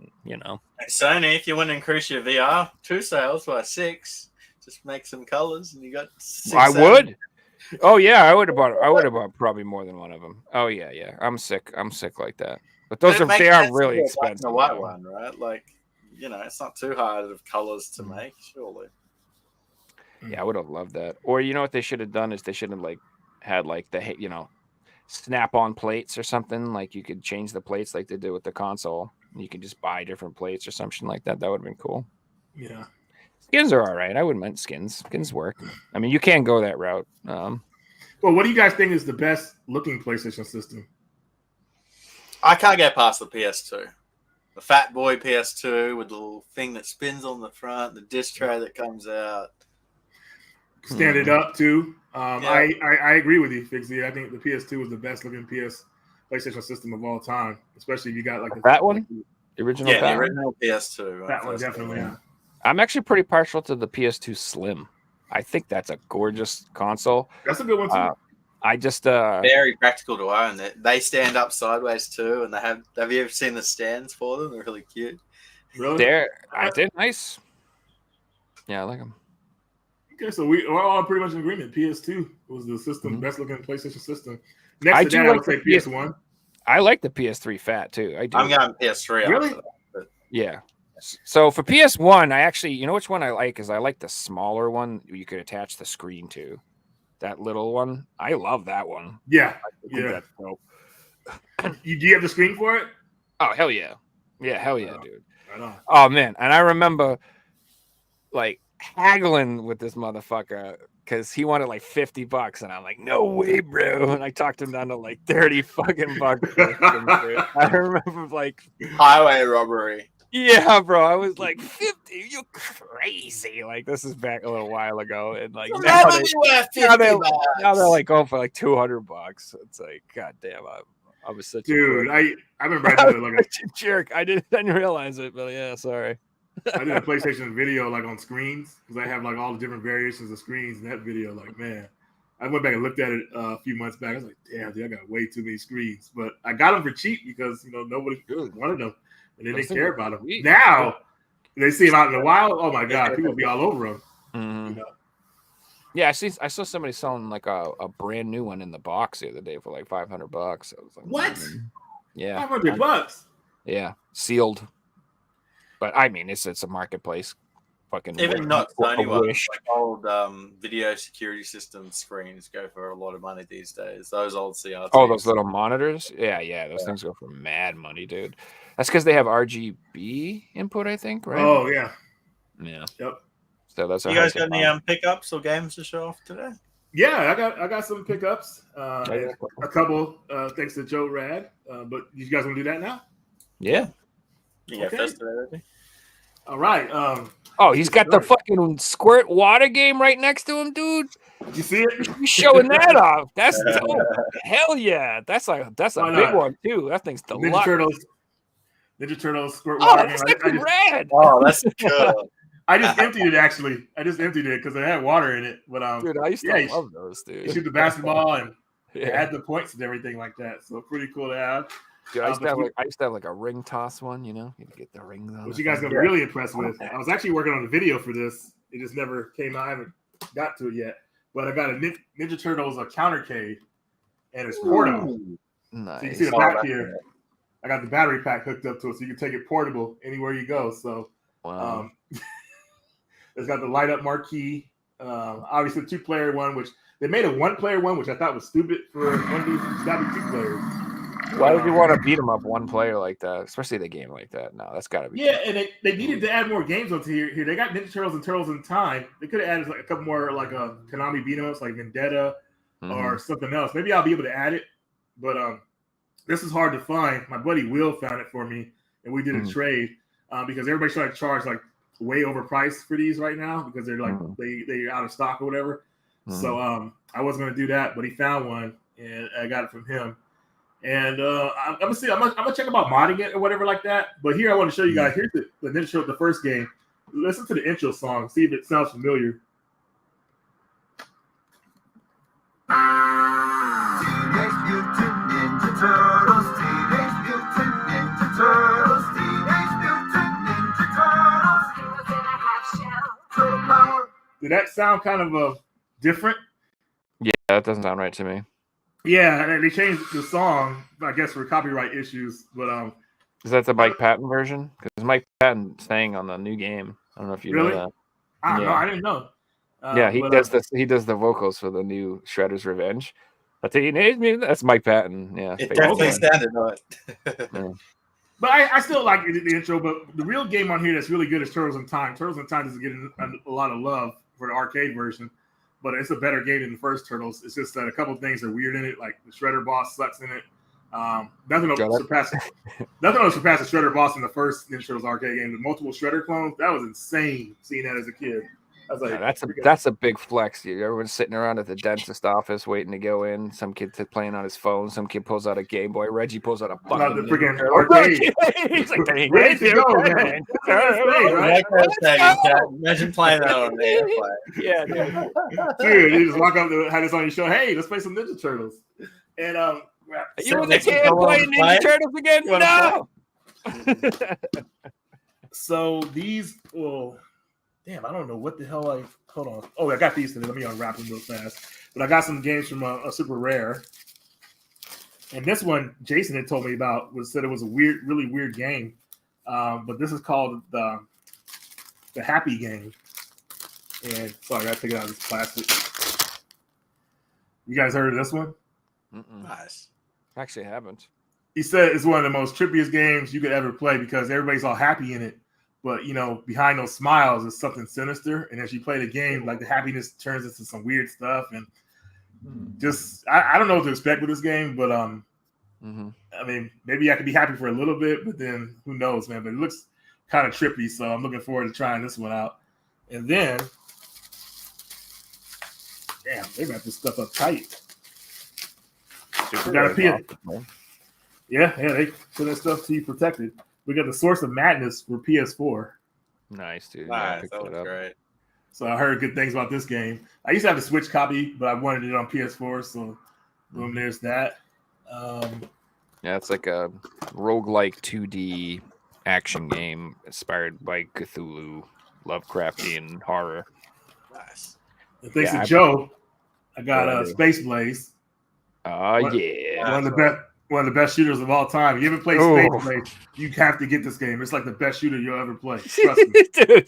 Sony, if you want to increase your VR 2 sales by 6, just make some colors and you got 6. I would. Oh yeah, I would have bought probably more than one of them. Oh yeah. I'm sick like that. But they are really expensive. The white one, right? Like, it's not too hard of colors to make, surely. Yeah, I would have loved that. Or what they should have done is they should have had the snap-on plates or something. Like you could change the plates like they did with the console. And you could just buy different plates or something like that. That would have been cool. Yeah. Skins are all right. I wouldn't mind skins. Skins work. I mean, you can go that route. Well, what do you guys think is the best looking PlayStation system? I can't get past the PS2. The fat boy PS2 with the little thing that spins on the front, the disc tray that comes out. stand it up too. Yeah. I agree with you, Fixie. I think the PS2 is the best looking PlayStation system of all time, especially if you got like the That one, the original. Yeah, the fat one? original PS2. That one first definitely. one. Yeah. I'm actually pretty partial to the PS2 Slim. I think that's a gorgeous console. That's a good one too. I just Very practical to own. They stand up sideways too, and they have. Have you ever seen the stands for them? They're really cute. Really? they're nice. Yeah, I like them. Okay, so we're all pretty much in agreement. PS2 was the system, Mhm. best looking PlayStation system. Next I to do that, I like would say the PS1. I like the PS3 Fat too. I do. I'm going PS3. Really? After that, but Yeah. So for PS1, I actually, you know which one I like is I like the smaller one you could attach the screen to. That little one. I love that one. Yeah, I think yeah. that's dope. Do you have the screen for it? Oh, hell yeah. Yeah, hell yeah, Oh. dude. I know. Oh man, and I remember like haggling with this motherfucker because he wanted like $50, and I'm like, no way, bro. And I talked him down to like 30 fucking bucks. I remember like, highway robbery. yeah, bro. I was like, 50, you crazy. Like this is back a little while ago, and like now Never they, be worth now $50. now they're like going for like $200. It's like, god damn, I was such Dude, a prick. I remember I did like Such a jerk. I didn't realize it, but yeah, sorry. I did a PlayStation video like on screens because I have like all the different variations of screens in that video. Like, man, I went back and looked at it a few months back. I was like, damn, dude, I got way too many screens. But I got them for cheap because nobody wanted them and they Those didn't things care are about them. sweet. Now they see them out in the wild. Oh my god, people be all over them. Mhm. You know? Yeah, I saw somebody selling like a brand new one in the box the other day for like $500. I was like, What? Yeah, $500. yeah, sealed. But I mean, it's a marketplace. Fucking Even not a Sony ones, wish. like old video security system screens go for a lot of money these days. Those old CRTs. Oh, those little monitors. Yeah, those things go for mad money, dude. That's because they have RGB input, I think, right? Oh yeah. Yeah. Yep. So that's You guys got any pickups or games to show off today? Yeah, I got some pickups. yeah. A couple thanks to Joe Rad. But you guys want to do that now? Yeah. You go Okay. first already? All right. Oh, he's got the fucking squirt water game right next to him, dude. You see it? He's showing that off. That's dope. Hell yeah. That's a Why big not? one too. That thing's Ninja deluxe. Turtles squirt Oh, water that's game. fucking rad. Oh, that's cool. I just emptied it actually. I just emptied it because it had water in it. But Dude, I used to yeah, love those, you dude. shoot the basketball and Yeah. add the points and everything like that. So pretty cool to have. Dude, I used but to have like a ring toss one, you know? You get the rings on. What the you guys thing. gonna be really impressed with. I was actually working on the video for this. It just never came out. I haven't got to it yet. But I got a Ninja Turtles countercade, and it's portable. Nice. So you can see the back here. I got the battery pack hooked up to it, so you can take it portable anywhere you go. So Wow. it's got the light up marquee. Obviously, the 2-player one, which they made a 1-player one, which I thought was stupid for one of these. It's got to be 2 players. Why would you want to beat him up one player like that, especially the game like that? No, that's got to be. Yeah, and they needed to add more games onto here. They got Ninja Turtles and Turtles in Time. They could have added like a couple more like Konami beat 'em ups like Vendetta or something else. Maybe I'll be able to add it, but this is hard to find. My buddy Will found it for me, and we did a trade because everybody's trying to charge like way overpriced for these right now because they're like they're out of stock or whatever. So I wasn't gonna do that, but he found one, and I got it from him. And I'm gonna check about modding it or whatever like that. But here I want to show you guys. Here's the Ninja Turtles, the first game. Listen to the intro song. See if it sounds familiar. Teenage Mutant Ninja Turtles, Teenage Mutant Ninja Turtles, Teenage Mutant Ninja Turtles. Heroes in a half shell. Turtle power. Did that sound kind of different? Yeah, that doesn't sound right to me. Yeah, and they changed the song, I guess, for copyright issues. But Is that the Mike Patton version? Because Mike Patton sang on the new game. I don't know if you Really? know that. I don't know. Yeah. I didn't know. Yeah, he but, does this. He does the vocals for the new Shredder's Revenge. A teenage mutant. That's Mike Patton. Yeah, It fake definitely fan. sounded right. Yeah. But I still like the intro. But the real game on here that's really good is Turtles in Time. Turtles in Time doesn't get a lot of love for the arcade version, but it's a better game than the first Turtles. It's just that a couple of things are weird in it, like the Shredder boss sucks in it. Nothing will surpass the Shredder boss in the first Ninja Turtles arcade game. The multiple Shredder clones, that was insane seeing that as a kid. I was like, Yeah, that's a big flex. Everyone's sitting around at the dentist office waiting to go in. Some kid's playing on his phone. Some kid pulls out a Game Boy. Reggie pulls out a Not the fucking freaking Ninja arcade. Turtle. He's like, Ready to go, man. Right? Imagine playing that on the airplane. Yeah, dude. Dude, you just walk up to have this on your show. Hey, let's play some Ninja Turtles. And Are you and the next to kid someone on playing the Ninja plane? Turtles again? You wanna No. so these, well, damn, I don't know what the hell hold on. Oh, I got these today. Let me unwrap them real fast. But I got some games from a Super Rare. And this one, Jason had told me about, said it was a really weird game. But this is called the Happy Game. And sorry, I gotta take it out of this plastic. You guys heard of this one? Nice. Actually, I haven't. He said it's one of the most trippiest games you could ever play because everybody's all happy in it. But, behind those smiles is something sinister. And as you play the game, like the happiness turns into some weird stuff. And just, I don't know what to expect with this game. But, I mean, maybe I could be happy for a little bit. But then who knows, man. But it looks kind of trippy. So I'm looking forward to trying this one out. And then, damn, they wrap this stuff up tight. We got a Yeah, they put that stuff to you protected. We got the Source of Madness for PS4. Nice, dude. Nice. That was great. So I heard good things about this game. I used to have the Switch copy, but I wanted it on PS4, so boom, there's that. Yeah, it's like a roguelike 2D action game inspired by Cthulhu, Lovecraftian horror. Nice. And thanks to Joe, I got Yeah, Space Blaze. Oh, yeah. One of the best shooters of all time. You ever played Oh. Space Blaze, you have to get this game. It's like the best shooter you'll ever play. Trust me. Dude,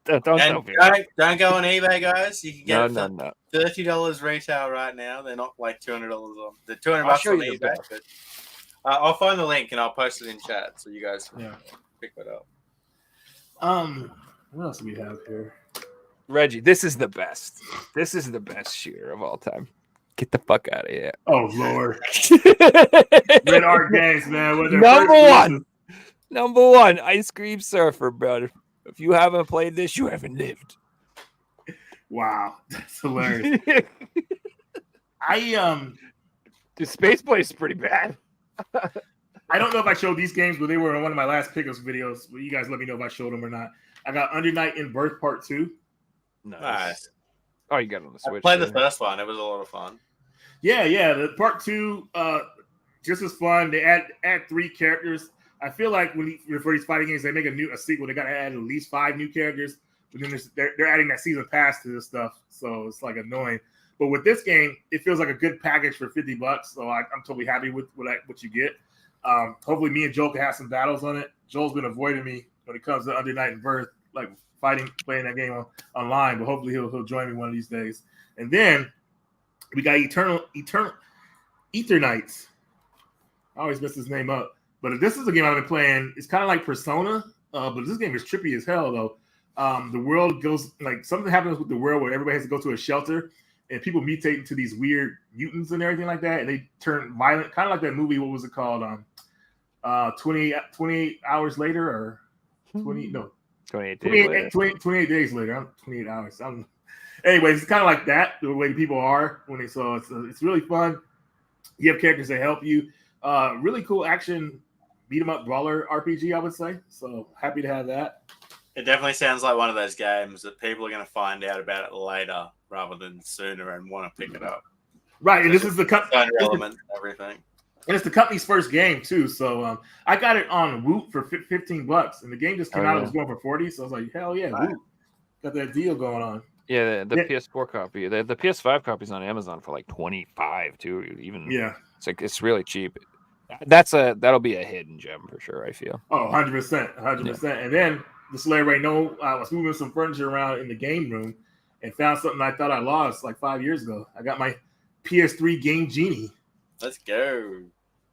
don't tell And me. don't go on eBay, guys. You can get it for No. $30 retail right now. They're not like $200 on. They're $200 I'll show on you the eBay. But, I'll find the link and I'll post it in chat so you guys can Yeah. pick that up. What else do we have here? Reggie, this is the best. This is the best shooter of all time. Get the fuck out of here. Oh Lord. Red Art Games, man. Number one, Ice Cream Surfer, brother. If you haven't played this, you haven't lived. Wow, that's hilarious. The Space Blaze is pretty bad. I don't know if I showed these games, but they were in one of my last pickups videos. But you guys let me know if I showed them or not. I got Under Night in Birth Part 2. Nice. Oh, you got it on the I Switch. played the first one. It was a lot of fun. Yeah. The Part 2, just as fun. They add 3 characters. I feel like for these fighting games, they make a sequel. They got to add at least 5 new characters. But then they're adding that season pass to this stuff, so it's like annoying. But with this game, it feels like a good package for $50. So I'm totally happy with what you get. Hopefully, me and Joel can have some battles on it. Joel's been avoiding me when it comes to Under Night and Birth, like playing that game online. But hopefully, he'll join me one of these days. And then we got Ether Knights. I always mess his name up. But this is a game I've been playing. It's kind of like Persona, but this game is trippy as hell, though. The world goes, like, something happens with the world where everybody has to go to a shelter, and people mutate into these weird mutants and everything like that, and they turn violent, kind of like that movie, what was it called? 28 hours later, or 28 days later. 28 hours. Anyways, it's kind of like that, the way people are when so it's really fun. You have characters that help you. Really cool action beat 'em up brawler RPG, I would say. So happy to have that. It definitely sounds like one of those games that people are going to find out about it later rather than sooner and want to pick it up. Right, and this is the element and everything. And it's the company's first game too. So I got it on Woot for $15, and the game just came out. It was going for 40, so I was like, hell yeah, Woot. Got that deal going on. Yeah, the PS4 copy. The PS5 copy's on Amazon for like 25 too. Even it's really cheap. That'll be a hidden gem for sure, I feel. Oh, 100%. And then just to let everybody know, I was moving some furniture around in the game room and found something I thought I lost like 5 years ago. I got my PS3 Game Genie. Let's go.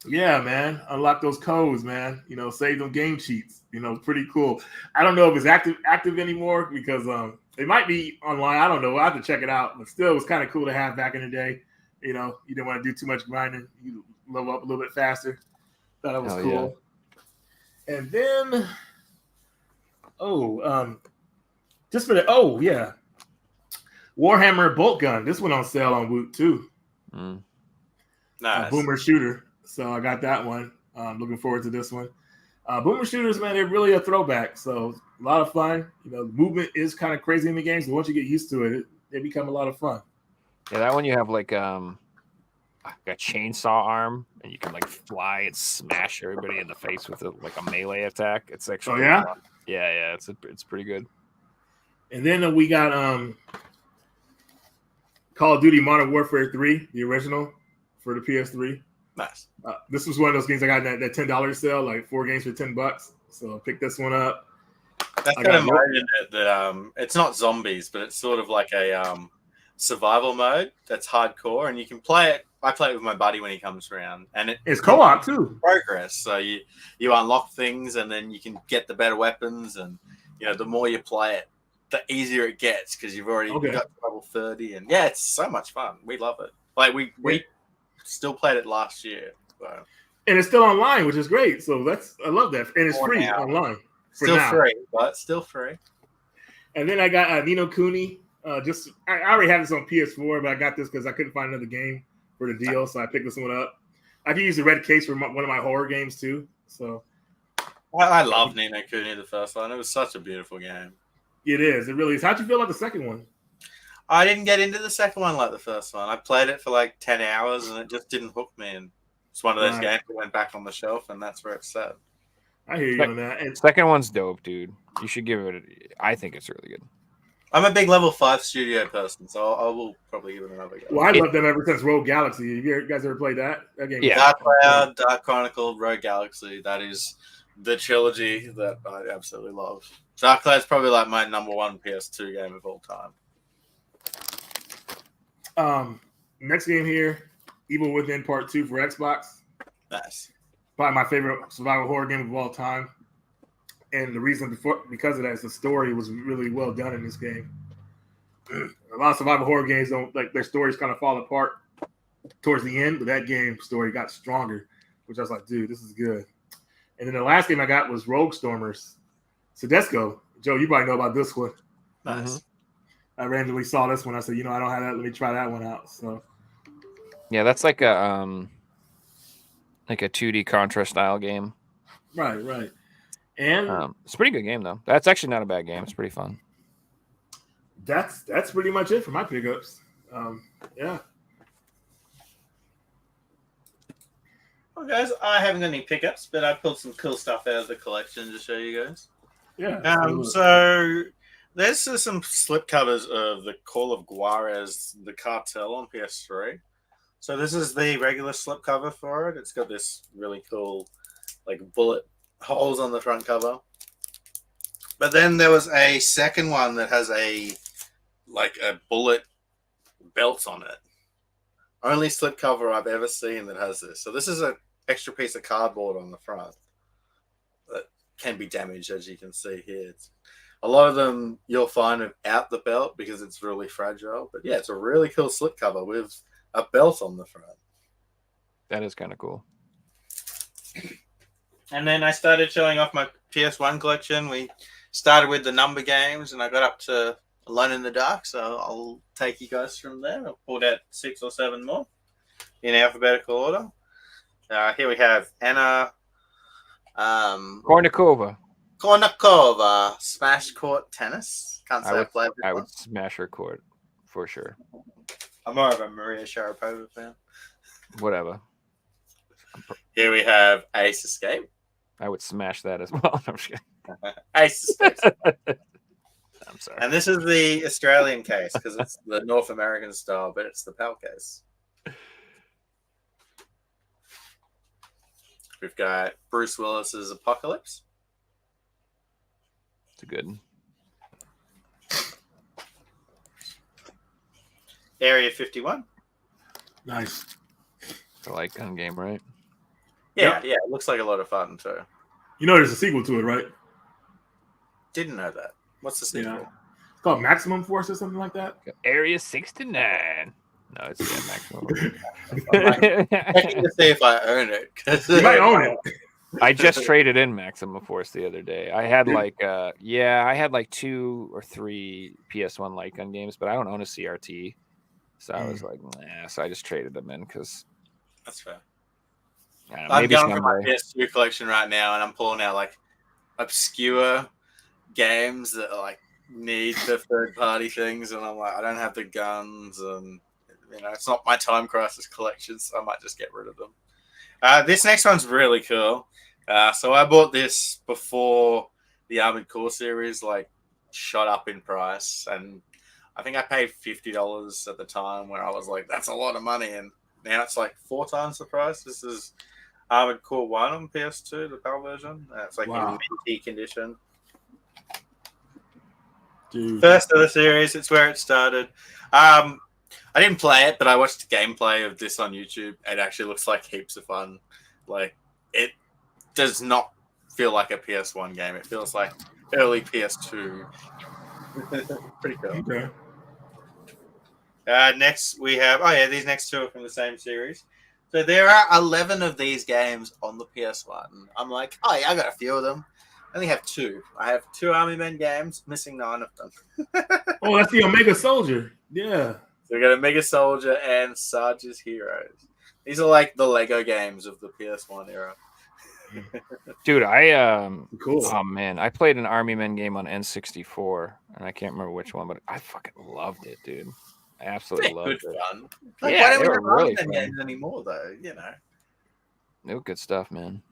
Yeah, man. Unlock those codes, man. Save them game cheats. Pretty cool. I don't know if it's active anymore because it might be online. I don't know. I'll have to check it out. But still, it was kind of cool to have back in the day. You didn't want to do too much grinding. You level up a little bit faster. Thought that was cool. Yeah. And then, Just for the Warhammer bolt gun. This went on sale on Woot too. Nice. Boomer shooter. So I got that one. Looking forward to this one. Boomer shooters, man, they're really a throwback. So a lot of fun. You know, the movement is kind of crazy in the games, but once you get used to it, they become a lot of fun. Yeah, that one you have like a chainsaw arm, and you can like fly and smash everybody in the face with like a melee attack. It's actually yeah? fun. Yeah, it's pretty good. And then we got Call of Duty Modern Warfare 3, the original for the PS3. Nice. This was one of those games I got in that $10 sale, like 4 games for $10. So I picked this one up. That's kind of mode in it that it's not zombies, but it's sort of like a survival mode that's hardcore, and you can play it. I play it with my buddy when he comes around, and it's co-op too. Progress, so you unlock things, and then you can get the better weapons, and you know the more you play it, the easier it gets because you've already got level 30, and yeah, it's so much fun. We love it. Like we still played it last year, so. And it's still online, which is great. So I love that, and it's free now. online. Still free, but still free. And then I got Nino Kuni. I already have this on PS4, but I got this because I couldn't find another game for the deal, so I picked this one up. I can use the red case for one of my horror games too. So I love Nino Kuni, the first one. It was such a beautiful game. It is. It really is. How'd you feel about the second one? I didn't get into the second one like the first one. I played it for like 10 hours, and it just didn't hook me. And it's one of those games that went back on the shelf, and that's where it's set. I hear you on that. And second one's dope, dude. You should give it. I think it's really good. I'm a big level 5 studio person, so I will probably give it another go. Well, I love them ever since Rogue Galaxy. Have you guys ever played that game? Yeah. Dark Cloud, Dark Chronicle, Rogue Galaxy. That is the trilogy that I absolutely love. Dark Cloud's probably like my number 1 PS2 game of all time. Next game here, Evil Within Part 2 for Xbox. Nice. Probably my favorite survival horror game of all time. And the reason because of that is the story was really well done in this game. A lot of survival horror games don't like their stories kind of fall apart towards the end, but that game story got stronger, which I was like, dude, this is good. And then the last game I got was Rogue Stormers. Sedesco. Joe, you probably know about this one. Nice. I randomly saw this one. I said, I don't have that. Let me try that one out. So yeah, that's like a 2D Contra style game. Right. And it's a pretty good game though. That's actually not a bad game. It's pretty fun. That's pretty much it for my pickups. Yeah. Well, guys, I haven't got any pickups, but I pulled some cool stuff out of the collection to show you guys. Yeah. So there's some slip covers of the Call of Juarez, the Cartel on PS3. So this is the regular slip cover for it. It's got this really cool, like bullet holes on the front cover. But then there was a second one that has a bullet belt on it. Only slip cover I've ever seen that has this. So this is an extra piece of cardboard on the front that can be damaged, as you can see here. A lot of them you'll find without the belt because it's really fragile. But yeah, it's a really cool slip cover with a belt on the front. That is kind of cool. And then I started showing off my PS1 collection. We started with the number games, and I got up to Alone in the Dark, so I'll take you guys from there. I'll pull out 6 or 7 more in alphabetical order. Here we have Anna Kornikova, Smash Court Tennis. Can't say I've played I would smash her court for sure. I'm more of a Maria Sharapova fan. Whatever. Here we have Ace Escape. I would smash that as well. I'm just kidding. Ace Escape. I'm sorry. And this is the Australian case because it's the North American style, but it's the PAL case. We've got Bruce Willis's Apocalypse. It's a good one. Area 51. Nice. It's a light gun game, right? Yeah, it looks like a lot of fun too. There's a sequel to it, right? Didn't know that. What's the sequel? Yeah. It's called Maximum Force or something like that. Area 69. No, it's Maximum. I'm checking to see if I own it. You might own it. I just traded in Maximum Force the other day. I had like I had like 2 or 3 PS1 light gun games, but I don't own a CRT. So I was like, nah. So I just traded them in because That's fair. I'm maybe going for my someday. PS2 collection right now, and I'm pulling out like obscure games that like need the third-party things, and I'm like, I don't have the guns, and it's not my Time Crisis collection, so I might just get rid of them. This next one's really cool. So I bought this before the Armored Core series like shot up in price, and I think I paid $50 at the time when I was like, that's a lot of money, and now it's like 4 times the price. This is Armored Core 1 on PS2, the PAL version. It's like in minty condition. Dude. First of the series, it's where it started. I didn't play it, but I watched gameplay of this on YouTube. It actually looks like heaps of fun. Like, it does not feel like a PS1 game. It feels like early PS2. Pretty cool. Okay. Next, we have... Oh, yeah, these next 2 are from the same series. So there are 11 of these games on the PS1. I'm like, oh, yeah, I got a few of them. I only have 2. I have 2 Army Men games, missing 9 of them. Oh, that's the Omega Soldier. Yeah. So we got a Mega Soldier and Sarge's Heroes. These are like the Lego games of the PS1 era. Dude, Cool. oh man, I played an Army Men game on N64, and I can't remember which one, but I fucking loved it, dude. I absolutely loved Good it. fun. Like, Yeah, why don't they we were have really Army Men fun. games anymore, though? They were good stuff, man.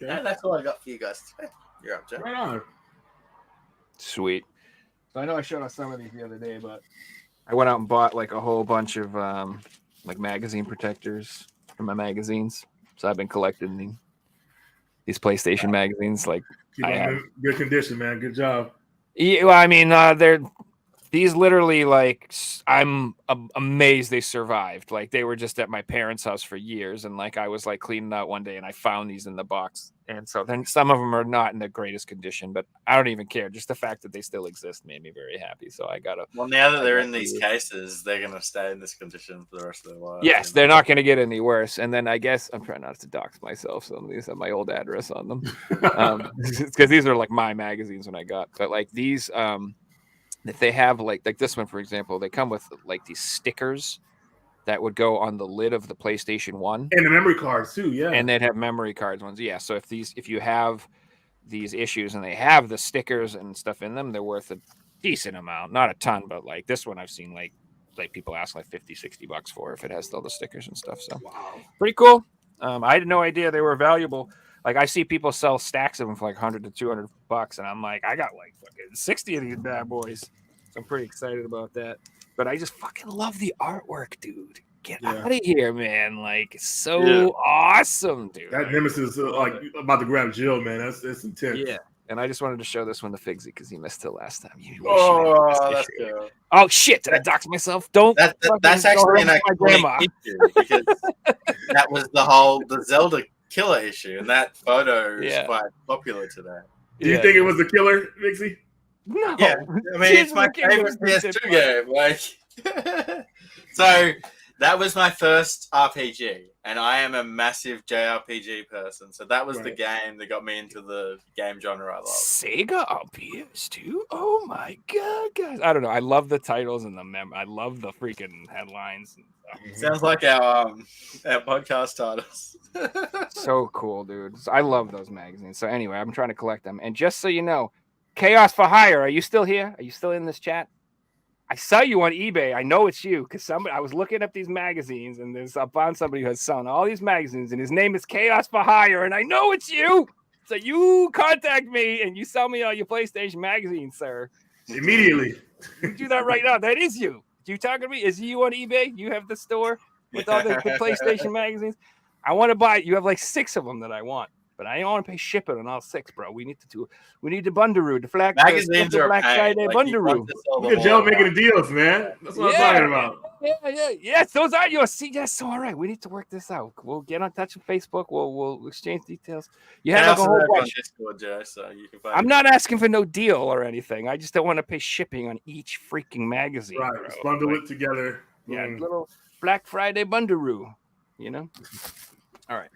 Yeah, that's all I got for you guys today. You're up, Joe. Right on. Sweet. So I know I showed us some of these the other day, but I went out and bought like a whole bunch of like magazine protectors for my magazines. So I've been collecting these PlayStation magazines. Like, Keep I them have. in good condition, man. Good job. Yeah, well, I mean, they're these literally like I'm amazed they survived. Like they were just at my parents' house for years, and like I was like cleaning out one day and I found these in the box. And so then some of them are not in the greatest condition, but I don't even care. Just the fact that they still exist made me very happy. So I gotta. Well, now that they're in these cases, they're going to stay in this condition for the rest of their lives. Yes, they're not going to get any worse. And then I guess I'm trying not to dox myself. Some of these have my old address on them, because these are like my magazines when I got. But like these, if they have like this one, for example, they come with like these stickers that would go on the lid of the PlayStation 1. And the memory cards too, yeah. And they'd have memory cards ones. Yeah. So if you have these issues and they have the stickers and stuff in them, they're worth a decent amount. Not a ton, but like this one I've seen like people ask like $50-$60 for if it has all the stickers and stuff. So pretty cool. I had no idea they were valuable. Like I see people sell stacks of them for like $100 to $200, and I'm like, I got like fucking 60 of these bad boys. So I'm pretty excited about that. But I just fucking love the artwork, dude. Get out of here, man! Like it's so awesome, dude. That Nemesis like about to grab Jill, man. That's intense. Yeah. And I just wanted to show this one to Figsy because he missed it last time. That's good. Oh shit! Did I dox myself? Don't. That's actually an iconic issue because that was the Zelda killer issue, and that photo is quite popular today. Do you think it was the killer, Mixie? No. Yeah, I mean it's my favorite PS2 game. Like, so that was my first RPG, and I am a massive JRPG person. So that was the game that got me into the game genre I love. Sega on PS2? Oh my god, guys! I don't know. I love the titles and I love the freaking headlines. And Sounds like our podcast titles. So cool, dude. I love those magazines. So anyway, I'm trying to collect them. And just so you know, Chaos for Hire, are you still here? Are you still in this chat? I saw you on eBay. I know it's you because I was looking up these magazines and I found somebody who has selling all these magazines and his name is Chaos for Hire and I know it's you. So you contact me and you sell me all your PlayStation magazines, sir. Immediately. You do that right now. That is you. You talking to me? Is you on eBay? You have the store with all the PlayStation magazines? I want to buy it. You have like 6 of them that I want. But I don't want to pay shipping on all 6, bro. We need the Bundaroo, the Black magazines are Black Friday Bundaroo. Look at Joe making the deals, man. That's what I'm talking about. Yeah. Yes, those are yours. See, yes, so all right. We need to work this out. We'll get on touch with Facebook. We'll exchange details. You have like a whole bunch. Discord, Joe, so you can find I'm not asking for no deal or anything. I just don't want to pay shipping on each freaking magazine. Right. Bro. Let's bundle it together. Yeah, little Black Friday Bundaroo, you know? All right.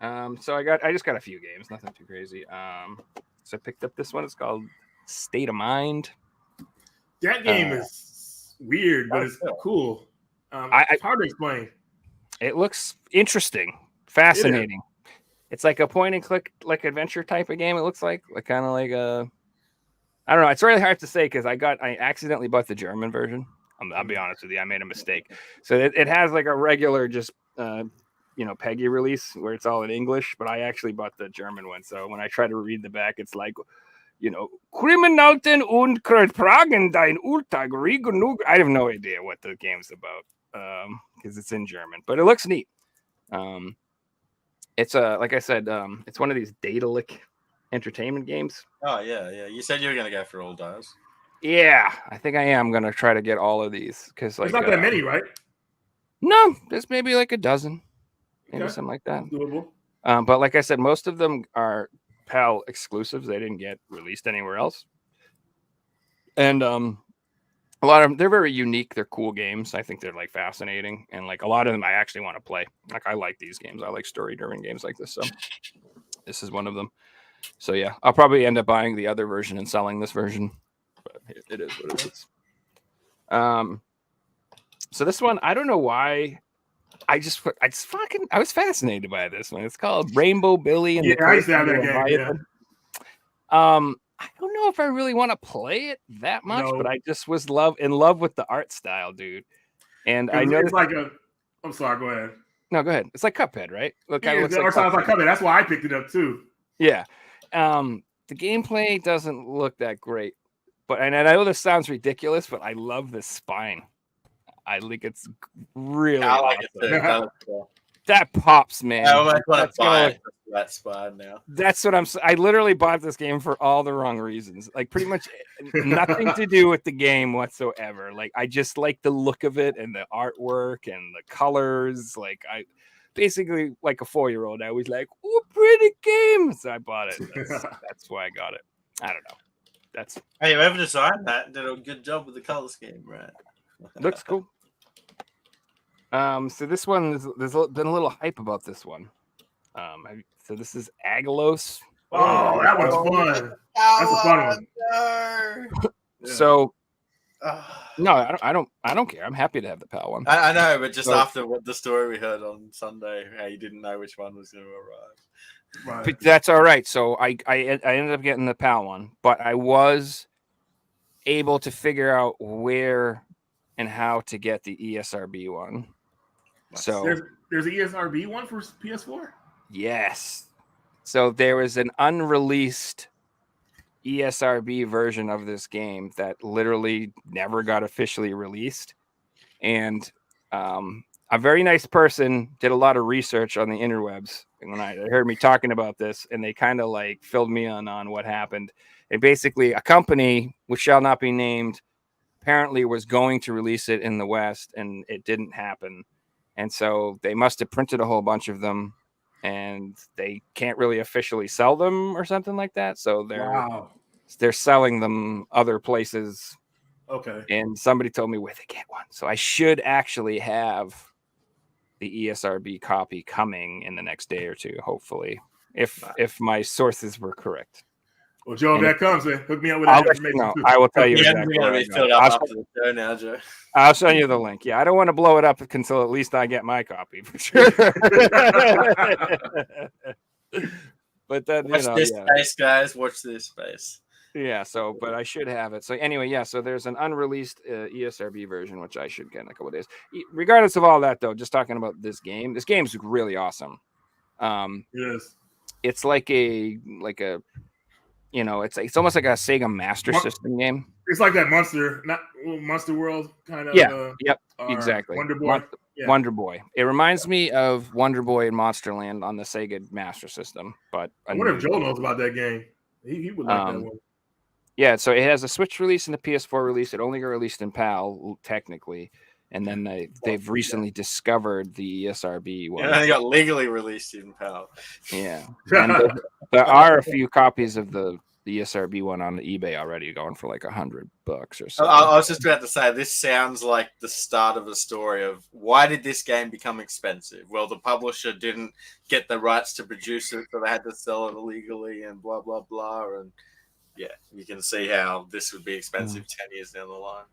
So I just got a few games, nothing too crazy. So I picked up this one. It's called State of Mind. That game is weird, but it's cool. It's hard to explain. It looks interesting, fascinating. It's like a point and click, like adventure type of game. It looks like kind of like a. I don't know. It's really hard to say because I accidentally bought the German version. I'll be honest with you. I made a mistake. So it has like a regular just Peggy release where it's all in English, but I actually bought the German one. So when I try to read the back, it's like, Kriminalten und Pragen dein Urtag genug. I have no idea what the game's about because it's in German, but it looks neat. It's like I said, it's one of these Daedalic entertainment games. Oh yeah. You said you were gonna go for all those. Yeah, I think I am gonna try to get all of these because It's not that many, right? No, there's maybe like a dozen, maybe something like that. Doable. But like I said, most of them are PAL exclusives. They didn't get released anywhere else. And a lot of them, they're very unique. They're cool games. I think they're like fascinating. And like a lot of them I actually want to play. Like I like these games. I like story-driven games like this. So this is one of them. So yeah, I'll probably end up buying the other version and selling this version. But it is what it is. So this one, I don't know why. I was fascinated by this one. It's called Rainbow Billy and I used to have that game. Yeah. I don't know if I really want to play it that much, but I just was in love with the art style, dude. And I know it's like I'm sorry, go ahead. No, go ahead. It's like Cuphead, right? The art style is like Cuphead. That's why I picked it up too. Yeah. The gameplay doesn't look that great, and I know this sounds ridiculous, but I love the spine. I think it's really awesome. It too. That pops, man. I almost want to buy that spine now. That's what I literally bought this game for all the wrong reasons. Like pretty much nothing to do with the game whatsoever. Like I just like the look of it and the artwork and the colors. Like I basically like a 4-year-old. I was like, "Oh, pretty game!" So I bought it. That's why I got it. I don't know. Hey, whoever designed that did a good job with the color scheme, right? Looks cool. So this one there's been a little hype about this one. So this is Agalos. Oh, that one's fun. That's a fun one. No. So no, I don't care. I'm happy to have the PAL one. I know, but just after the story we heard on Sunday, how you didn't know which one was going to arrive. Right. But that's all right. So I ended up getting the PAL one, but I was able to figure out where and how to get the ESRB one. So there's an ESRB one for PS4? Yes. So there was an unreleased ESRB version of this game that literally never got officially released. And a very nice person did a lot of research on the interwebs. And when they heard me talking about this, and they kind of like filled me on what happened. And basically a company, which shall not be named, apparently was going to release it in the West, and it didn't happen. And so they must have printed a whole bunch of them, and they can't really officially sell them or something like that. So they're selling them other places. Okay. And somebody told me where they get one. So I should actually have the ESRB copy coming in the next day or two, hopefully, if my sources were correct. Well, Joe, if that comes, then hook me up with that information. No, I will tell you exactly. I'll show you the link. Yeah, I don't want to blow it up until at least I get my copy for sure. But then watch this space, guys. Watch this space. Yeah. So, but I should have it. So anyway, yeah. So there's an unreleased ESRB version which I should get in a couple of days. Regardless of all that, though, just talking about this game. This game's really awesome. Yes. It's like a. It's almost like a Sega Master System game. It's like that Monster World kind of. Yeah. Yep. Exactly. Wonder Boy. Wonder Boy. It reminds me of Wonder Boy and Monsterland on the Sega Master System. But I wonder if Joel knows about that game. He would like that one. Yeah. So it has a Switch release and a PS4 release. It only got released in PAL technically. And then they've recently discovered the ESRB one. Yeah, they got legally released in PAL. Yeah. And there are a few copies of the the ESRB one on eBay already, going for like $100 or so. I was just about to say, this sounds like the start of a story of why did this game become expensive? Well, the publisher didn't get the rights to produce it, so they had to sell it illegally and blah, blah, blah. And yeah, you can see how this would be expensive 10 years down the line.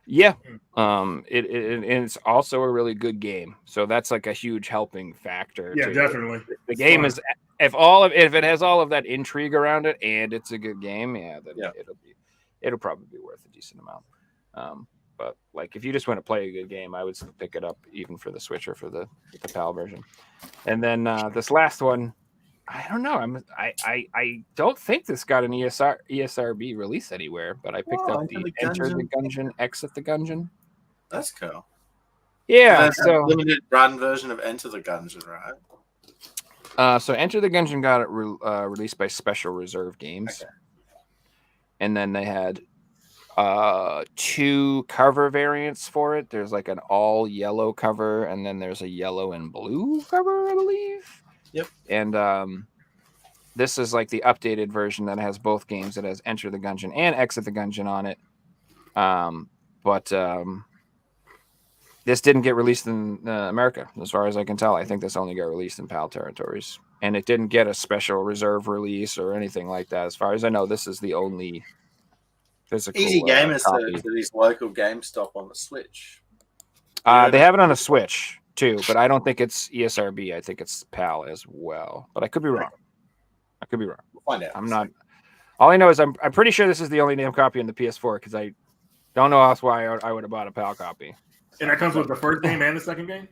Yeah. And it's also a really good game. So that's like a huge helping factor. Yeah, too. definitely. The game is, if it has all of that intrigue around it and it's a good game, then it'll probably be worth a decent amount. But like if you just want to play a good game, I would pick it up even for the Switch or for the PAL version. And then this last one, I don't know. I don't think this got an ESRB release anywhere, but I picked up the Enter the Gungeon, Exit the Gungeon. That's cool. Yeah, so limited run version of Enter the Gungeon, right? So Enter the Gungeon got it released by Special Reserve Games, and then they had 2 cover variants for it. There's like an all yellow cover, and then there's a yellow and blue cover, I believe. Yep. And this is like the updated version that has both games. It has Enter the Gungeon and Exit the Gungeon on it. But this didn't get released in America, as far as I can tell. I think this only got released in PAL territories. And it didn't get a special reserve release or anything like that. As far as I know, this is the only physical easy game is copy. to these local GameStop on the Switch. They have it on a Switch too, but I don't think it's ESRB. I think it's PAL as well. But I could be wrong. We'll find out. I'm not. All I know is I'm pretty sure this is the only damn copy on the PS4 because I don't know else why I would have bought a PAL copy. And that comes with the first game and the second game?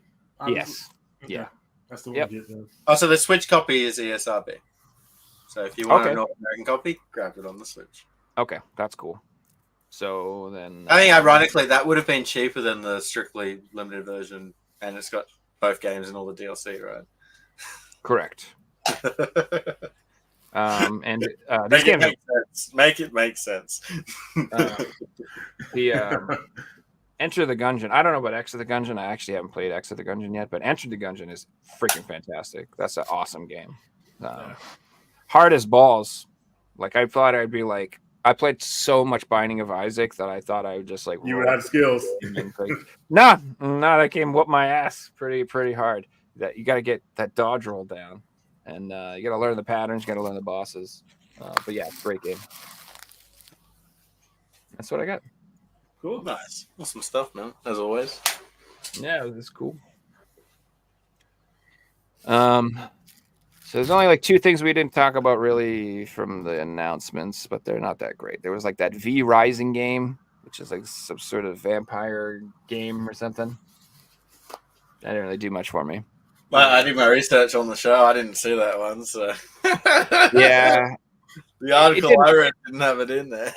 Yes. Okay. Yeah. That's the one Yep. you get then. Oh, so the Switch copy is ESRB. So if you want Okay. a North American copy, grab it on the Switch. Okay, that's cool. So then I think ironically that would have been cheaper than the strictly limited version, and it's got both games and all the DLC, right? correct. And Make this it game, make sense. Make it make sense. the Enter the Gungeon. I don't know about Exit the Gungeon. I actually haven't played Exit the Gungeon yet, but Enter the Gungeon is freaking fantastic. That's an awesome game. Hard as balls. Like I thought I'd be like. I played so much Binding of Isaac that I thought I would just like You would have skills. No, that came whoop my ass pretty hard. That you got to get that dodge roll down, and you got to learn the patterns. You got to learn the bosses. But yeah, it's a great game. That's what I got. Cool. Nice. Awesome stuff, man. As always. Yeah, it was cool. So there's only like 2 things we didn't talk about really from the announcements, but they're not that great. There was like that V Rising game, which is like some sort of vampire game or something. That didn't really do much for me. Well, I did my research on the show. I didn't see that one, so Yeah. The article I read didn't have it in there.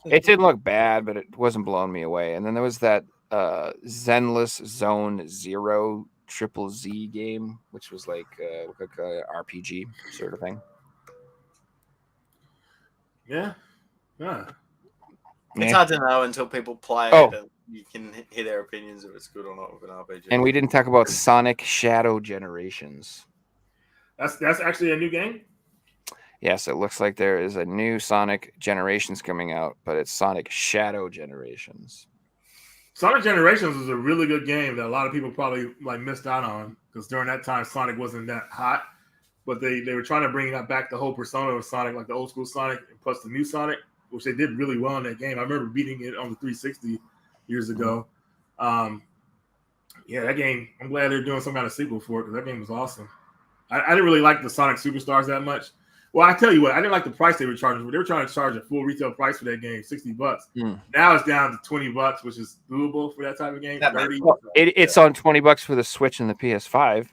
It didn't look bad, but it wasn't blowing me away. And then there was that Zenless Zone Zero Triple Z game, which was like a RPG sort of thing. Yeah. Yeah. It's hard to know until people play it and you can hear their opinions if it's good or not with an RPG. And we didn't talk about Sonic Shadow Generations. That's actually a new game? Yes, it looks like there is a new Sonic Generations coming out, but it's Sonic Shadow Generations. Sonic Generations was a really good game that a lot of people probably like missed out on because during that time Sonic wasn't that hot. But they were trying to bring back the whole persona of Sonic, like the old school Sonic, and plus the new Sonic, which they did really well in that game. I remember beating it on the 360 years ago. Yeah, that game, I'm glad they're doing some kind of sequel for it because that game was awesome. I didn't really like the Sonic Superstars that much. Well, I tell you what, I didn't like the price they were charging. They were trying to charge a full retail price for that game, $60. Now it's down to $20, which is doable for that type of game. 30. Well, it's on $20 for the Switch and the PS5.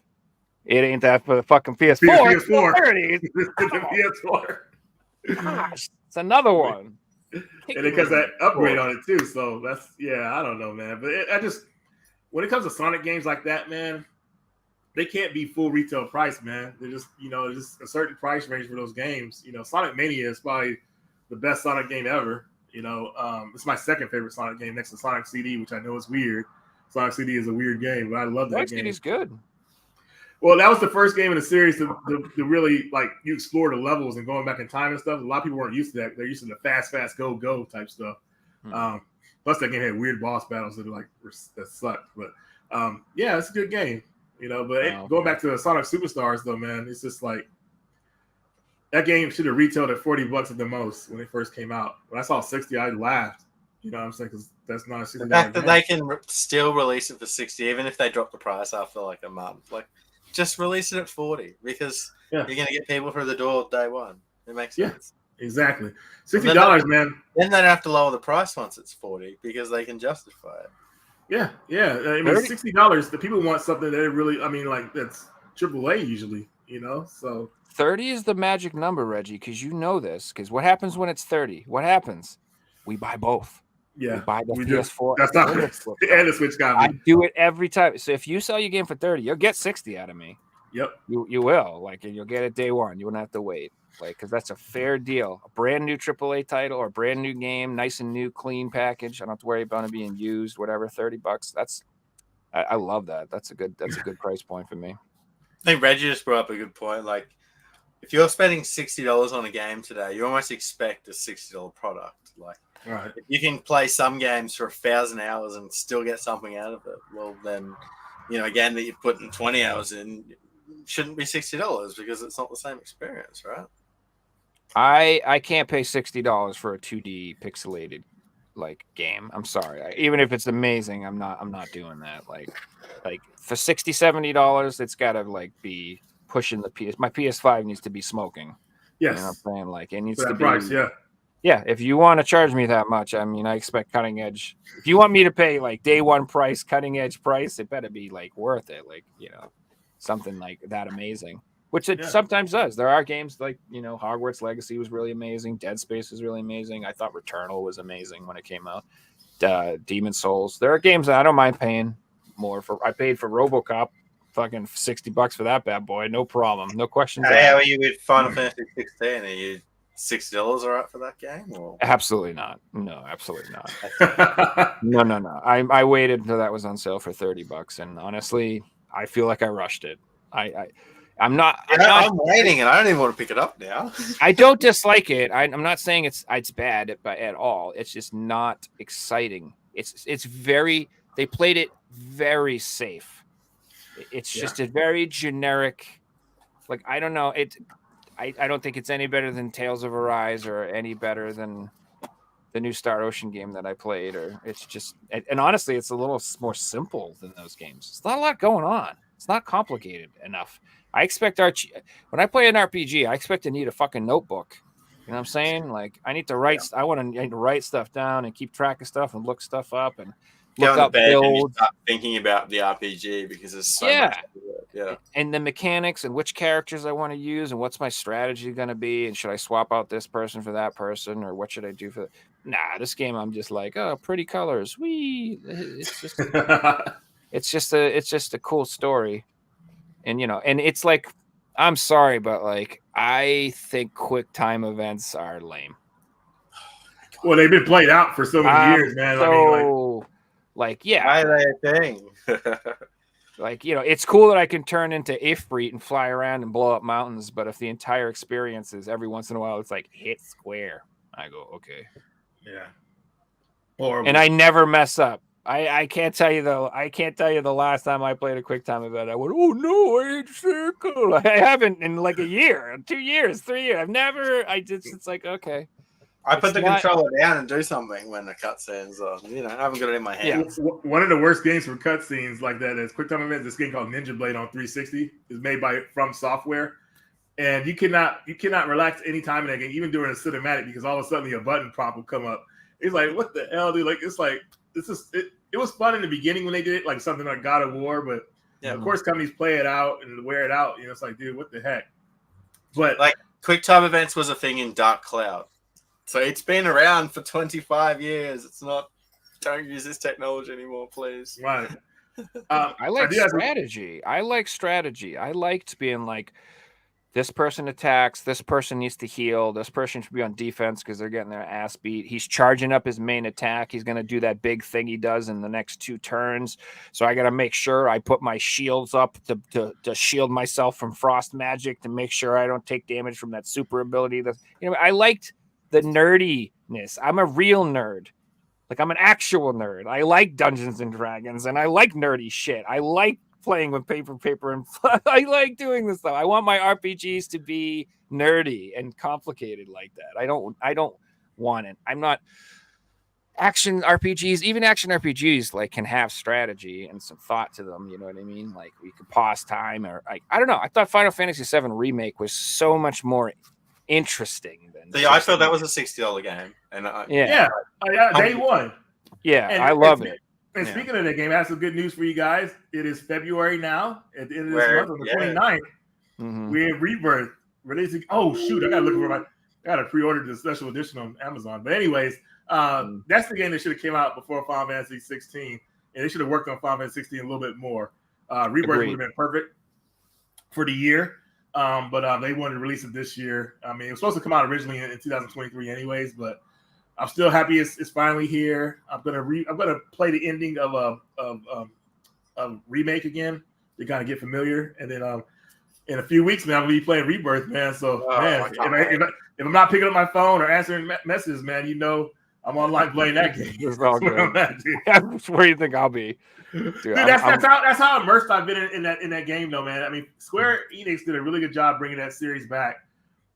It ain't that for the fucking PS4. PS4. The PS4. Gosh, it's another one. And it has that upgrade on it too. So that's I don't know, man. But when it comes to Sonic games like that, man, they can't be full retail price, man. They're just, just a certain price range for those games. Sonic Mania is probably the best Sonic game ever. It's my second favorite Sonic game next to Sonic CD, which I know is weird. Sonic CD is a weird game, but I love that game. Sonic CD's good. Well, that was the first game in the series to really like you explore the levels and going back in time and stuff. A lot of people weren't used to that. They're used to the fast, go type stuff. Plus, that game had weird boss battles that sucked. But yeah, it's a good game, you know. But going back to the Sonic Superstars, though, man, it's just like that game should have retailed at $40 at the most when it first came out. When I saw 60, I laughed. You know what I'm saying? Because that's not a $60 The fact that game. they can still release it for 60, even if they drop the price after like a month, like just release it at 40 because you're going to get people through the door day one. It makes sense. Exactly. $60, man. Then they don't have to lower the price once it's 40 because they can justify it. Yeah. I mean, $60. The people want something that really, I mean, like that's AAA usually, you know. So 30 is the magic number, Reggie, because you know this. Because what happens when it's 30? What happens? We buy both. Yeah, we buy the we PS4 That's not and and the Switch got I me. do it every time. So if you sell your game for 30, you'll get 60 out of me. Yep. You will. Like, and you'll get it day one. You wouldn't have to wait. Like, because that's a fair deal. A brand new AAA title or a brand new game, nice and new, clean package. I don't have to worry about it being used, whatever, $30. I love that. That's a good price point for me. I think Reggie just brought up a good point. Like, if you're spending $60 on a game today, you almost expect a $60 product. Like, right. If you can play some games for 1,000 hours and still get something out of it, well, then, you know, again, that you're putting 20 hours in, shouldn't be $60 because it's not the same experience, right? I can't pay $60 for a 2D pixelated like game. I'm sorry. Even if it's amazing, I'm not doing that. Like for $60-$70, it's gotta like be pushing the my PS5 needs to be smoking. Yes. You know what I'm saying? Like it needs for to that be price, yeah. Yeah, if you want to charge me that much, I mean, I expect cutting edge. If you want me to pay like day one price, cutting edge price, it better be like worth it. Like, you know, something like that amazing, which it sometimes does. There are games like, you know, Hogwarts Legacy was really amazing. Dead Space was really amazing. I thought Returnal was amazing when it came out. Demon Souls. There are games that I don't mind paying more for. I paid for RoboCop, fucking $60 for that bad boy. No problem. No questions. Hey, how are you with Final Fantasy 16? Are you $60 all right for that game? Or? Absolutely not. No, absolutely not. No. I waited until that was on sale for $30, and honestly, I feel like I rushed it. I'm not. I'm waiting, and I don't even want to pick it up now. I don't dislike it. I'm not saying it's bad at all. It's just not exciting. It's very. They played it very safe. It's just a very generic. Like I don't know it. I don't think it's any better than Tales of Arise or any better than the new Star Ocean game that I played. Or it's just, and honestly, it's a little more simple than those games. It's not a lot going on. It's not complicated enough. I expect when I play an RPG, I expect to need a fucking notebook. You know what I'm saying? Like I need to write. I need to write stuff down and keep track of stuff and look stuff up and look up builds. Start thinking about the RPG because there's so much to it. Yeah, and the mechanics and which characters I want to use and what's my strategy going to be and should I swap out this person for that person or what should I do for? Nah, this game I'm just like, oh, pretty colors, wee. It's just, it's just a cool story, and you know, and it's like, I'm sorry, but like I think quick time events are lame. Well, they've been played out for so many years, man. So, yeah, why are they a thing? Like, you know, it's cool that I can turn into Ifrit and fly around and blow up mountains, but if the entire experience is every once in a while, it's like hit square, I go, okay. Yeah. Horrible. And I never mess up. I can't tell you though. I can't tell you the last time I played a quick time event. I went, oh no, I hit circle. I haven't in like a year, 2 years, 3 years. I've never. It's like okay. I put the controller down and do something when the cutscene's on. You know, I haven't got it in my hands. Yeah. One of the worst games for cutscenes like that is QuickTime Events. This game called Ninja Blade on 360 is made by From Software, and you cannot relax any time in that game, even during a cinematic, because all of a sudden your button prompt will come up. It's like, what the hell, dude? Like, it's like this is it. It was fun in the beginning when they did it, like something like God of War, but of course companies play it out and wear it out. You know, it's like, dude, what the heck? But like QuickTime Events was a thing in Dark Cloud. So it's been around for 25 years. It's not, don't use this technology anymore, please. Right. I like strategy. I liked being like, this person attacks, this person needs to heal, this person should be on defense because they're getting their ass beat. He's charging up his main attack. He's going to do that big thing he does in the next 2 turns. So I got to make sure I put my shields up to shield myself from frost magic, to make sure I don't take damage from that super ability. I liked the nerdiness. I'm a real nerd. Like, I'm an actual nerd. I like Dungeons and Dragons, and I like nerdy shit. I like playing with paper, and I like doing this stuff. I want my RPGs to be nerdy and complicated like that. I don't want it. I'm not action RPGs. Even action RPGs like can have strategy and some thought to them. You know what I mean? Like, we could pause time, or I don't know. I thought Final Fantasy VII Remake was so much more interesting than. See, I thought that was a $60 game, and day one. Yeah, And I love it. And Yeah. speaking of that game, I have some good news for you guys. It is February now. At the end of this month, on the 29th, we're in Rebirth. Releasing. Oh shoot! I gotta pre-order the special edition on Amazon. But anyways, that's the game that should have came out before Final Fantasy 16, and they should have worked on Final Fantasy 16 a little bit more. Rebirth would have been perfect for the year, but they wanted to release it this year. I mean, it was supposed to come out originally in 2023, anyways, but. I'm still happy it's finally here. I'm gonna play the ending of Remake again to kind of get familiar, and then in a few weeks, man, I'm gonna be playing Rebirth, man. So if I'm not picking up my phone or answering messages, man, I'm online playing that game. It's all good. Where do you think I'll be? Dude, that's how immersed I've been in that game, though, man. I mean, Square Enix did a really good job bringing that series back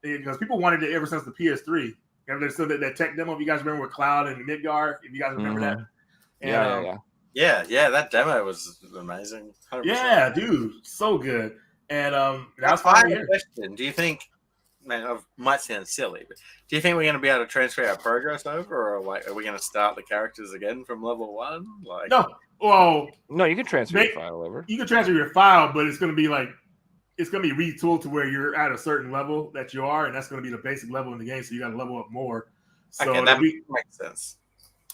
because people wanted it ever since the PS3. There's still that tech demo. If you guys remember with Cloud and Midgar, if you guys remember that. And, yeah, that demo was amazing. 100%. Yeah, dude, so good. And that's fine. Question: do you think? Man, I might sound silly, but do you think we're going to be able to transfer our progress over, or like, are we going to start the characters again from level 1? Like, no. Well, no, you can transfer your file over. You can transfer your file, but it's going to be retooled to where you're at a certain level that you are, and that's going to be the basic level in the game. So you got to level up more. So okay, that makes sense.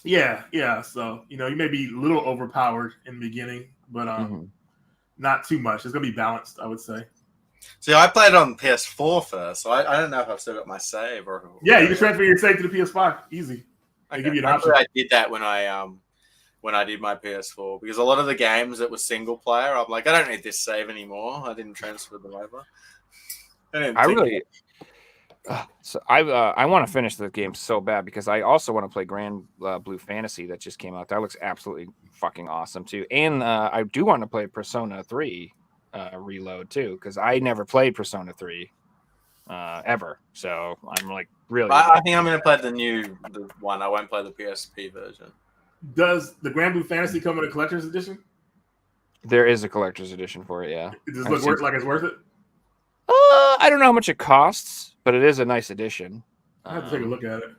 Yeah. So you may be a little overpowered in the beginning, but not too much. It's going to be balanced, I would say. See, I played it on PS4 first, so I don't know if I've still got my save or. Yeah, you can transfer your save to the PS5 easy. They give you an option. I did that when I did my PS4, because a lot of the games that were single player, I'm like, I don't need this save anymore. I didn't transfer them over. I want to finish the game so bad because I also want to play Grand Blue Fantasy that just came out. That looks absolutely fucking awesome too. And I do want to play Persona 3 Reload too, because I never played Persona 3 ever. So I'm like really. I think I'm going to play the one. I won't play the PSP version. Does the Grand Blue Fantasy come with a collector's edition? There is a collector's edition for it, yeah. Does it look like it's worth it? I don't know how much it costs, but it is a nice edition. I have to take a look at it.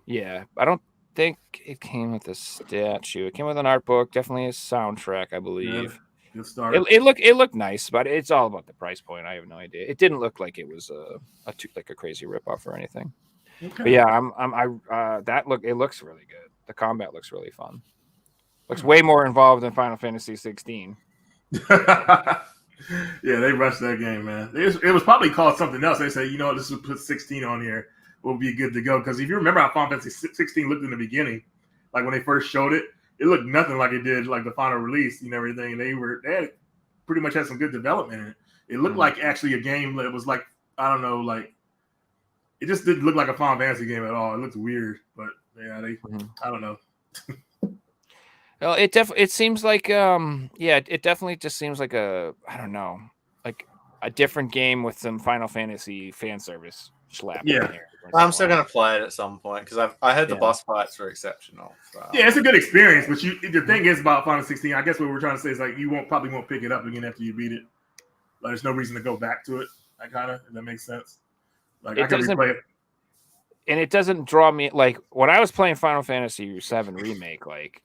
Yeah, I don't think it came with a statue. It came with an art book, definitely a soundtrack, I believe. Yeah, good start. It looked nice, but it's all about the price point. I have no idea. It didn't look like it was a crazy ripoff or anything. Okay. But yeah, it looks really good. The combat looks really fun. Looks way more involved than Final Fantasy 16. Yeah, they rushed that game, man. It was probably called something else. They said, this will put 16 on here. We'll be good to go. Because if you remember how Final Fantasy 16 looked in the beginning, like when they first showed it, it looked nothing like it did like the final release and everything. They had pretty much had some good development in it. It looked like actually a game that was like, I don't know, like it just didn't look like a Final Fantasy game at all. It looked weird, but yeah, I don't know. Well, it seems like it definitely just seems like I don't know, like a different game with some Final Fantasy fan service slap. Yeah, I'm still gonna play it at some point because I heard the boss fights were exceptional. So. Yeah, it's a good experience. But the thing is about Final 16, I guess what we're trying to say is like you probably won't pick it up again after you beat it. Like, there's no reason to go back to it. If that makes sense. Like I can replay it. And it doesn't draw me like when I was playing Final Fantasy VII Remake, like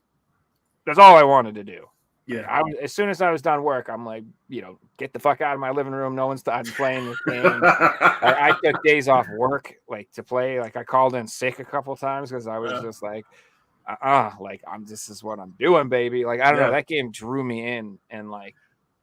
that's all I wanted to do. Yeah. As soon as I was done work, I'm like, get the fuck out of my living room. No one's playing this game. I took days off work, like to play. Like I called in sick a couple times because I was just like, this is what I'm doing, baby. Like I don't know, that game drew me in, and like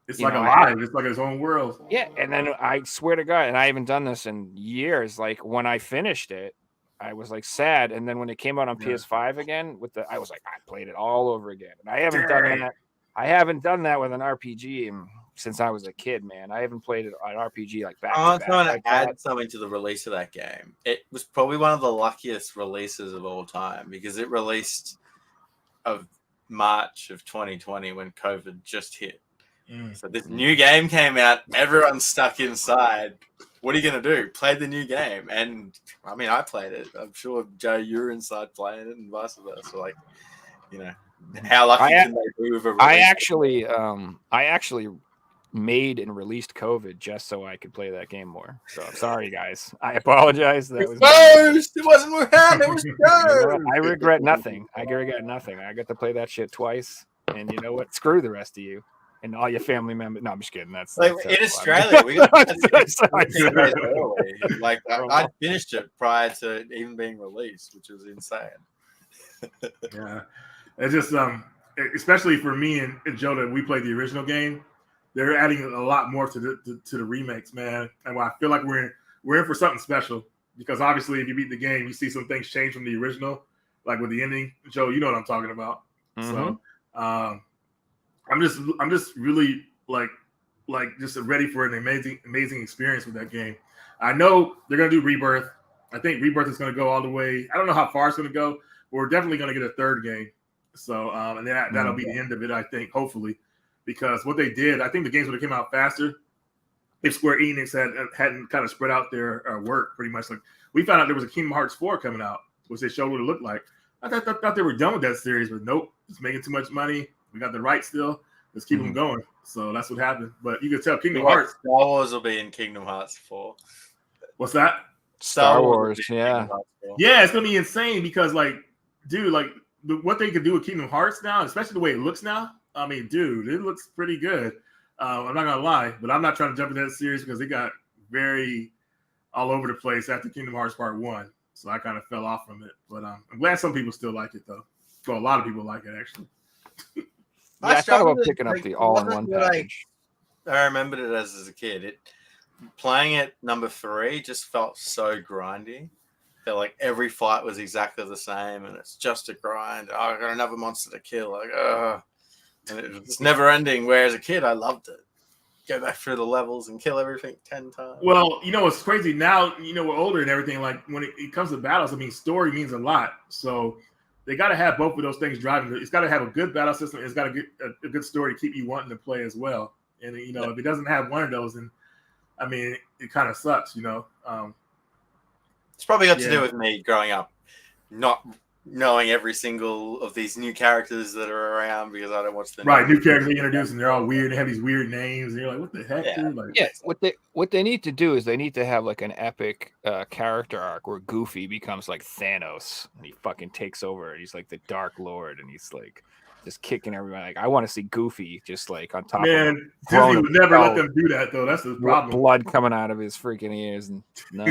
It's You like know, alive. It's like its own world. Yeah, and then I swear to God, and I haven't done this in years. Like when I finished it, I was like sad, and then when it came out on Yeah. PS5 again, I was like, I played it all over again, and I haven't done Dang. that. I haven't done that with an RPG since I was a kid, man. I haven't played an RPG like back I'm to trying back to like add that. something to the release of that game. It was probably one of the luckiest releases of all time because it released of March of 2020 when COVID just hit. So this new game came out. Everyone's stuck inside. What are you going to do? Play the new game. And I mean, I played it. I'm sure, Joe, you're inside playing it and vice versa. Like, you know, how lucky can they be with a release? I actually made and released COVID just so I could play that game more. So I'm sorry, guys. I apologize. That was Ghost! It wasn't Wuhan. It was You know what? Ghost! I regret nothing. I regret nothing. I got to play that shit twice. And you know what? Screw the rest of you and all your family members. No, I'm just kidding. That's Like in Australia, we got early. Like I finished it prior to it even being released, which was insane. Yeah, it's just especially for me and Joe that we played the original game. They're adding a lot more to the remakes, man. And I feel like we're in for something special because obviously, if you beat the game, you see some things change from the original, like with the ending. Joe, you know what I'm talking about. Mm-hmm. So I'm just really like just ready for an amazing experience with that game. I know they're gonna do Rebirth. I think Rebirth is gonna go all the way. I don't know how far it's gonna go. But we're definitely gonna get a third game. So and then that'll be the end of it. I think hopefully. Because what they did, I think the games would have came out faster if Square Enix hadn't kind of spread out their work pretty much. Like we found out there was a Kingdom Hearts 4 coming out, which they showed what it looked like. I thought they were done with that series, but nope, it's making too much money. We got the rights still. Let's keep them going. So that's what happened. But you could tell Kingdom Hearts. Star Wars will be in Kingdom Hearts 4. What's that? Star Wars, will be in yeah. Kingdom Hearts 4. Yeah, it's gonna be insane because like, dude, like what they could do with Kingdom Hearts now, especially the way it looks now. I mean, dude, it looks pretty good. I'm not gonna lie, but I'm not trying to jump into that series because it got very all over the place after Kingdom Hearts Part 1. So I kind of fell off from it. But I'm glad some people still like it though. Well, a lot of people like it actually. I thought about picking up like, the all-in-one package. I remembered it as a kid. Playing it number 3 just felt so grindy. Felt like every fight was exactly the same, and it's just a grind. Oh, I got another monster to kill. Like, and it was never ending. Whereas a kid, I loved it. Go back through the levels and kill everything 10 times. Well, you know what's crazy now? You know we're older and everything. Like when it comes to battles, I mean, story means a lot. So they got to have both of those things driving. It's got to have a good battle system. It's got to get a good story to keep you wanting to play as well. And you know, if it doesn't have one of those, then I mean, it kind of sucks. You know. It's probably got to do with me growing up, not knowing every single of these new characters that are around because I don't watch them. Right, new characters they introduce and they're all weird. They have these weird names, and you're like, "What the heck?" Yeah. Dude? Like, Yeah, what they need to do is they need to have like an epic character arc where Goofy becomes like Thanos and he fucking takes over. He's like the Dark Lord and he's like just kicking everyone. Like I want to see Goofy just like on top. Man, of Disney would never let them do that though. That's the problem. Blood coming out of his freaking ears and no.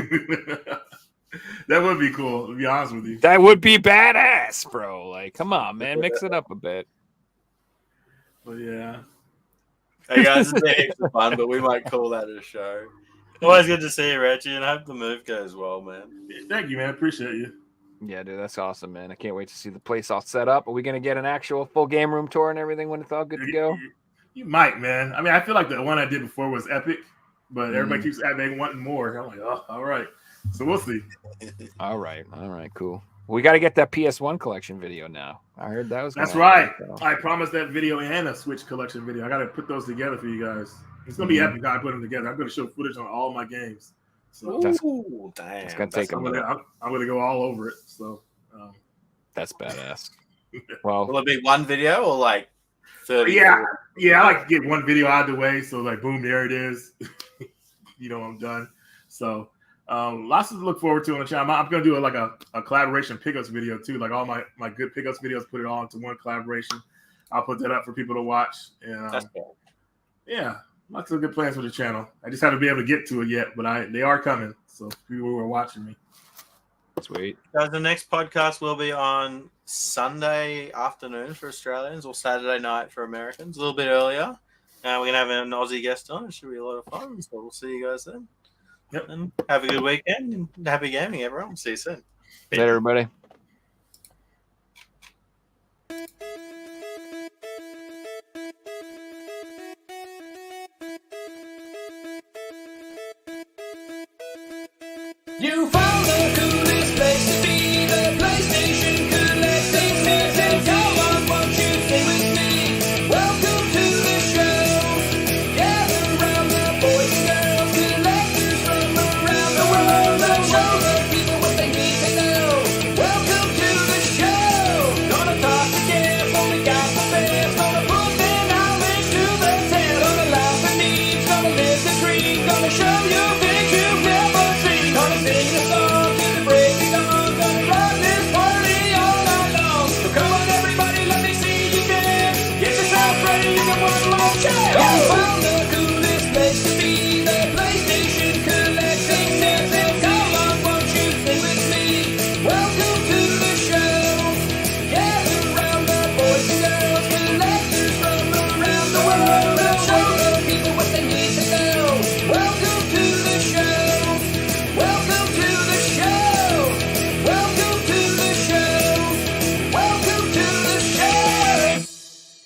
That would be cool, to be honest with you. That would be badass, bro. Like, come on, man, mix it up a bit. But yeah. Hey guys, it's been heaps of fun, but we might call that a show. Always good to see you, Reggie, and I hope the move goes well, man. Thank you, man. Appreciate you. Yeah, dude, that's awesome, man. I can't wait to see the place all set up. Are we gonna get an actual full game room tour and everything when it's all good to go? You might, man. I mean, I feel like the one I did before was epic, but everybody keeps wanting more. I'm like, oh, all right. So we'll see. All right, cool. We got to get that PS1 collection video now. I heard that was. That's right. I promised that video and a Switch collection video. I got to put those together for you guys. It's gonna be epic how I put them together. I'm gonna show footage on all my games. So that's damn. It's gonna take a minute. I'm gonna go all over it. So that's badass. Well, will it be one video or like 30? Yeah. I like to get one video out of the way. So like, boom, there it is. You know, I'm done. So. Lots to look forward to on the channel. I'm going to do a collaboration pickups video too. Like all my good pickups videos, put it all into one collaboration. I'll put that up for people to watch. And That's cool. Yeah, lots of good plans for the channel. I just haven't been able to get to it yet, but they are coming. So people who are watching me. Sweet. Guys, the next podcast will be on Sunday afternoon for Australians or Saturday night for Americans, a little bit earlier. We're gonna have an Aussie guest on. It should be a lot of fun. So we'll see you guys then. Yep. And have a good weekend and happy gaming, everyone. See you soon. Later, everybody. You found the coolest place to be, the PlayStation collecting season. Come on, won't you stay with me? Welcome to the show. Gather round the boys and girls, collectors from around the world. Let's show the people what they need to know. Welcome to the show. Gonna talk to guests, only got the best. Gonna put their knowledge to the test. Gonna laugh and eat, gonna live the dream. Gonna show you things you've never seen. Gonna sing a song to the break of dawn. Gonna rock this party all night long. So come on everybody, let me see you dance. Get yourself ready, you got one more chance. You found the